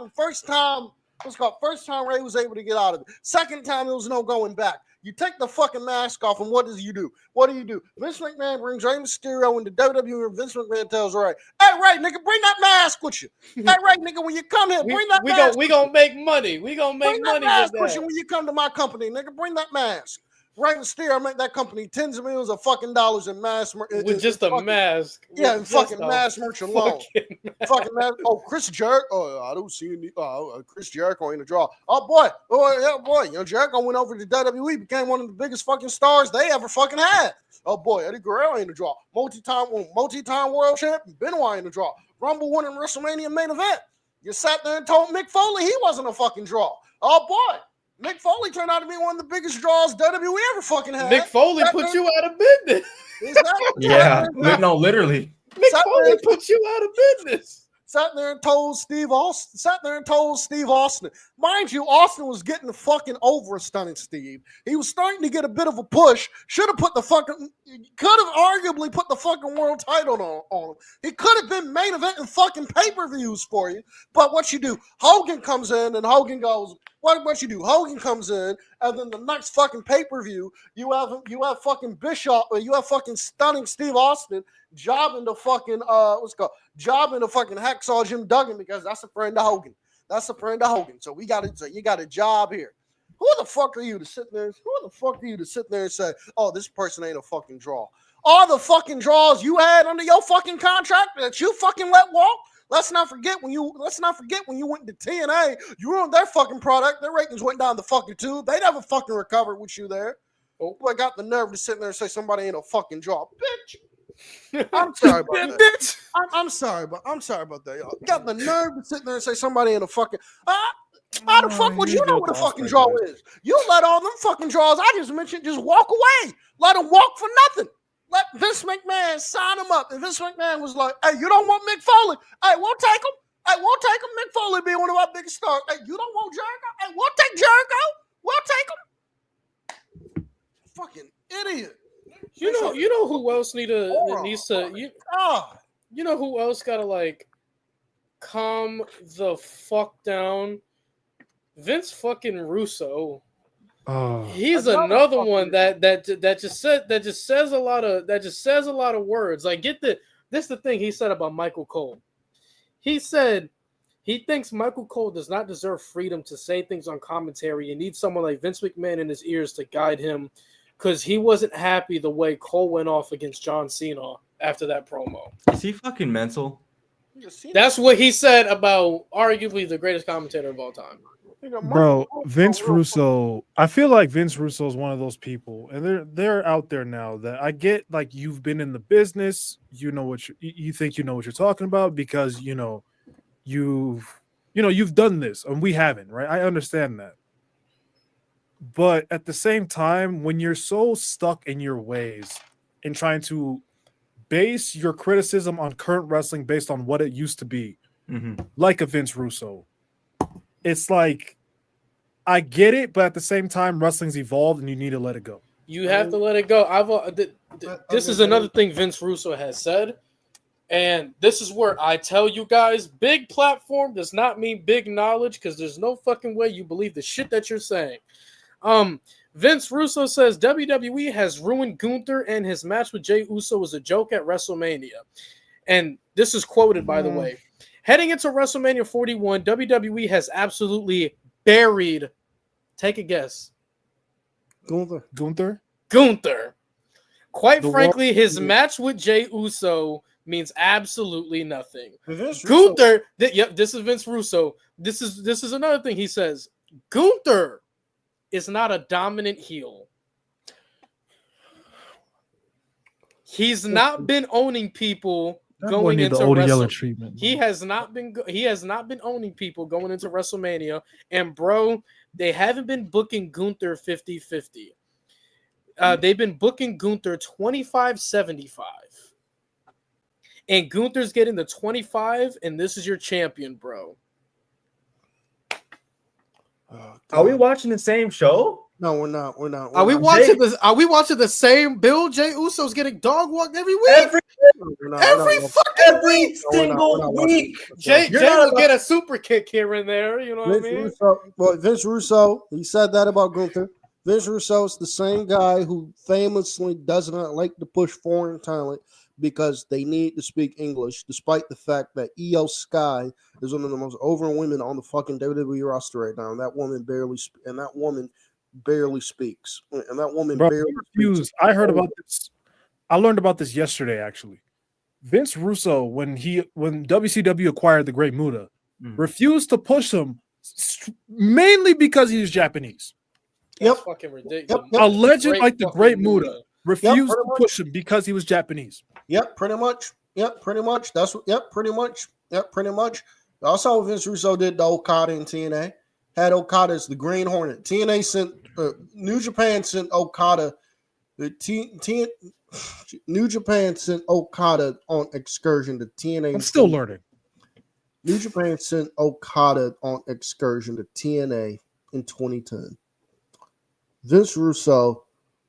Rey was able to get out of it. Second time, there was no going back. You take the fucking mask off, and what do you do? Vince McMahon brings Rey Mysterio into WWE, and Vince McMahon tells Rey, "Hey, Rey, nigga, bring that mask with you. Hey, Rey, nigga, when you come here, bring that mask. We gonna make money. We gonna make money with that. When you come to my company, nigga, bring that mask." Rey Mysterio make that company tens of millions of fucking dollars in mask with just a fucking mask. Yeah, and fucking mask merch alone. Fucking mask. Oh, Chris Jericho. Oh, I don't see any. Chris Jericho ain't a draw. Oh boy. You know, Jericho went over to WWE, became one of the biggest fucking stars they ever fucking had. Oh boy, Eddie Guerrero ain't a draw. Multi-time world champion Benoit ain't a draw. Rumble winning WrestleMania main event. You sat there and told Mick Foley he wasn't a fucking draw. Oh boy. Mick Foley turned out to be one of the biggest draws WWE ever fucking had. Mick Foley put you out of business. Yeah, no, literally. Mick Foley put you out of business. Sat there and told Steve Austin. Mind you, Austin was getting fucking over Stunning Steve. He was starting to get a bit of a push. Could have arguably put the fucking world title on him. He could have been main event and fucking pay-per-views for you. But what you do, Hogan comes in and Hogan goes, what you do? Hogan comes in, and then the next fucking pay-per-view, you have fucking Bischoff, or you have fucking Stunning Steve Austin jobbing to fucking Hacksaw Jim Duggan, because that's a friend of Hogan. So you got a job here. Who the fuck are you to sit there and say, "Oh, this person ain't a fucking draw"? All the fucking draws you had under your fucking contract that you fucking let walk. Let's not forget when you went to TNA, you ruined their fucking product. Their ratings went down the fucking tube. They never fucking recovered with you there. Oh, boy, got the nerve to sit there and say somebody ain't a fucking draw. Bitch. I'm sorry about that. Bitch. I'm sorry, but I'm sorry about that, y'all. Got the nerve to sit there and say somebody in a fucking. How the fuck would you know what a fucking draw is? You let all them fucking draws I just mentioned just walk away. Let them walk for nothing. Let Vince McMahon sign him up. And Vince McMahon was like, hey, you don't want Mick Foley? Hey, we'll take him. Hey, we'll take him. Mick Foley being one of our biggest stars. Hey, you don't want Jericho? Hey, we'll take Jericho. We'll take him. Fucking idiot. You know who else needs to you know who else gotta like calm the fuck down? Vince fucking Russo. Oh, he's another one that just says a lot of words. Like this is the thing he said about Michael Cole. He said he thinks Michael Cole does not deserve freedom to say things on commentary and needs someone like Vince McMahon in his ears to guide him because he wasn't happy the way Cole went off against John Cena after that promo. Is he fucking mental? That's what he said about arguably the greatest commentator of all time. Bro, Vince Russo. I feel like Vince Russo is one of those people, and they're out there now that I get. Like, you've been in the business, you know what you think you know what you're talking about because you've done this and we haven't, right? I understand that, but at the same time, when you're so stuck in your ways and trying to base your criticism on current wrestling based on what it used to be, like a Vince Russo. It's like, I get it, but at the same time, wrestling's evolved and you need to let it go. You have to let it go. This is another thing Vince Russo has said, and this is where I tell you guys, big platform does not mean big knowledge because there's no fucking way you believe the shit that you're saying. Vince Russo says WWE has ruined Gunther and his match with Jey Uso was a joke at WrestleMania. And this is quoted, by the way. Heading into WrestleMania 41, WWE has absolutely buried. Take a guess. Gunther. Quite frankly, his match with Jey Uso means absolutely nothing. Gunther. This is Vince Russo. This is another thing he says. Gunther is not a dominant heel. He's not been owning people. Going into WrestleMania, he has not been owning people going into WrestleMania, and bro, they haven't been booking Gunther 50-50. They've been booking Gunther 25-75, and Gunther's getting the 25, and this is your champion, bro. Are we watching the same show? No, we're not. Are we watching this? Are we watching the same build? Jey Uso's getting dog walked every week. Every single week. Jey will get a super kick here and there. You know what I mean? Vince Russo, he said that about Gunther. Vince Russo is the same guy who famously does not like to push foreign talent because they need to speak English, despite the fact that Io Sky is one of the most over women on the fucking WWE roster right now. And that woman barely speaks. And that woman barely speaks. I heard about this. I learned about this yesterday, actually. Vince Russo, when WCW acquired the Great Muta, refused to push him mainly because he was Japanese. That's fucking ridiculous. A legend like the Great Muta refused to push him because he was Japanese. Pretty much. Pretty much. That's how Vince Russo did the Okada in TNA. Had Okada as the Green Hornet. TNA sent New Japan sent Okada. New Japan sent Okada on excursion to TNA. I'm still learning. New Japan sent Okada on excursion to TNA in 2010. Vince Russo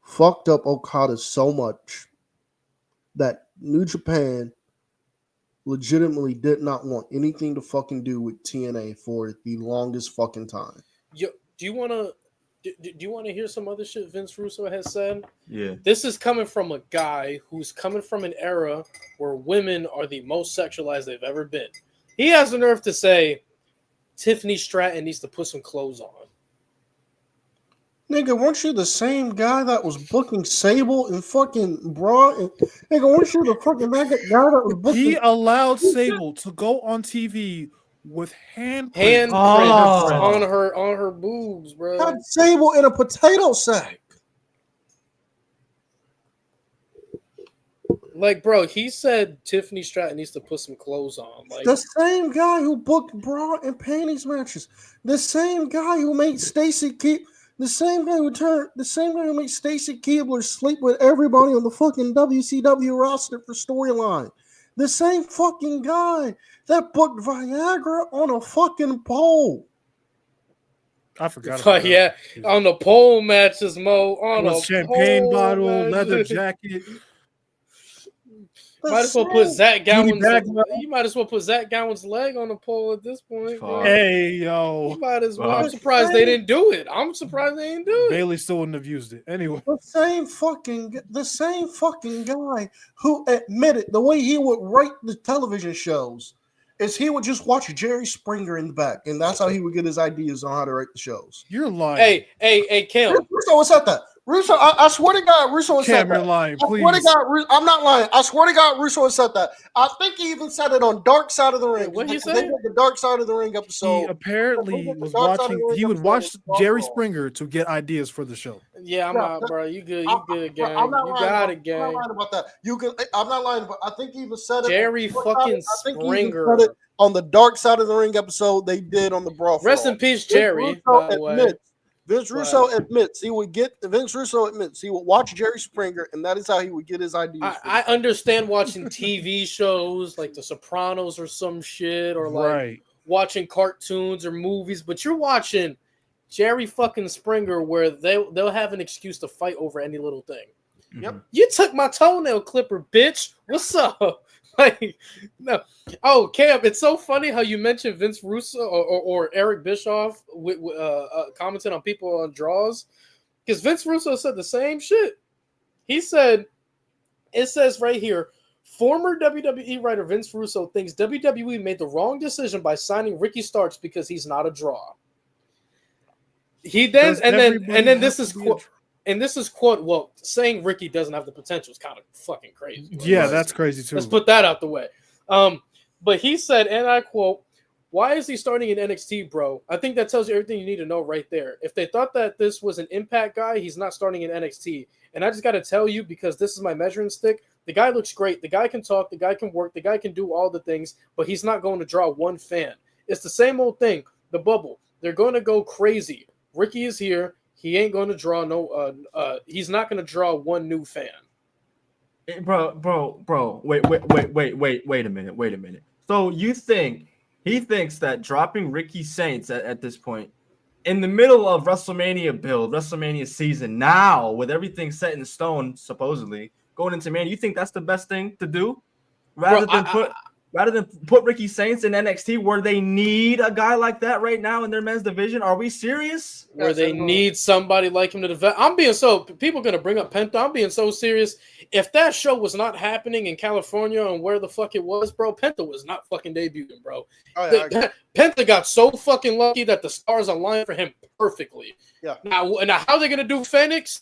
fucked up Okada so much that New Japan legitimately did not want anything to fucking do with TNA for the longest fucking time. Do you want to hear some other shit Vince Russo has said? Yeah. This is coming from a guy who's coming from an era where women are the most sexualized they've ever been. He has the nerve to say Tiffany Stratton needs to put some clothes on. Nigga, weren't you the same guy that was booking Sable and fucking Bra? Nigga, weren't you the fucking guy that was booking? He allowed Sable to go on TV with handprints on her boobs, bro. Had Sable in a potato sack. Like, bro, he said Tiffany Stratton needs to put some clothes on. Like the same guy who booked bra and panties matches, the same guy who made the same guy who made Stacy Keibler sleep with everybody on the fucking WCW roster for storyline. The same fucking guy that booked Viagra on a fucking pole. I forgot about that. On the pole matches, Mo. On a champagne bottle, matches. leather jacket. Might as well put Zach Gowen's. You might as well put Zach Gowen's leg on the pole at this point. Hey, yo. You might as well. I'm surprised they didn't do it. Bailey still wouldn't have used it. Anyway. The same fucking guy who admitted the way he would write the television shows is he would just watch Jerry Springer in the back, and that's how he would get his ideas on how to write the shows. You're lying. Hey, Kim. Russo said that. Russo, I swear to God, Russo said that. You're lying, please. I swear to God, I'm not lying. I swear to God, Russo said that. I think he even said it on Dark Side of the Ring. What he said? They did the Dark Side of the Ring episode. He apparently was watching. He would watch Jerry Springer to get ideas for the show. Yeah, I'm out, bro. You good, gang. You got it, gang. I'm not lying about that. I'm not lying, but I think he even said it. Jerry fucking Springer. Said it on the Dark Side of the Ring episode they did on the Brawl. Rest in peace, Jerry. By the way. Vince Russo admits he would watch Jerry Springer, and that is how he would get his ideas. I understand watching TV shows like The Sopranos or some shit, or like watching cartoons or movies, but you're watching Jerry fucking Springer where they'll have an excuse to fight over any little thing. Yep. You took my toenail clipper, bitch. What's up? Like, no. Oh, Cam, it's so funny how you mentioned Vince Russo or Eric Bischoff commenting on people on draws, because Vince Russo said the same shit. He said, it says right here, former WWE writer Vince Russo thinks WWE made the wrong decision by signing Ricky Starks because he's not a draw. He then and then this is quote. And this is quote, well, saying Ricky doesn't have the potential is kind of fucking crazy. Yeah, that's crazy too. Let's put that out the way. But he said, and I quote, "Why is he starting in NXT, bro? I think that tells you everything you need to know right there. If they thought that this was an Impact guy, he's not starting in NXT. And I just got to tell you, because this is my measuring stick, the guy looks great. The guy can talk. The guy can work. The guy can do all the things, but he's not going to draw one fan. It's the same old thing, the bubble. They're going to go crazy. Ricky is here. He ain't going to draw he's not going to draw one new fan." Bro. Wait a minute. So you think he thinks that dropping Ricky Saints at this point, in the middle of WrestleMania season now, with everything set in stone, supposedly going into Mania, you think that's the best thing to do, rather than put Ricky Saints in NXT, where they need a guy like that right now in their men's division? Are we serious? Where they need somebody like him to develop. People are going to bring up Penta. I'm being so serious. If that show was not happening in California and where the fuck it was, bro, Penta was not fucking debuting, bro. Penta got so fucking lucky that the stars aligned for him perfectly. Yeah. Now how they're going to do Phoenix?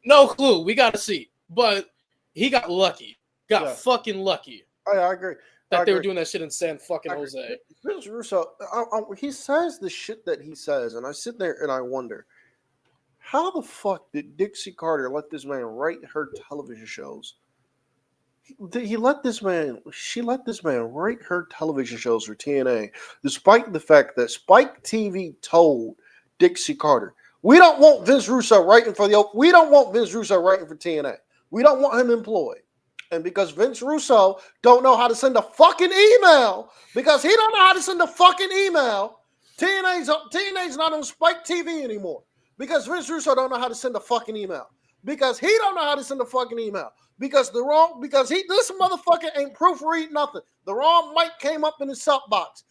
No clue. We got to see. But he got lucky. Fucking lucky. I agree. That they were doing that shit in San fucking Jose. Vince Russo, he says the shit that he says, and I sit there and I wonder, how the fuck did Dixie Carter let this man write her television shows? She let this man write her television shows for TNA, despite the fact that Spike TV told Dixie Carter, we don't want Vince Russo writing for TNA. We don't want him employed. And because Vince Russo don't know how to send a fucking email, TNA's not on Spike TV anymore. Because Vince Russo don't know how to send a fucking email. Because this motherfucker ain't proofread nothing. The wrong mic came up in his sub box.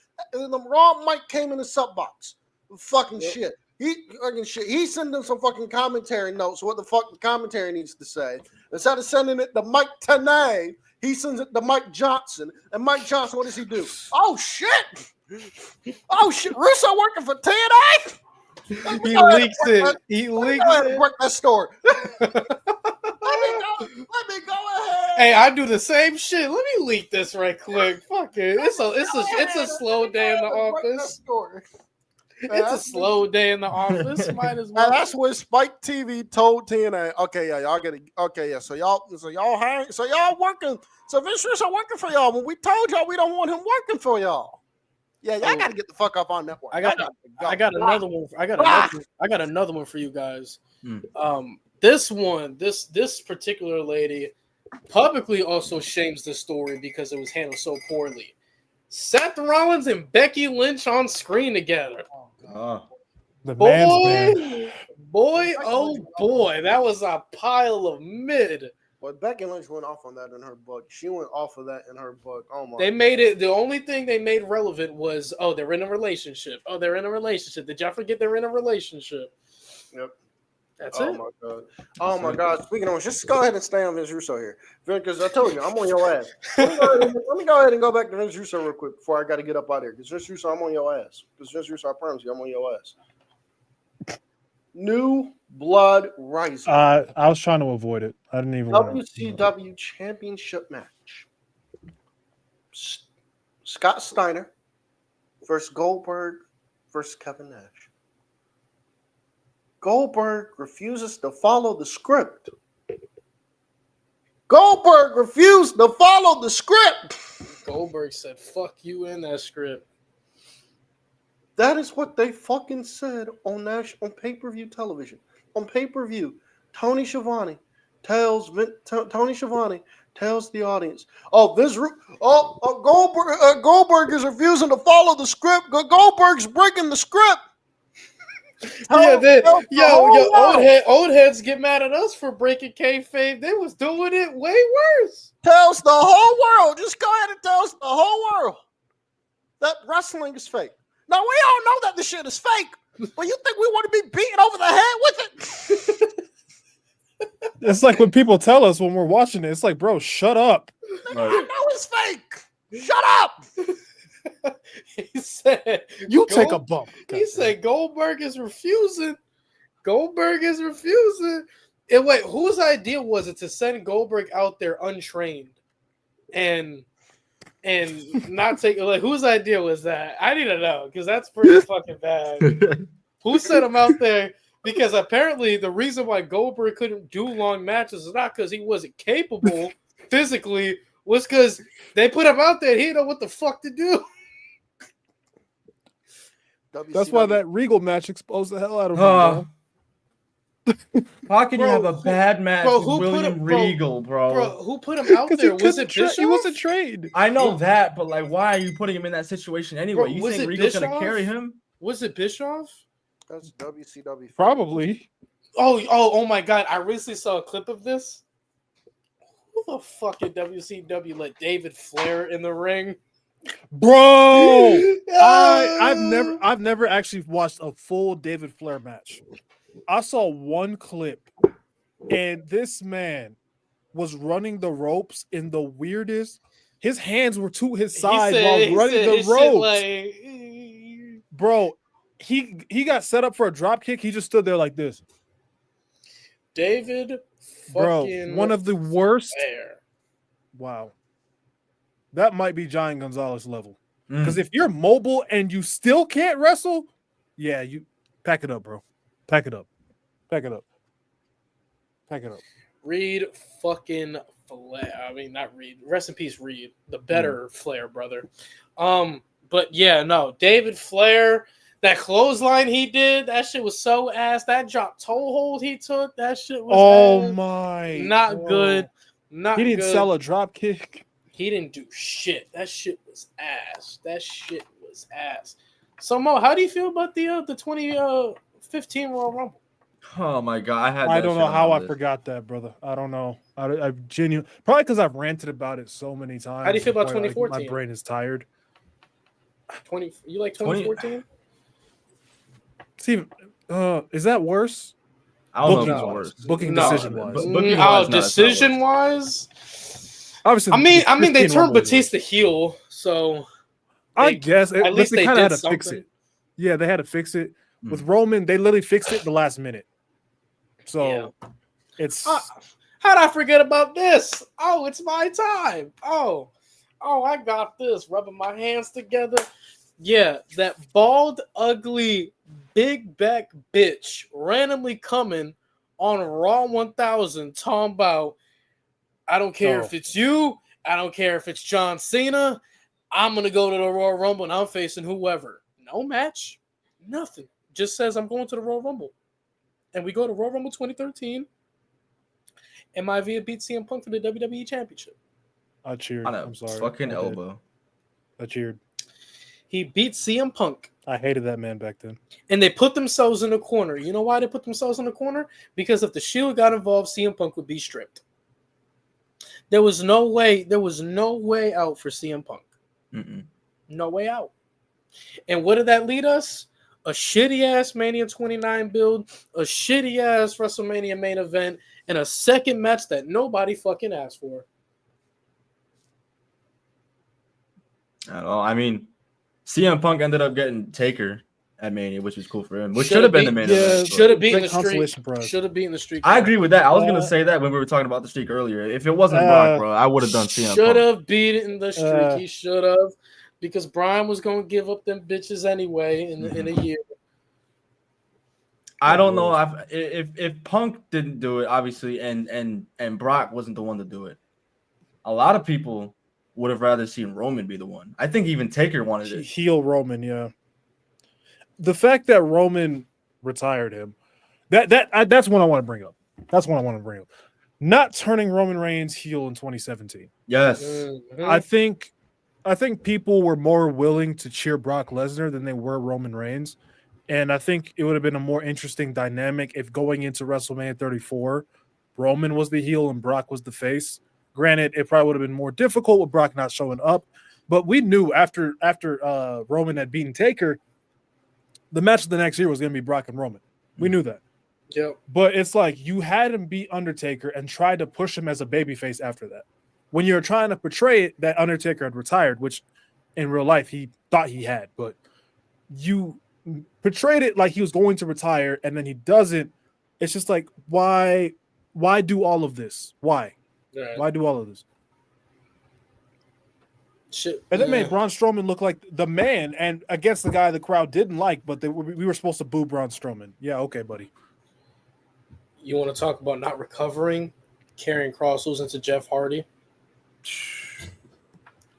Fucking shit. He sent them some fucking commentary notes. What the fuck the commentary needs to say. Instead of sending it to Mike Tenay, he sends it to Mike Johnson. And Mike Johnson, what does he do? Oh shit! Russo working for TNA? He leaks it. Break that story. Let me go ahead. Hey, I do the same shit. Let me leak this right quick. Fuck it. It's a slow day in the office. It's a slow day in the office. Might as well. And that's when Spike TV told TNA, okay, yeah, y'all get it. Okay, yeah, so y'all hiring, so y'all working. So Vince Russo working for y'all when we told y'all we don't want him working for y'all. Yeah, y'all got to get the fuck up on network. I got another one. I got another one for you guys. This particular lady publicly also shames the story because it was handled so poorly. Seth Rollins and Becky Lynch on screen together. The Boy, oh boy, that was a pile of mid. But Becky Lynch went off on that in her book. She went off of that in her book. Oh my! They made it. The only thing they made relevant was, oh, they're in a relationship. Oh, they're in a relationship. Did y'all forget they're in a relationship? Yep. That's it. My god. Oh my god. Speaking of, just go ahead and stay on Vince Russo here, because I told you I'm on your ass. Let me go ahead and go back to Vince Russo real quick before I got to get up out of here. Because Vince Russo, I'm on your ass. Because Vince Russo, I promise you, I'm on your ass. New Blood Rising. I was trying to avoid it. I didn't even. WCW Championship match. Scott Steiner versus Goldberg versus Kevin Nash. Goldberg refuses to follow the script. Goldberg refused to follow the script. Goldberg said, "Fuck you" in that script. That is what they fucking said on pay-per-view television. On pay-per-view, Tony Schiavone tells the audience, Goldberg is refusing to follow the script. Goldberg's breaking the script. Old heads get mad at us for breaking kayfabe. They was doing it way worse. Tells the whole world. Just go ahead and tell the whole world that wrestling is fake. Now, we all know that this shit is fake, but you think we want to be beaten over the head with it? It's like when people tell us when we're watching it, it's like, bro, shut up. I know it's fake. Shut up. He said, take a bump. He said, Goldberg is refusing. And wait, whose idea was it to send Goldberg out there untrained and not take, like, whose idea was that? I need to know, because that's pretty fucking bad. Who sent him out there? Because apparently the reason why Goldberg couldn't do long matches is not because he wasn't capable physically, was because they put him out there and he didn't know what the fuck to do. That's why that Regal match exposed the hell out of him. How can you have a bad match with William Regal, bro? Who put him out there? Was it Bischoff? He wasn't trained. I know that, but like, why are you putting him in that situation anyway? You think Regal's going to carry him? Was it Bischoff? That's WCW. Probably. Oh my God. I recently saw a clip of this. Who the fuck did WCW let David Flair in the ring? Bro, I've never actually watched a full David Flair match. I saw one clip, and this man was running the ropes in the weirdest. His hands were to his side while running the ropes. Bro, he got set up for a drop kick. He just stood there like this. David, bro, one of the worst. Flair. Wow. That might be Giant Gonzalez level. Because if you're mobile and you still can't wrestle, yeah, you pack it up, bro. Pack it up. Reed fucking Flair. I mean, not Reed. Rest in peace, Reed. The better Flair, brother. But yeah, no. David Flair, that clothesline he did, that shit was so ass. That drop toe hold he took, that shit was not good. He didn't sell a drop kick. He didn't do shit. That shit was ass. So Mo, how do you feel about the 2015 Royal Rumble? Oh my God, I don't know how I forgot that, brother. I don't know. I genuinely, probably because I've ranted about it so many times. How do you feel about 2014? My brain is tired. You like 2014? See, is that worse? I don't know if it's worse. Booking decision-wise. Decision-wise? Obviously, I mean, they turned Batista heel, so I guess at least they kind of had to something. fix it. Yeah, they had to fix it. With Roman, they literally fixed it the last minute. So it's how'd I forget about this? Oh, it's my time. Oh, I got this. Rubbing my hands together. Yeah, that bald, ugly, big back bitch randomly coming on Raw 1000 talking about, I don't care if it's you, I don't care if it's John Cena, I'm going to go to the Royal Rumble and I'm facing whoever. No match, nothing. Just says I'm going to the Royal Rumble. And we go to Royal Rumble 2013, and Maivia beat CM Punk for the WWE Championship. I cheered. I'm sorry. Fucking elbow. I cheered. He beat CM Punk. I hated that man back then. And they put themselves in the corner. You know why they put themselves in the corner? Because if the Shield got involved, CM Punk would be stripped. There was no way out for CM Punk. Mm-mm. No way out. And what did that lead us? A shitty-ass Mania 29 build, a shitty-ass WrestleMania main event, and a second match that nobody fucking asked for. I mean, CM Punk ended up getting Taker at Mania, which was cool for him. Which should have been the main event. Should have beaten the streak. Should have beaten the streak. I agree with that. I was gonna say that when we were talking about the streak earlier. If it wasn't Brock, bro, I would have done CM Punk. Should have beaten the streak. He should have, because Brian was gonna give up them bitches anyway in a year. I don't know if Punk didn't do it, obviously, and Brock wasn't the one to do it. A lot of people would have rather seen Roman be the one. I think even Taker wanted it. Heel Roman, yeah. The fact that Roman retired him, that's what I want to bring up. That's what I want to bring up. Not turning Roman Reigns heel in 2017. Yes. Mm-hmm. I think people were more willing to cheer Brock Lesnar than they were Roman Reigns. And I think it would have been a more interesting dynamic if going into WrestleMania 34, Roman was the heel and Brock was the face. Granted, it probably would have been more difficult with Brock not showing up, but we knew after Roman had beaten Taker, the match of the next year was going to be Brock and Roman. We knew that. Yep. But it's like you had him beat Undertaker and tried to push him as a babyface after that. When you're trying to portray it that Undertaker had retired, which in real life he thought he had, but you portrayed it like he was going to retire and then he doesn't. It's just like, why do all of this? Why? Yeah. Why do all of this? Shit. And it made Braun Strowman look like the man, and against the guy the crowd didn't like, but we were supposed to boo Braun Strowman. Yeah, okay, buddy. You want to talk about not recovering? Carrying Cross losing to Jeff Hardy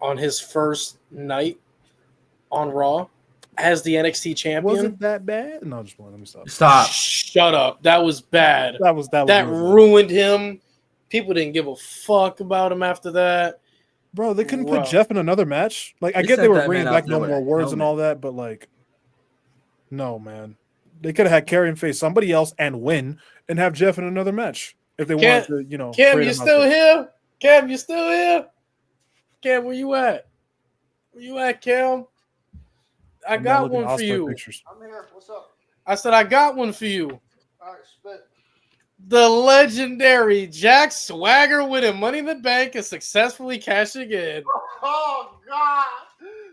on his first night on Raw as the NXT champion. Was it that bad? No, just one. Let me stop. Stop. Shut up. That was bad. That ruined him. People didn't give a fuck about him after that. Bro, they couldn't put Jeff in another match. Like, I get they were bringing back no more words and all that, but like, no, man. They could have had Karrion face somebody else and win and have Jeff in another match if they wanted to, you know. Cam, you still here? Cam, you still here? Cam, where you at? Where you at, Cam? I got one for you. I'm here. What's up? I said I got one for you. All right, spit. The legendary Jack Swagger winning Money in the Bank and successfully cashing in. Oh, God.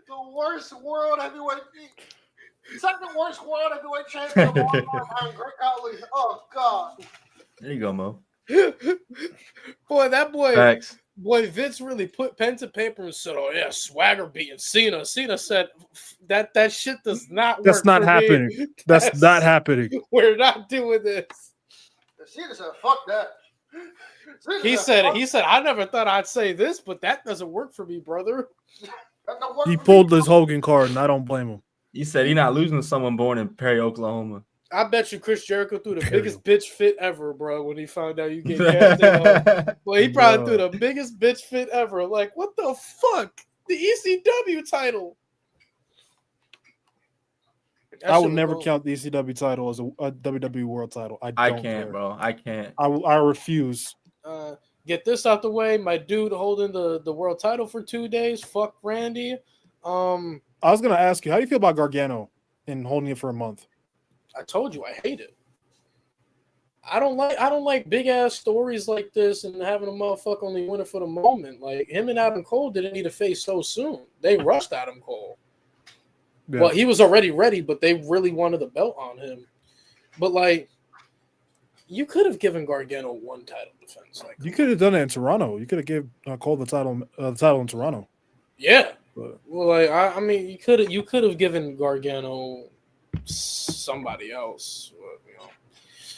The worst world heavyweight. Second worst world heavyweight champion of all time. Great Ali. Oh, God. There you go, Mo. Boy, that boy. Thanks. Boy, Vince really put pen to paper and said, "Oh yeah, Swagger beating Cena." Cena said, "That shit does not work." That's not happening. That's not happening. We're not doing this. Cena said, "Fuck that." He said, "I never thought I'd say this, but that doesn't work for me, brother." He pulled his Hogan card, and I don't blame him. He said he's not losing to someone born in Perry, Oklahoma. I bet you Chris Jericho threw the biggest bitch fit ever, bro, when he found out you get cashed in. Well, he probably threw the biggest bitch fit ever. Like, what the fuck? The ECW title. I will never count the ECW title as a WWE World title. I can't, bro. I can't. I refuse. Get this out the way. My dude holding the world title for 2 days. Fuck Randy. I was gonna ask you, how do you feel about Gargano and holding it for a month? I told you I hate it. I don't like big ass stories like this and having a motherfucker only win it for the moment. Like him and Adam Cole didn't need to face so soon. They rushed Adam Cole. Yeah. Well, he was already ready, but they really wanted the belt on him. But like, you could have given Gargano one title defense. Like you could have done it in Toronto. You could have given Cole the title in Toronto. Yeah, But well, like I mean, you could have given Gargano somebody else. You know,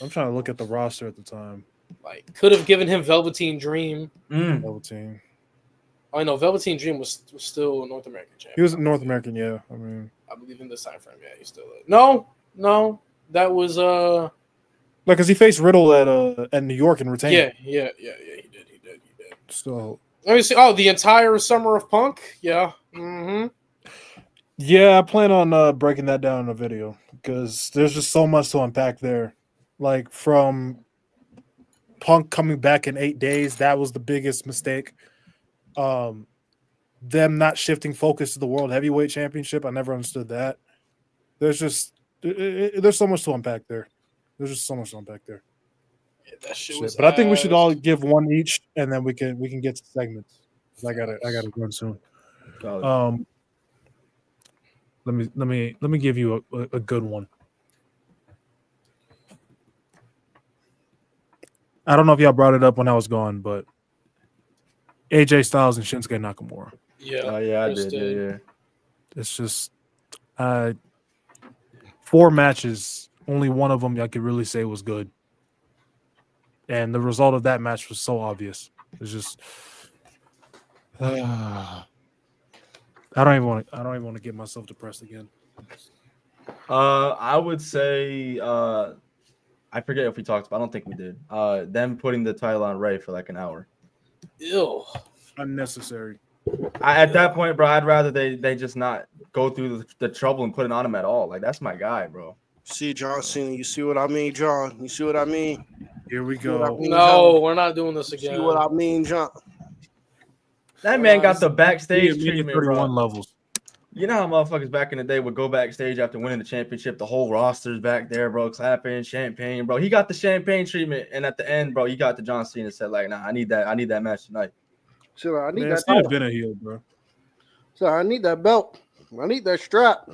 I'm trying to look at the roster at the time. like could have given him Velveteen Dream. Velveteen. I know Velveteen Dream was still a North American champion. He was North American, yeah. I mean, I believe in this time frame, yeah, he's still. No, that was like because he faced Riddle at New York and retained. Yeah, he did. So let me see. Oh, the entire Summer of Punk, yeah. Mm-hmm. Yeah, I plan on breaking that down in a video because there's just so much to unpack there. Like from Punk coming back in 8 days, that was the biggest mistake. Them not shifting focus to the World Heavyweight Championship, I never understood that. There's just there's so much to unpack there. There's just so much to unpack there. Yeah, that shit was But I think we should all give one each, and then we can get to segments. I gotta run soon. Let me give you a good one. I don't know if y'all brought it up when I was gone, but AJ Styles and Shinsuke Nakamura. Yeah. Oh yeah, I did. Yeah. It's just 4 matches. Only one of them I could really say was good, and the result of that match was so obvious. It's just I don't even want to get myself depressed again. I would say I forget if we talked about. I don't think we did. Them putting the title on Ray for like an hour. Ew. Unnecessary. At that point, bro, I'd rather they just not go through the trouble and put it on him at all. Like that's my guy, bro. See, John Cena, you see what I mean, John? You see what I mean? Here we go. No, we're not doing this again. See what I mean, John? That man got the backstage treatment, 31 bro. levels. You know how motherfuckers back in the day would go backstage after winning the championship. The whole roster's back there, bro, clapping, champagne, bro. He got the champagne treatment, and at the end, bro, he got the John Cena said like, "Nah, I need that match tonight." So I need Man, that. Cena been a heel, bro. So I need that belt. I need that strap.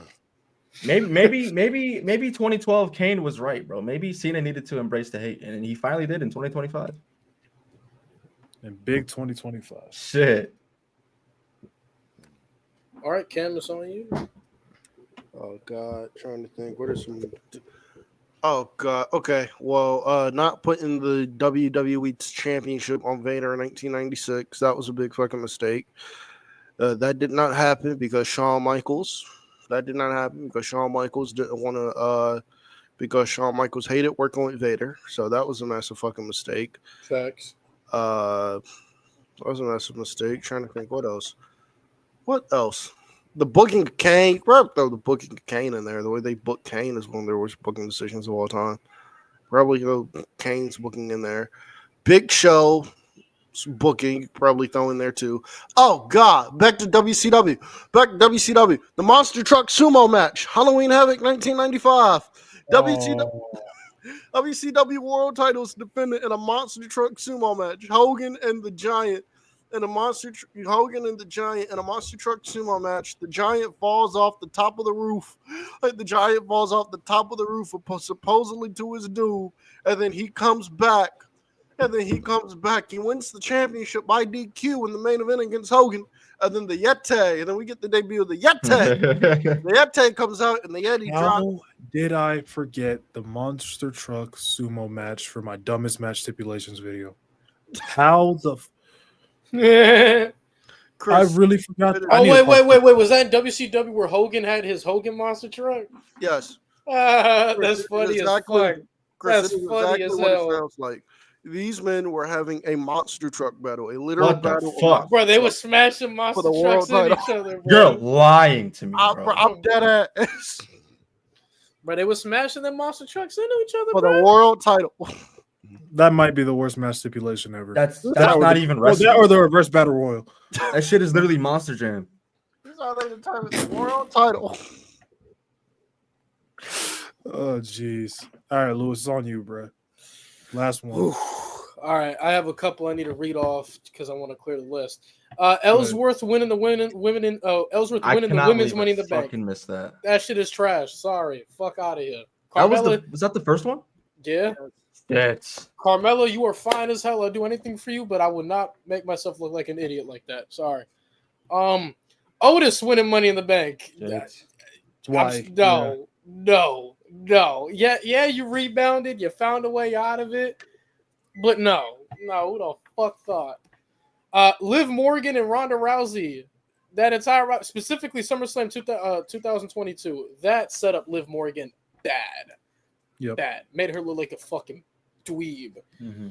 Maybe 2012 Kane was right, bro. Maybe Cena needed to embrace the hate, and he finally did in 2025. And big 2025. Shit. All right, Cam, it's on you. Oh God, trying to think. What are some? Oh God. Okay. Well, not putting the WWE Championship on Vader in 1996. That was a big fucking mistake. That did not happen because Shawn Michaels. That did not happen because Shawn Michaels didn't want to. Because Shawn Michaels hated working with Vader. So that was a massive fucking mistake. Facts. That was a massive mistake. Trying to think what else. What else? The booking of Kane. Probably throw the booking of Kane in there. The way they book Kane is one of their worst booking decisions of all time. Probably throw Kane's booking in there. Big Show booking, probably throw in there too. Oh God, back to WCW. The Monster Truck Sumo match. Halloween Havoc 1995. WCW World Titles defended in a Monster Truck Sumo match. Hogan and the Giant in a Monster Truck Sumo match. The Giant falls off the top of the roof. The Giant falls off the top of the roof, supposedly to his doom, and then he comes back. He wins the championship by DQ in the main event against Hogan. And then the Yeti. And then we get the debut of the Yeti. The Yeti comes out and the Yeti drops. How did I forget the Monster Truck Sumo match for my dumbest match stipulations video? How the... Chris, I really forgot. Oh, wait. Was that in WCW where Hogan had his Hogan Monster Truck? Yes. That's funny as fuck. Chris, that's funny as hell. It sounds like. These men were having a monster truck battle, a literal battle. Fuck? Bro, they were smashing monster trucks at each other, bro. You're lying to me, bro. I'm dead ass. Bro, they were smashing them monster trucks into each other, for bro. the world title. That might be the worst match stipulation ever. That's not even wrestling. That or the reverse battle royal. That shit is literally Monster Jam. These are the time of the world title. Oh, jeez. All right, Lewis, it's on you, bro. Last one. All right, I have a couple I need to read off because I want to clear the list. Ellsworth winning the women's Winning the Bank. Fucking missed that. That shit is trash. Sorry, fuck out of here. Was that the first one? Yeah. Yes. Carmella, you are fine as hell. I'll do anything for you, but I would not make myself look like an idiot like that. Sorry. Otis winning Money in the Bank. Why? No. Yeah, you rebounded. You found a way out of it. But no. Who the fuck thought? Liv Morgan and Ronda Rousey. That entire, specifically SummerSlam 2022, that set up Liv Morgan bad. Yep. Bad. Made her look like a fucking dweeb. Mm-hmm.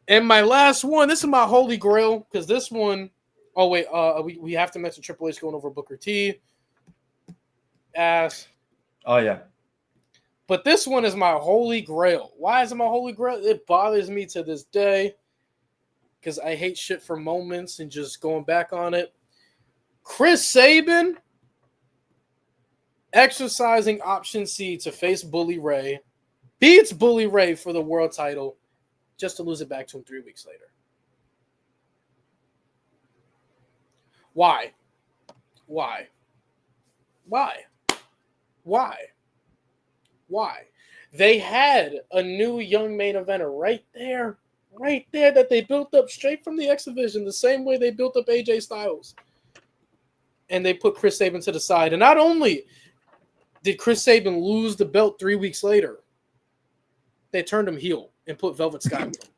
And my last one, this is my holy grail, because this one, oh wait, we have to mention Triple H going over Booker T. Ass. Oh yeah. But this one is my holy grail. Why is it my holy grail? It bothers me to this day, because I hate shit for moments and just going back on it. Chris Sabin exercising option C to face Bully Ray, beats Bully Ray for the world title, just to lose it back to him 3 weeks later. Why? They had a new young main eventer right there that they built up straight from the X Division, the same way they built up AJ Styles. And they put Chris Sabin to the side. And not only did Chris Sabin lose the belt 3 weeks later, they turned him heel and put Velvet Sky with him.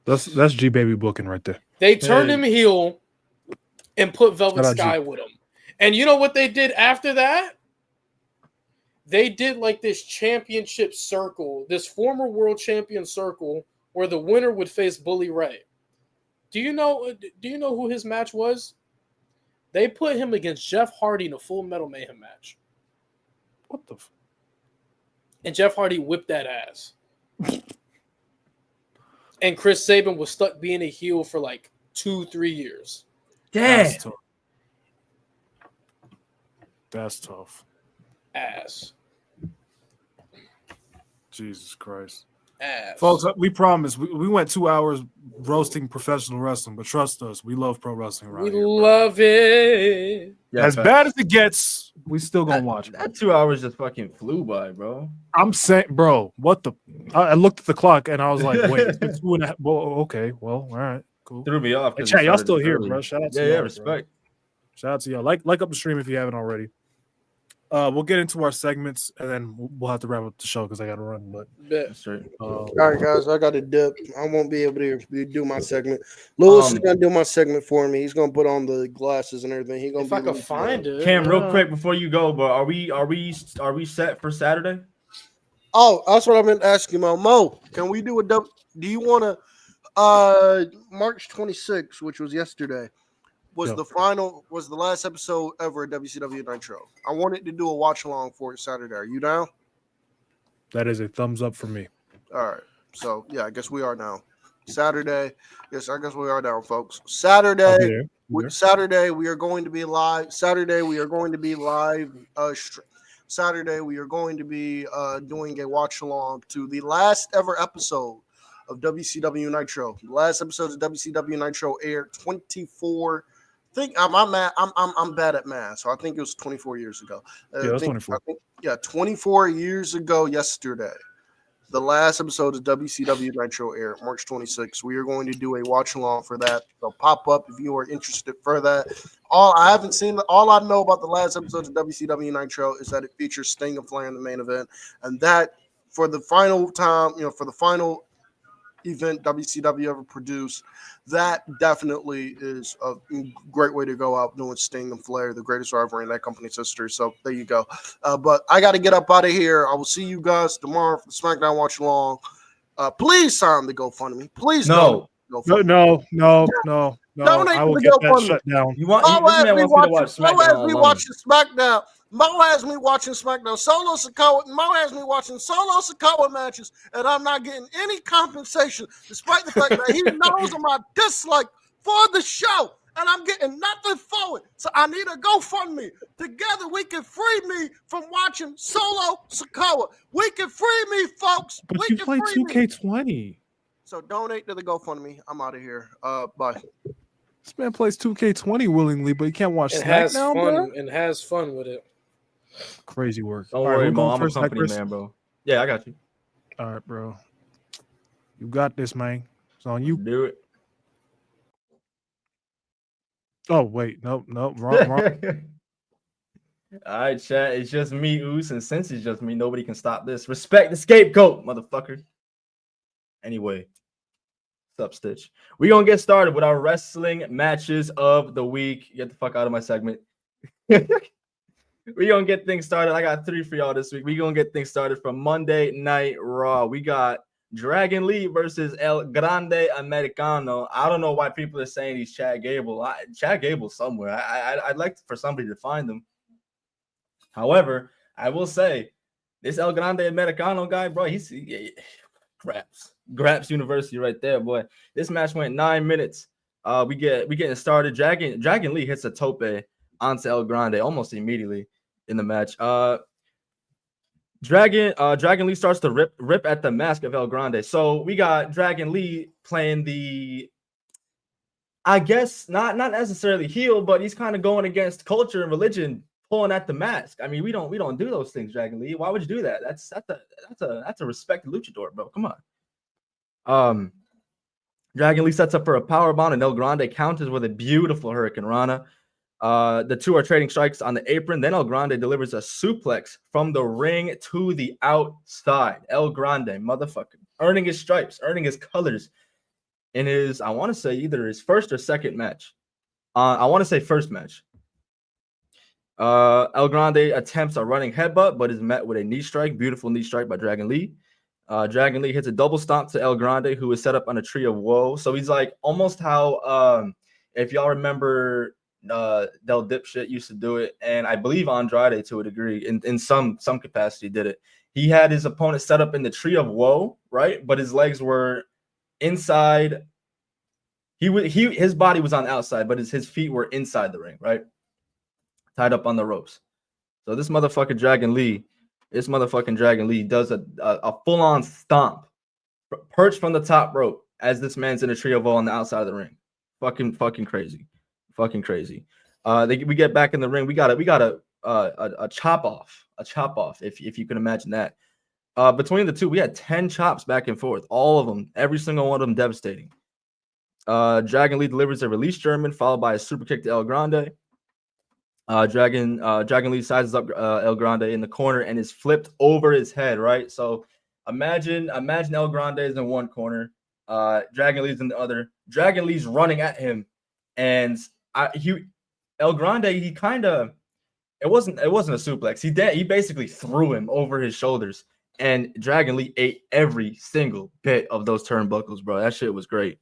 That's G Baby booking right there. They turned him heel and put Velvet Sky with him. And you know what they did after that? They did like this championship circle, this former world champion circle, where the winner would face Bully Ray. Do you know who his match was? They put him against Jeff Hardy in a Full Metal Mayhem match. What the? And Jeff Hardy whipped that ass. And Chris Sabin was stuck being a heel for like 2-3 years. Damn. That's tough. Ass. Jesus Christ. Ass. Folks, we promise. We went 2 hours roasting professional wrestling, but trust us, we love pro wrestling around here. We love it. Yeah, as bad as it gets, we still gonna watch. That 2 hours just fucking flew by, bro. I'm saying, bro, what the? I looked at the clock and I was like, wait, it's been 2.5. Well, okay, well, all right, cool. Threw me off. Hey, chat, y'all still here, bro? Shout out to y'all. Yeah, respect. Bro. Shout out to y'all. Like up the stream if you haven't already. We'll get into our segments and then we'll have to wrap up the show because I got to run. But that's right. All right, guys, I got to dip. I won't be able to do my segment. Lewis is gonna do my segment for me. He's gonna put on the glasses and everything. He gonna. If I can find it, Cam, real quick before you go, but are we set for Saturday? Oh, that's what I've been asking about. Mo, can we do do you want to March 26th, which was yesterday, was the last episode ever at WCW Nitro. I wanted to do a watch along for it Saturday. Are you down? That is a thumbs up for me. All right. So yeah, I guess we are now. Saturday. Yes, I guess we are down, folks. Saturday we are going to be live. Saturday we are going to be doing a watch along to the last ever episode of WCW Nitro. The last episode of WCW Nitro aired 24. I think I'm bad at math, so I think it was 24 years ago. Yeah, it was 24. 24 years ago yesterday. The last episode of WCW Nitro aired March 26th. We are going to do a watch along for that. So pop up if you are interested for that. All I know about the last episode of WCW Nitro is that it features Sting and Flair in the main event, and that for the final time, for the final event WCW ever produced, that definitely is a great way to go out doing Sting and Flair, the greatest rivalry in that company's history. So there you go. But I got to get up out of here. I will see you guys tomorrow for the SmackDown watch along. Please sign the GoFundMe. Please no. No. Donate I will to the get that GoFundMe. shut down. Mo has me watching SmackDown. Mo has me watching solo Sikoa matches, and I'm not getting any compensation, despite the fact that he knows of my dislike for the show, and I'm getting nothing for it. So I need a GoFundMe. Together we can free me from watching solo Sikoa. We can free me, folks. But you play 2K20. So donate to the GoFundMe. I'm out of here. Bye. This man plays 2K20 willingly, but he can't watch SmackDown, bro. And has fun with it. Crazy work. Don't worry, Mo. I'm a company man, bro. Yeah, I got you. All right, bro. You got this, man. It's on you. Do it. Oh, wait. No, wrong. All right, chat. It's just me, Oos, and since it's just me, nobody can stop this. Respect the scapegoat, motherfucker. Anyway, what's up, Stitch? We're gonna get started with our wrestling matches of the week. Get the fuck out of my segment. We're gonna get things started. I got 3 for y'all this week. We're gonna get things started from Monday Night Raw. We got Dragon Lee versus El Grande Americano. I don't know why people are saying he's Chad Gable. Chad Gable's somewhere. I'd like for somebody to find him. However, I will say this El Grande Americano guy, bro, he's Graps University right there, boy. This match went 9 minutes. We getting started. Dragon Lee hits a tope onto El Grande almost immediately in the match. Dragon Lee starts to rip at the mask of El Grande. So we got Dragon Lee playing the, I guess not necessarily heel, but he's kind of going against culture and religion, pulling at the mask. I mean, we don't do those things, Dragon Lee. Why would you do that? That's a respected luchador, bro. Come on. Dragon Lee sets up for a powerbomb, and El Grande counters with a beautiful Hurricane Rana. The two are trading strikes on the apron. Then El Grande delivers a suplex from the ring to the outside. El Grande, motherfucker, earning his stripes, earning his colors in his, I want to say either his first or second match. I want to say first match. El Grande attempts a running headbutt, but is met with a knee strike. Beautiful knee strike by Dragon Lee. Dragon Lee hits a double stomp to El Grande, who is set up on a tree of woe. So he's like almost how, if y'all remember, Del Dipshit used to do it, and I believe Andrade to a degree, in some capacity, did it. He had his opponent set up in the tree of woe, right? But his legs were inside. His body was on the outside, but his feet were inside the ring, right? Tied up on the ropes. So this motherfucking Dragon Lee does a full-on stomp, perched from the top rope as this man's in a tree of woe on the outside of the ring. Fucking crazy. Fucking crazy. We get back in the ring. We got a chop off, if you can imagine that. Between the two, we had 10 chops back and forth, all of them, every single one of them devastating. Dragon Lee delivers a release German, followed by a super kick to El Grande. Dragon Lee sizes up El Grande in the corner and is flipped over his head, right? So imagine El Grande is in one corner, Dragon Lee's in the other. Dragon Lee's running at him, and El Grande, he kind of, it wasn't a suplex. He basically threw him over his shoulders, and Dragon Lee ate every single bit of those turnbuckles, bro. That shit was great.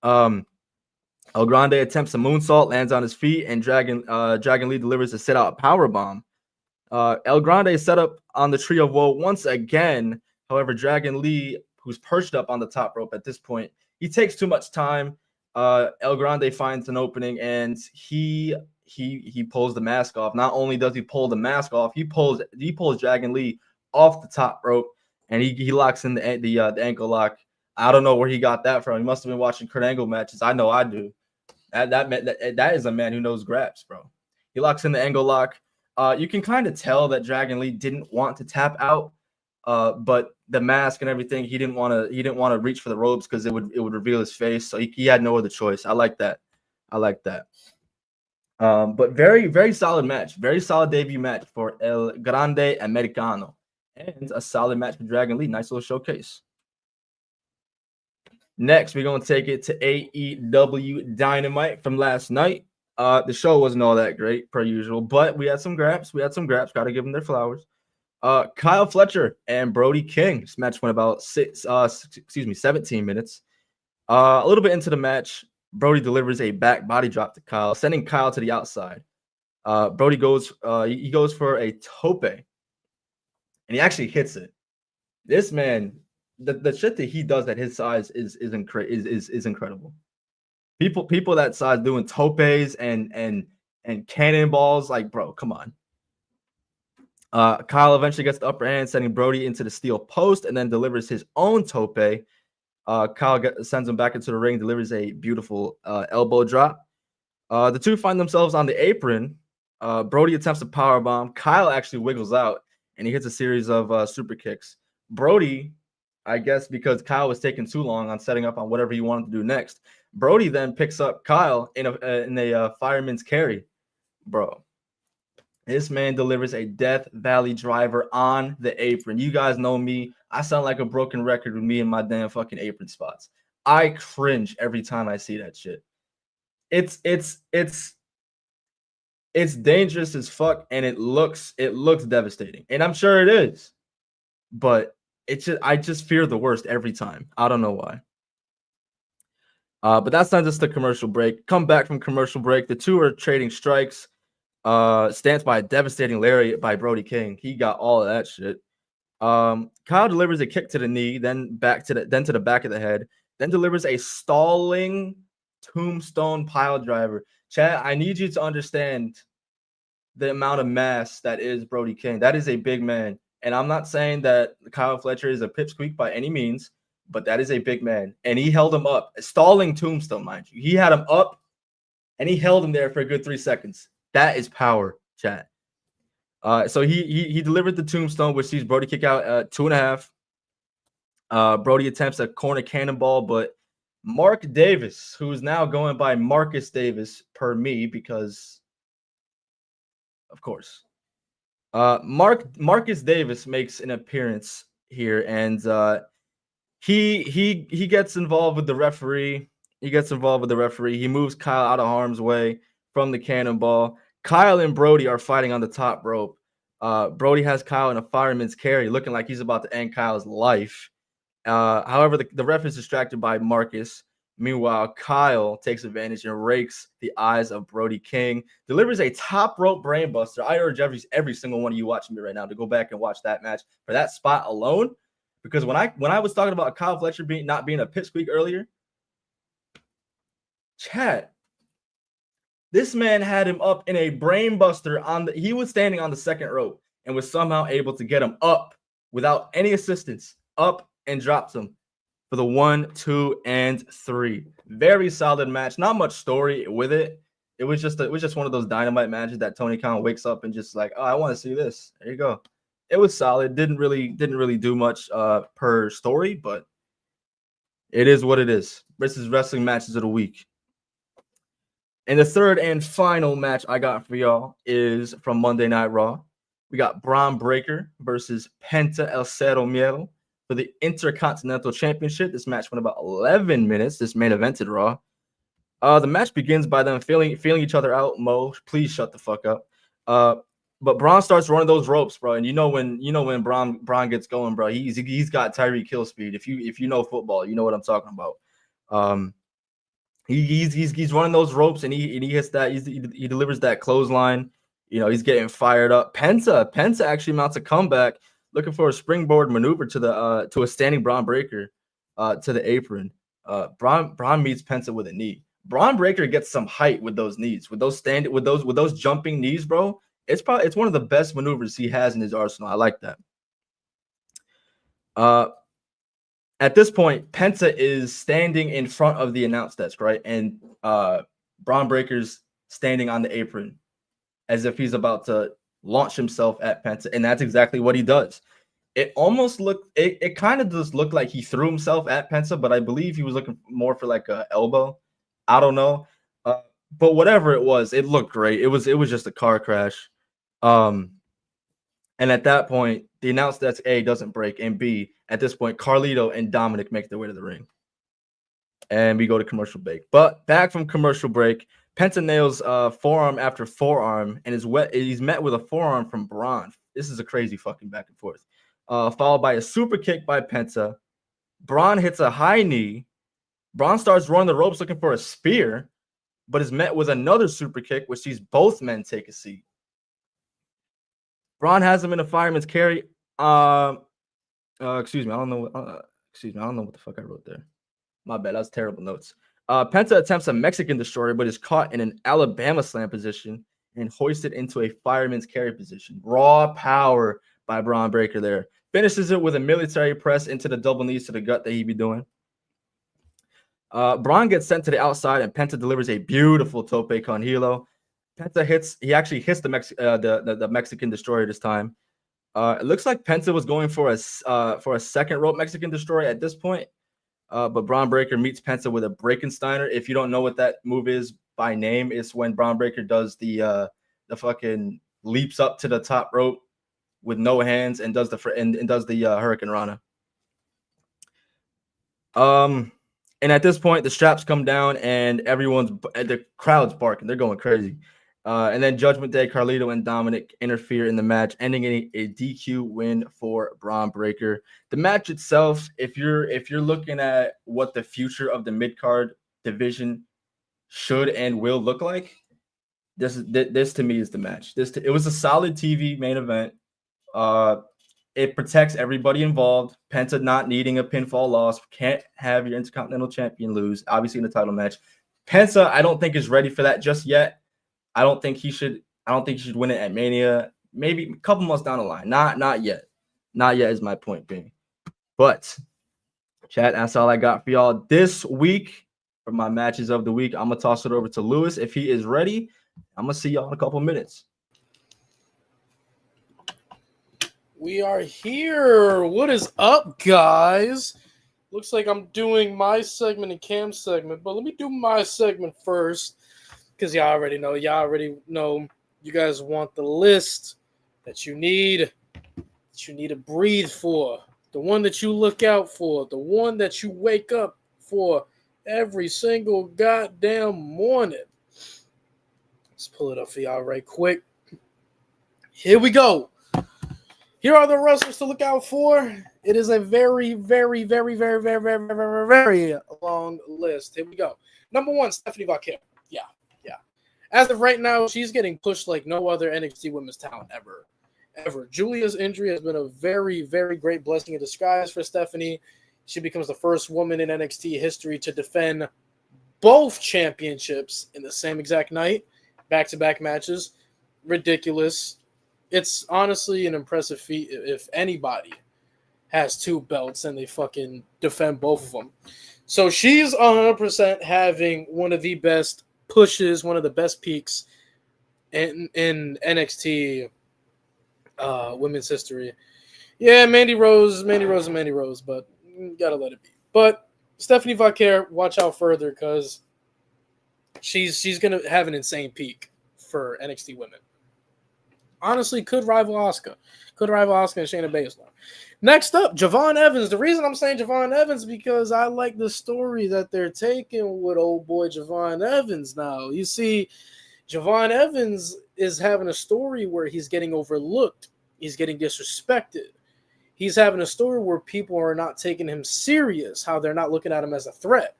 El Grande attempts a moonsault, lands on his feet, and Dragon Lee delivers a sit-out powerbomb. El Grande is set up on the tree of woe once again. However, Dragon Lee, who's perched up on the top rope at this point, he takes too much time. El Grande finds an opening, and he pulls the mask off. Not only does he pull the mask off, he pulls Dragon Lee off the top rope, and he locks in the ankle lock. I don't know where he got that from. He must have been watching Kurt Angle matches. I know I do. That is a man who knows graps, bro. He locks in the angle lock. You can kind of tell that Dragon Lee didn't want to tap out, but the mask and everything, he didn't want to reach for the ropes because it would reveal his face. So he had no other choice. I like that. But very, very solid match. Very solid debut match for El Grande Americano, and a solid match for Dragon Lee. Nice little showcase. Next, we're going to take it to AEW Dynamite from last night. The show wasn't all that great, per usual, but we had some graps. Got to give them their flowers. Kyle Fletcher and Brody King. This match went about 17 minutes. A little bit into the match, Brody delivers a back body drop to Kyle, sending Kyle to the outside. Brody goes for a tope, and he actually hits it. This man, the shit that he does at his size is incredible. People that size doing topes and cannonballs, like, bro, come on. Kyle eventually gets the upper hand, sending Brody into the steel post, and then delivers his own tope. Kyle sends him back into the ring, delivers a beautiful elbow drop. The two find themselves on the apron. Brody attempts a powerbomb. Kyle actually wiggles out, and he hits a series of super kicks. Brody, I guess because Kyle was taking too long on setting up on whatever he wanted to do next, Brody then picks up Kyle in a fireman's carry, bro. This man delivers a Death Valley driver on the apron. You guys know me. I sound like a broken record with me and my damn fucking apron spots. I cringe every time I see that shit. It's dangerous as fuck, and it looks devastating. And I'm sure it is. But I just fear the worst every time. I don't know why. But that's not just the commercial break. Come back from commercial break. The two are trading strikes. Stance by a devastating lariat by Brody King. He got all of that shit. Kyle delivers a kick to the knee, then to the back of the head, then delivers a stalling tombstone pile driver. Chad, I need you to understand the amount of mass that is Brody King. That is a big man. And I'm not saying that Kyle Fletcher is a pipsqueak by any means, but that is a big man. And he held him up. A stalling tombstone, mind you. He had him up, and he held him there for a good 3 seconds. That is power, chat. So he delivered the tombstone, which sees Brody kick out at 2.5. Brody attempts a corner cannonball, but Mark Davis, who is now going by Marcus Davis per me, because of course, Marcus Davis makes an appearance here, and he gets involved with the referee. He moves Kyle out of harm's way from the cannonball. Kyle and Brody are fighting on the top rope. Brody has Kyle in a fireman's carry, looking like he's about to end Kyle's life. However, the ref is distracted by Marcus. Meanwhile, Kyle takes advantage and rakes the eyes of Brody King, delivers a top rope brainbuster. I urge every single one of you watching me right now to go back and watch that match for that spot alone. Because when I was talking about Kyle Fletcher not being a pipsqueak earlier, chat, this man had him up in a brainbuster he was standing on the second rope and was somehow able to get him up without any assistance, up, and drops him for the 1, 2, and 3. Very solid match. Not much story with it. It was just one of those dynamite matches that Tony Khan wakes up and just like, oh, I want to see this. There you go. It was solid. Didn't really do much per story, but it is what it is. This is wrestling matches of the week. And the third and final match I got for y'all is from Monday Night Raw. We got Bron Breakker versus Penta El Cero Miedo for the Intercontinental Championship. This match went about 11 minutes. This main evented Raw. The match begins by them feeling each other out. Mo, please shut the fuck up. But Bron starts running those ropes, bro. And you know when Bron gets going, bro. He's got Tyreek Hill speed. If you know football, you know what I'm talking about. He's running those ropes, and he hits that. He delivers that clothesline. You know, he's getting fired up. Penta actually mounts a comeback, looking for a springboard maneuver to a standing Bron Breakker to the apron. Bron meets Penta with a knee. Bron Breakker gets some height with those knees, with those jumping knees, bro. It's one of the best maneuvers he has in his arsenal. I like that. At this point, Penta is standing in front of the announce desk, right? And Bron Breakker's standing on the apron as if he's about to launch himself at Penta. And that's exactly what he does. It almost it kind of does look like he threw himself at Penta, but I believe he was looking more for like an elbow. I don't know. But whatever it was, it looked great. It was just a car crash. And at that point, the announce desk A doesn't break, and B, at this point, Carlito and Dominic make their way to the ring. And we go to commercial break. But back from commercial break, Penta nails forearm after forearm, and he's met with a forearm from Bron. This is a crazy fucking back and forth. Followed by a super kick by Penta. Bron hits a high knee. Bron starts running the ropes looking for a spear, but is met with another super kick, which sees both men take a seat. Bron has him in a fireman's carry. Excuse me. I don't know what the fuck I wrote there. My bad. That's terrible notes. Penta attempts a Mexican destroyer, but is caught in an Alabama slam position and hoisted into a fireman's carry position. Raw power by Bron Breakker there. Finishes it with a military press into the double knees to the gut that he be doing. Bron gets sent to the outside, and Penta delivers a beautiful tope con hilo. Penta he actually hits the Mexican destroyer this time. It looks like Penta was going for a second rope Mexican destroyer at this point. But Bron Breakker meets Penta with a Breakensteiner. If you don't know what that move is by name, it's when Bron Breakker does the fucking leaps up to the top rope with no hands and does the Hurricane Rana. And at this point, the straps come down and the crowd's barking. They're going crazy. And then Judgment Day, Carlito and Dominic interfere in the match, ending in a DQ win for Braun Breaker. The match itself, if you're looking at what the future of the mid-card division should and will look like, this to me is the match. It was a solid TV main event. It protects everybody involved. Penta not needing a pinfall loss. Can't have your Intercontinental Champion lose, obviously in a title match. Penta, I don't think is ready for that just yet. I don't think he should win it at Mania. Maybe a couple months down the line. Not yet. Not yet is my point being. But chat, that's all I got for y'all this week for my matches of the week. I'm gonna toss it over to Lewis if he is ready. I'm gonna see y'all in a couple minutes. We are here. What is up, guys? Looks like I'm doing my segment and Cam's segment, but let me do my segment first because y'all already know. You guys want the list that you need to breathe for, the one that you look out for, the one that you wake up for every single goddamn morning. Let's pull it up for y'all right quick. Here we go. Here are the wrestlers to look out for. It is a very, very, very, very, very, very, very, very long list. Here we go. Number 1, Stephanie Vaquero. Yeah. As of right now, she's getting pushed like no other NXT women's talent ever. Julia's injury has been a very, very great blessing in disguise for Stephanie. She becomes the first woman in NXT history to defend both championships in the same exact night, back-to-back matches. Ridiculous. It's honestly an impressive feat if anybody has 2 belts and they fucking defend both of them. So she's 100% having one of the best pushes, one of the best peaks in NXT women's history. Yeah, Mandy Rose, but you gotta let it be. But Stephanie Vaquero, watch out further because she's gonna have an insane peak for NXT women. Honestly, could rival Asuka. And Shayna Baszler. Next up, Javon Evans. The reason I'm saying Javon Evans is because I like the story that they're taking with old boy Javon Evans now. You see, Javon Evans is having a story where he's getting overlooked. He's getting disrespected. He's having a story where people are not taking him serious, how they're not looking at him as a threat.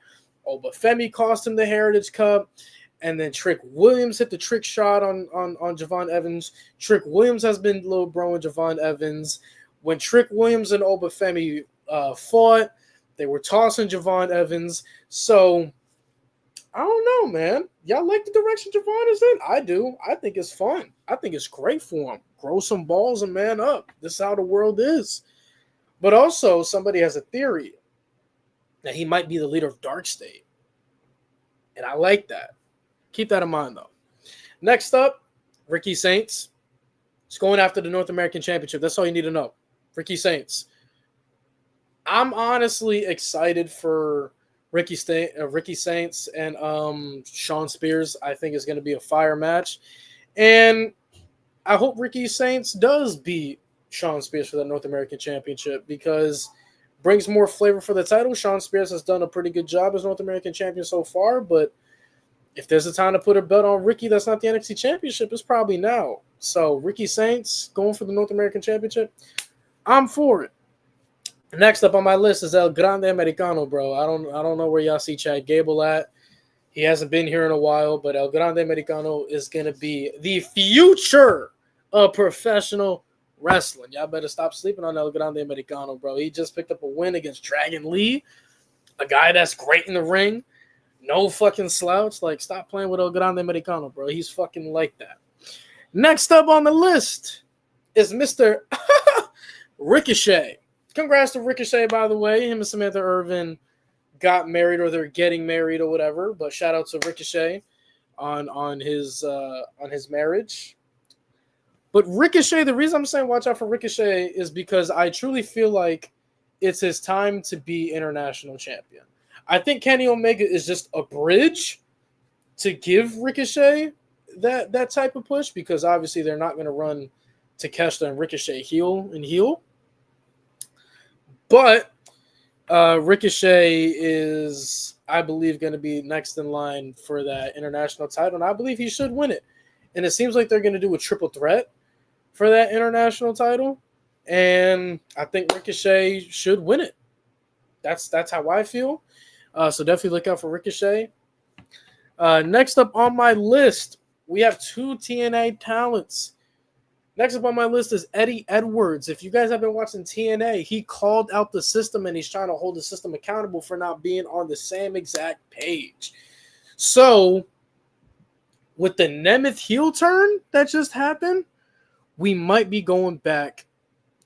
But Femi cost him the Heritage Cup. And then Trick Williams hit the trick shot on Javon Evans. Trick Williams has been little bro and Javon Evans. When Trick Williams and Obafemi fought, they were tossing Javon Evans. So, I don't know, man. Y'all like the direction Javon is in? I do. I think it's fun. I think it's great for him. Grow some balls and man up. This is how the world is. But also, somebody has a theory that he might be the leader of Dark State. And I like that. Keep that in mind, though. Next up, Ricky Saints. He's going after the North American Championship. That's all you need to know. Ricky Saints. I'm honestly excited for Ricky Saints and Shawn Spears. I think it's going to be a fire match. And I hope Ricky Saints does beat Shawn Spears for the North American Championship because it brings more flavor for the title. Shawn Spears has done a pretty good job as North American Champion so far, but if there's a time to put a belt on Ricky that's not the NXT Championship, it's probably now. So Ricky Saints going for the North American Championship, I'm for it. Next up on my list is El Grande Americano, bro. I don't know where y'all see Chad Gable at. He hasn't been here in a while, but El Grande Americano is going to be the future of professional wrestling. Y'all better stop sleeping on El Grande Americano, bro. He just picked up a win against Dragon Lee, a guy that's great in the ring. No fucking slouch. Like, stop playing with El Grande Americano, bro. He's fucking like that. Next up on the list is Mr. Ricochet. Congrats to Ricochet, by the way. Him and Samantha Irvin got married, or they're getting married, or whatever. But shout out to Ricochet on his marriage. But Ricochet, the reason I'm saying watch out for Ricochet is because I truly feel like it's his time to be international champion. I think Kenny Omega is just a bridge to give Ricochet that type of push because obviously they're not going to run Takeshita and Ricochet heel. But Ricochet is, I believe, going to be next in line for that international title, and I believe he should win it. And it seems like they're going to do a triple threat for that international title, and I think Ricochet should win it. That's how I feel. So definitely look out for Ricochet. Next up on my list, we have 2 TNA talents. Next up on my list is Eddie Edwards. If you guys have been watching TNA, he called out the system and he's trying to hold the system accountable for not being on the same exact page. So, with the Nemeth heel turn that just happened, we might be going back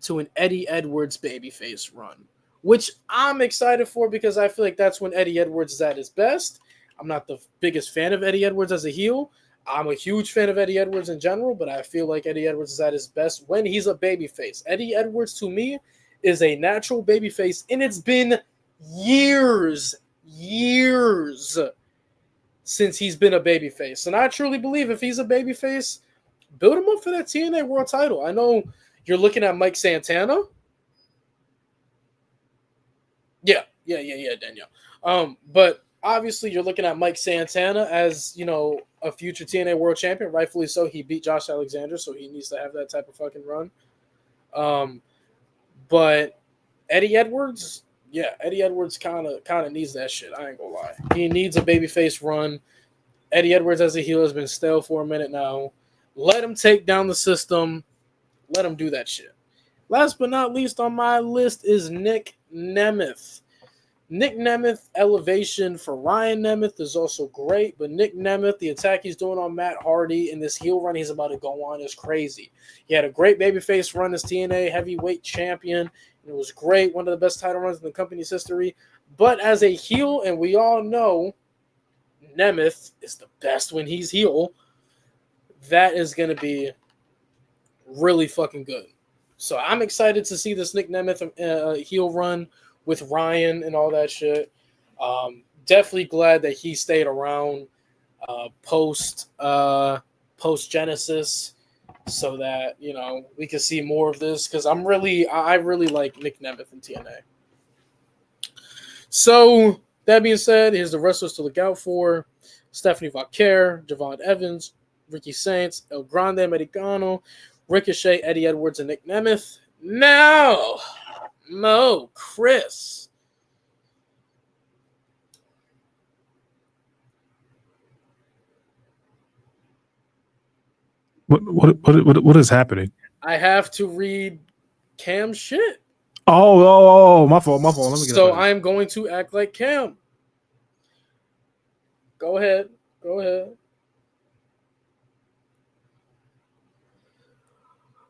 to an Eddie Edwards babyface run, which I'm excited for because I feel like that's when Eddie Edwards is at his best. I'm not the biggest fan of Eddie Edwards as a heel. I'm a huge fan of Eddie Edwards in general, but I feel like Eddie Edwards is at his best when he's a babyface. Eddie Edwards, to me, is a natural babyface, and it's been years since he's been a babyface. And I truly believe if he's a babyface, build him up for that TNA World title. I know you're looking at Mike Santana. Yeah, Danielle. But obviously, you're looking at Mike Santana as, a future TNA World Champion. Rightfully so. He beat Josh Alexander, so he needs to have that type of fucking run. But Eddie Edwards, Eddie Edwards kind of needs that shit. I ain't gonna lie. He needs a babyface run. Eddie Edwards as a heel has been stale for a minute now. Let him take down the system. Let him do that shit. Last but not least on my list is Nick Nemeth. Nick Nemeth elevation for Ryan Nemeth is also great, but Nick Nemeth, the attack he's doing on Matt Hardy in this heel run he's about to go on is crazy. He had a great babyface run as TNA heavyweight champion. It was great, one of the best title runs in the company's history. But as a heel, and we all know Nemeth is the best when he's heel, that is going to be really fucking good. So I'm excited to see this Nick Nemeth heel run with Ryan and all that shit. Definitely glad that he stayed around post Genesis so that, we can see more of this because I really like Nick Nemeth in TNA. So that being said, here's the wrestlers to look out for: Stephanie Vauquer, Javon Evans, Ricky Saints, El Grande Americano, Ricochet, Eddie Edwards, and Nick Nemeth. Now, Khris. What is happening? I have to read Cam's shit. Oh, my fault. Let me get so I am going to act like Cam. Go ahead.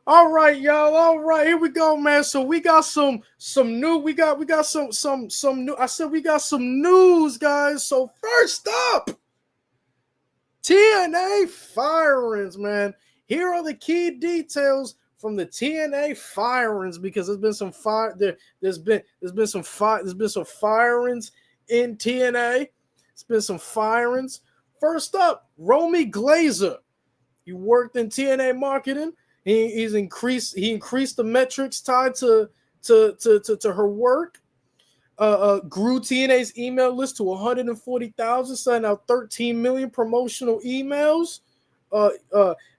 All right, y'all. All right, here we go, man. So we got some new. We got some new. I said we got some news, guys. So first up, TNA firings, man. Here are the key details from the TNA firings because there's been some fire. There's been some firings in TNA. It's been some firings. First up, Romy Glazer. He worked in TNA marketing. He increased the metrics tied to her work. Grew TNA's email list to 140,000, sent out 13 million promotional emails.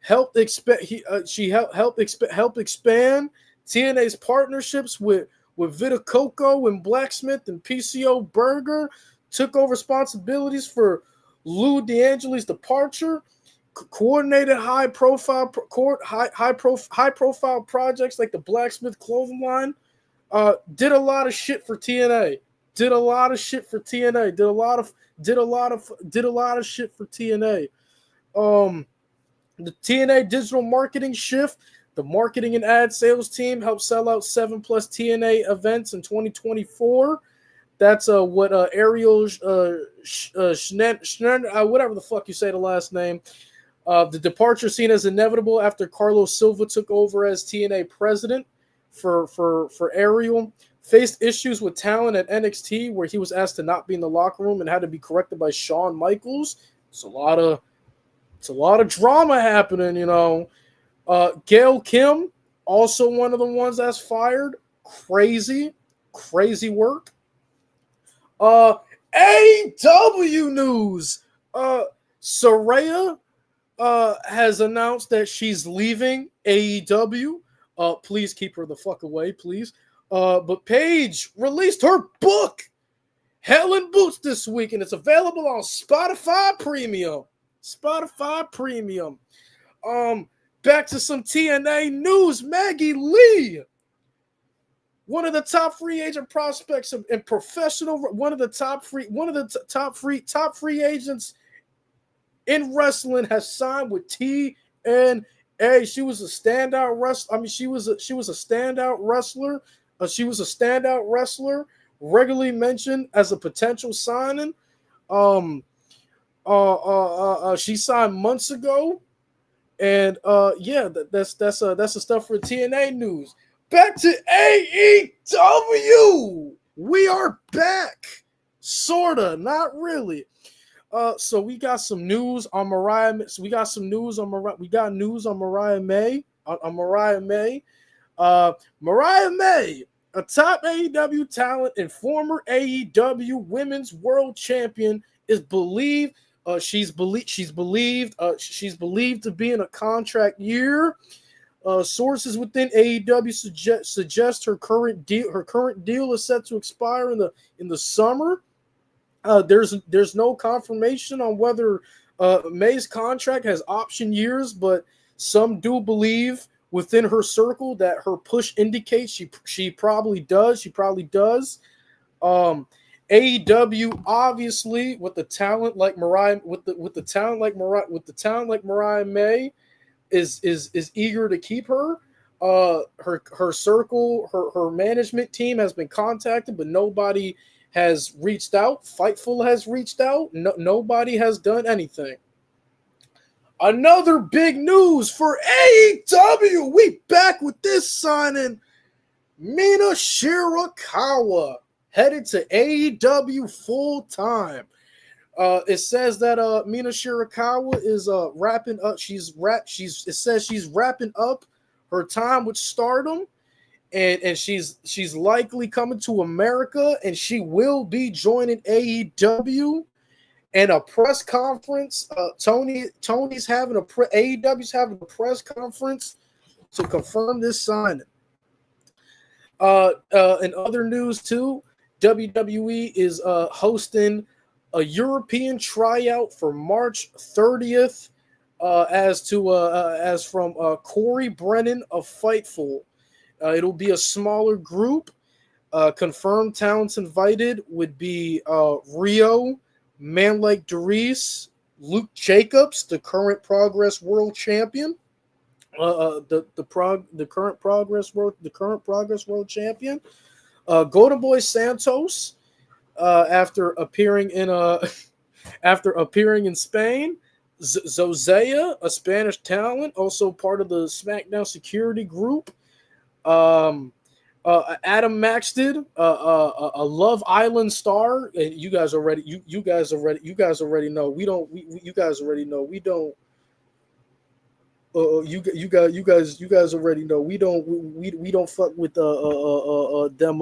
Helped expand TNA's partnerships with Vita Coco and Blacksmith and PCO Burger. Took over responsibilities for Lou D'Angeli's departure. Coordinated high profile projects like the Blacksmith clothing line. Did a lot of shit for TNA. Did a lot of shit for TNA. The TNA digital marketing shift. The marketing and ad sales team helped sell out 7+ TNA events in 2024. That's what Ariel Schneider, whatever the fuck you say the last name. The departure seen as inevitable after Carlos Silva took over as TNA president for Ariel. Faced issues with talent at NXT where he was asked to not be in the locker room and had to be corrected by Shawn Michaels. It's a lot of It's a lot of drama happening, you know. Gail Kim, also one of the ones that's fired. Crazy work. AEW news. Saraya has announced that she's leaving AEW. Please keep her the fuck away, please. But Paige released her book, Hell in Boots, this week, and it's available on Spotify Premium. Back to some TNA news. Maggie Lee, one of the top free agent prospects in professional, one of the top free agents in wrestling, has signed with TNA. She was a standout wrestler. I mean, she was a standout wrestler. She was a standout wrestler, regularly mentioned as a potential signing. She signed months ago, and that's the stuff for TNA news. Back to AEW. We are back, sorta, not really. So we got some news on Mariah. So we got news on Mariah May. Mariah May, a top AEW talent and former AEW Women's World Champion, is believed. She's believed to be in a contract year. Sources within AEW suggest her current deal is set to expire in the summer. There's no confirmation on whether May's contract has option years, but some do believe within her circle that her push indicates she probably does. AEW, obviously, with the talent like Mariah May, is eager to keep her. Her circle, her management team has been contacted, but nobody has reached out. Fightful has reached out. Nobody has done anything. Another big news for AEW. We back with this signing. Mina Shirakawa headed to AEW full time. It says that Mina Shirakawa is wrapping up. It says she's wrapping up her time with Stardom, and she's likely coming to America, and she will be joining AEW. And a press conference. AEW's having a press conference to confirm this signing. In other news too, WWE is hosting a European tryout for March 30th. As from Corey Brennan of Fightful. It'll be a smaller group. Confirmed talents invited would be Rio, Man Like Doris, Luke Jacobs, the current Progress World Champion, the current Progress World Champion, Golden Boy Santos, after appearing in Spain, Zozea, a Spanish talent, also part of the SmackDown security group. Adam Maxted, a Love Island star. You guys already know. You guys already know. We don't. You guys already know. We don't. You guys already know. We don't fuck with them.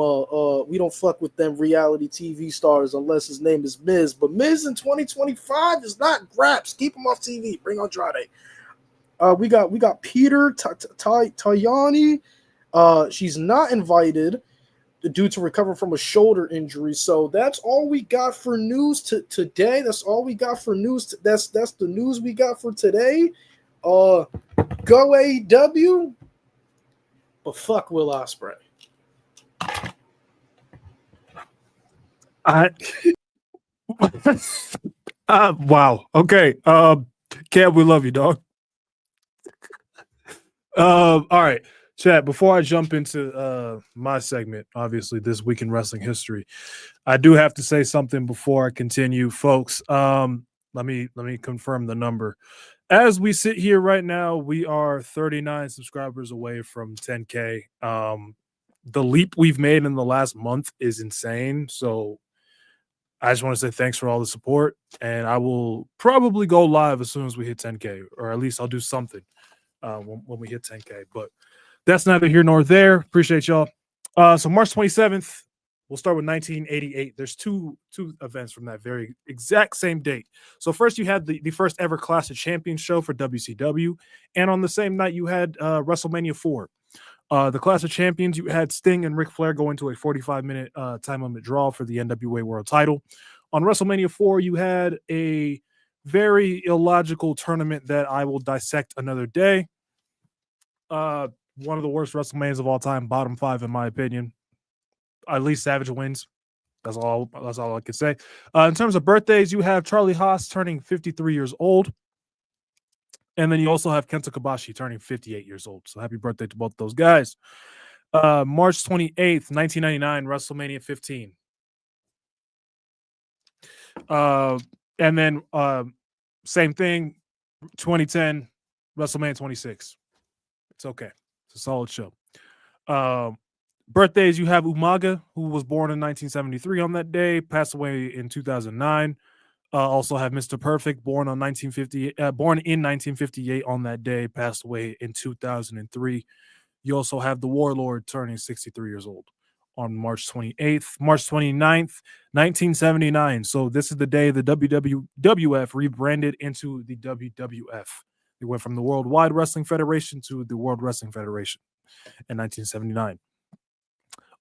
We don't fuck with them reality TV stars unless his name is Miz. But Miz in 2025 is not Graps. Keep him off TV. Bring Andrade. We got Peter Tayani. She's not invited due to recover from a shoulder injury. So that's all we got for news today. That's all we got for news. That's the news we got for today. Go AEW, but fuck Will Ospreay. Wow. Okay. Cam, we love you, dog. All right. Chat, before I jump into my segment, obviously this week in wrestling history, I do have to say something before I continue, folks. Let me confirm the number. As we sit here right now, we are 39 subscribers away from 10K. The leap we've made in the last month is insane. So I just want to say thanks for all the support, and I will probably go live as soon as we hit 10K, or at least I'll do something when we hit 10K. But that's neither here nor there. Appreciate y'all. So March 27th, we'll start with 1988. There's two events from that very exact same date. So first you had the first ever Clash of Champions show for WCW, and on the same night you had WrestleMania 4. The Clash of Champions, you had Sting and Ric Flair go into a 45-minute time limit draw for the NWA World Title. On WrestleMania 4, you had a very illogical tournament that I will dissect another day. One of the worst WrestleManias of all time, bottom 5 in my opinion. At least Savage wins. That's all I can say. In terms of birthdays, you have Charlie Haas turning 53 years old. And then you also have Kenta Kobashi turning 58 years old. So happy birthday to both those guys. March 28th, 1999, WrestleMania 15. And then same thing, 2010, WrestleMania 26. It's okay. It's a solid show. Birthdays, you have Umaga, who was born in 1973 on that day, passed away in 2009. Also have Mr. Perfect, born in 1958 on that day, passed away in 2003. You also have the Warlord turning 63 years old on March 28th. March 29th, 1979. So this is the day the WWF rebranded into the WWF. They went from the Worldwide Wrestling Federation to the World Wrestling Federation in 1979.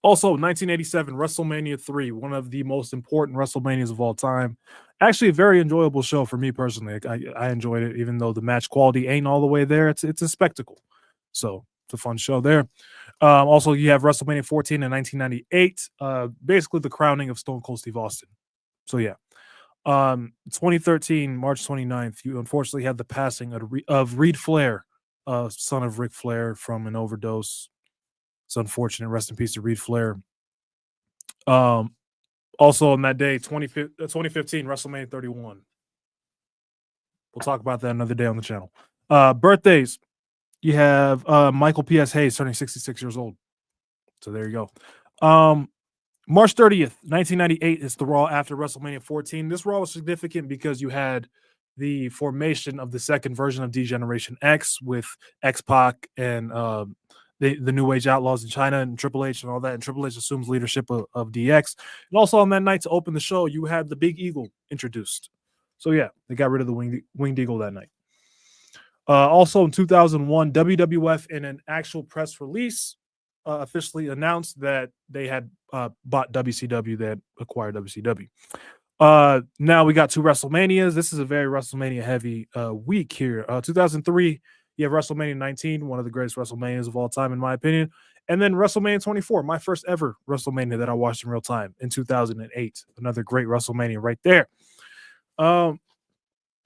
Also, 1987, WrestleMania 3, one of the most important WrestleManias of all time. Actually, a very enjoyable show for me personally. I enjoyed it, even though the match quality ain't all the way there. It's a spectacle. So it's a fun show there. Also, you have WrestleMania 14 in 1998, basically the crowning of Stone Cold Steve Austin. So, yeah. 2013, March 29th, you unfortunately had the passing of Reid Flair, son of Ric Flair, from an overdose. It's unfortunate. Rest in peace to Reid Flair. Also on that day, 2015, WrestleMania 31. We'll talk about that another day on the channel. Birthdays. You have Michael P.S. Hayes turning 66 years old. So there you go. March 30th, 1998 is the Raw after WrestleMania 14. This Raw was significant because you had the formation of the second version of D-Generation X with X-Pac and the New Age Outlaws in China and Triple H and all that. And Triple H assumes leadership of DX. And also on that night to open the show, you had the Big Eagle introduced. So yeah, they got rid of the Winged Eagle that night. Also in 2001, WWF in an actual press release officially announced that they had bought WCW, that acquired WCW. Now we got 2 WrestleManias. This is a very WrestleMania heavy week here. 2003, you have WrestleMania 19, one of the greatest WrestleManias of all time, in my opinion. And then WrestleMania 24, my first ever WrestleMania that I watched in real time in 2008. Another great WrestleMania right there.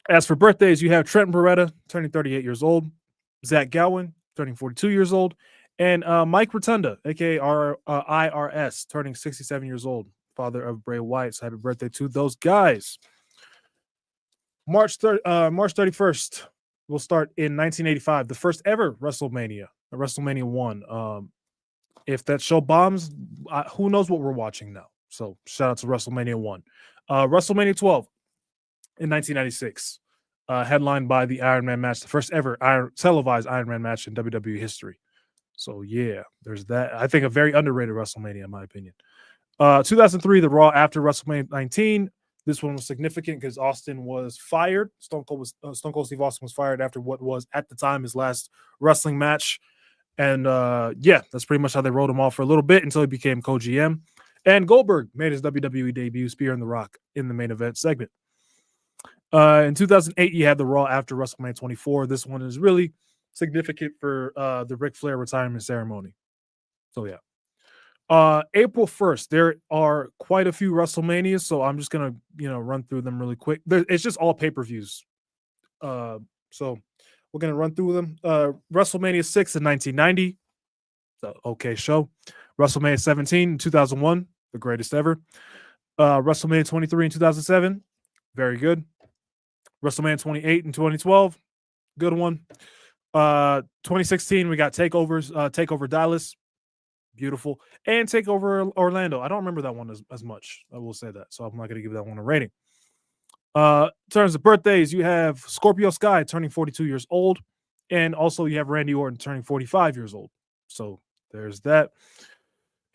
As for birthdays, you have Trent Beretta turning 38 years old, Zach Gowen turning 42 years old, and Mike Rotunda, aka IRS, turning 67 years old, father of Bray Wyatt. So happy birthday to those guys. March 31st, we'll start in 1985, the first ever WrestleMania, WrestleMania 1. If that show bombs, who knows what we're watching now. So shout out to WrestleMania 1. WrestleMania 12 in 1996, headlined by the Iron Man match, the first ever televised Iron Man match in WWE history. So yeah, there's that. I think a very underrated WrestleMania, in my opinion. 2003, the Raw after WrestleMania 19. This one was significant because Austin was fired. Stone Cold Steve Austin was fired after what was at the time his last wrestling match. And yeah, that's pretty much how they wrote him off for a little bit until he became co-GM. And Goldberg made his WWE debut, spearing The Rock in the main event segment. In 2008, you had the Raw after WrestleMania 24. This one is really significant for the Ric Flair retirement ceremony. So yeah. April 1st, there are quite a few WrestleManias, so I'm just gonna run through them really quick. It's just all pay-per-views. So we're gonna run through them. WrestleMania 6 in 1990, okay show. WrestleMania 17 in 2001, the greatest ever. WrestleMania 23 in 2007, very good. WrestleMania 28 in 2012, good one. 2016, we got Takeover Dallas. Beautiful. And take over Orlando. I don't remember that one as much. I will say that. So I'm not going to give that one a rating. In terms of birthdays, you have Scorpio Sky turning 42 years old. And also you have Randy Orton turning 45 years old. So there's that.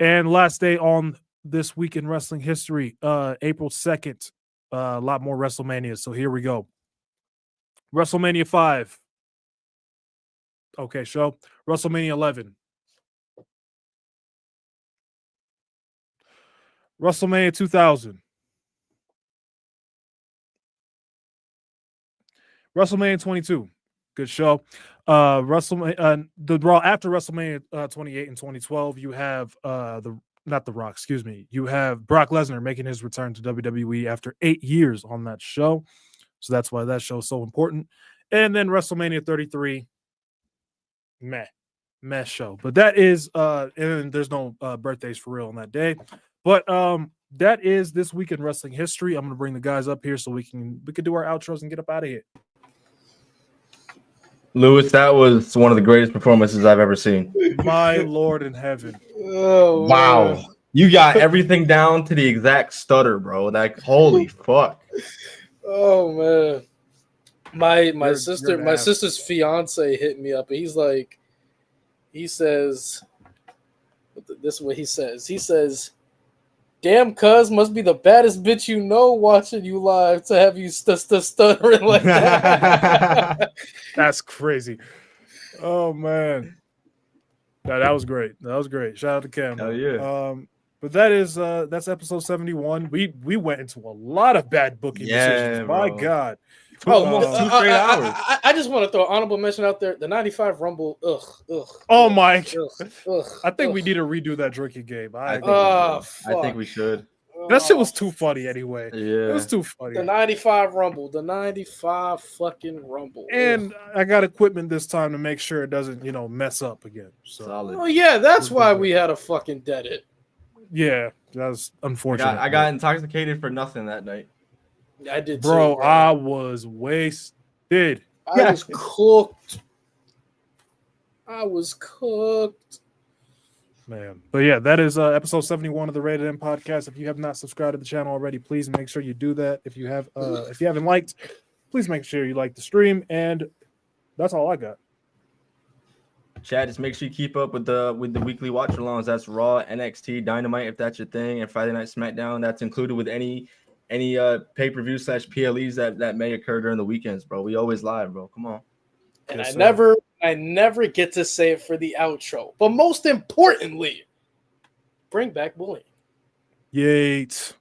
And last day on this week in wrestling history, April 2nd, a lot more WrestleMania. So here we go. WrestleMania 5. Okay, show. WrestleMania 11. WrestleMania 2000. WrestleMania 22. Good show. WrestleMania the Raw after WrestleMania 28 and 2012, you have not The Rock, excuse me. You have Brock Lesnar making his return to WWE after 8 years on that show. So that's why that show is so important. And then WrestleMania 33, meh show. But that is and there's no birthdays for real on that day. But that is this week in wrestling history. I'm gonna bring the guys up here so we can do our outros and get up out of here. Lewis, that was one of the greatest performances I've ever seen. My Lord in heaven. Oh, wow. Man. You got everything down to the exact stutter, bro. Like, holy fuck. Oh man. My sister's fiance hit me up and he says this is what he says. He says, "Damn, cuz must be the baddest bitch you know watching you live to have you stuttering like that." That's crazy. Oh man. No, that was great. That was great. Shout out to Cam. Hell yeah. But that is that's episode 71. We went into a lot of bad booking decisions. My God. Oh, 2 straight hours. I just want to throw an honorable mention out there. The 95 Rumble. Oh my. Ugh, I think we need to redo that drinking game. I think we should. That shit was too funny anyway. Yeah. It was too funny. The 95 Rumble. The 95 fucking Rumble. And I got equipment this time to make sure it doesn't, mess up again. So. Solid. Oh yeah, that's why we had a fucking dead it. Yeah, that was unfortunate. I got intoxicated for nothing that night. I did too, bro. I was wasted. I was cooked. Man. But yeah, that is episode 71 of the Rated M podcast. If you have not subscribed to the channel already, please make sure you do that. If you haven't liked, please make sure you like the stream. And that's all I got. Chad, just make sure you keep up with the weekly watch alongs. That's Raw, NXT, Dynamite, if that's your thing, and Friday Night SmackDown. That's included with any pay-per-view / PLEs that may occur during the weekends, bro. We always live, bro. Come on. And yes, I never get to say it for the outro. But most importantly, bring back bullying. Yates.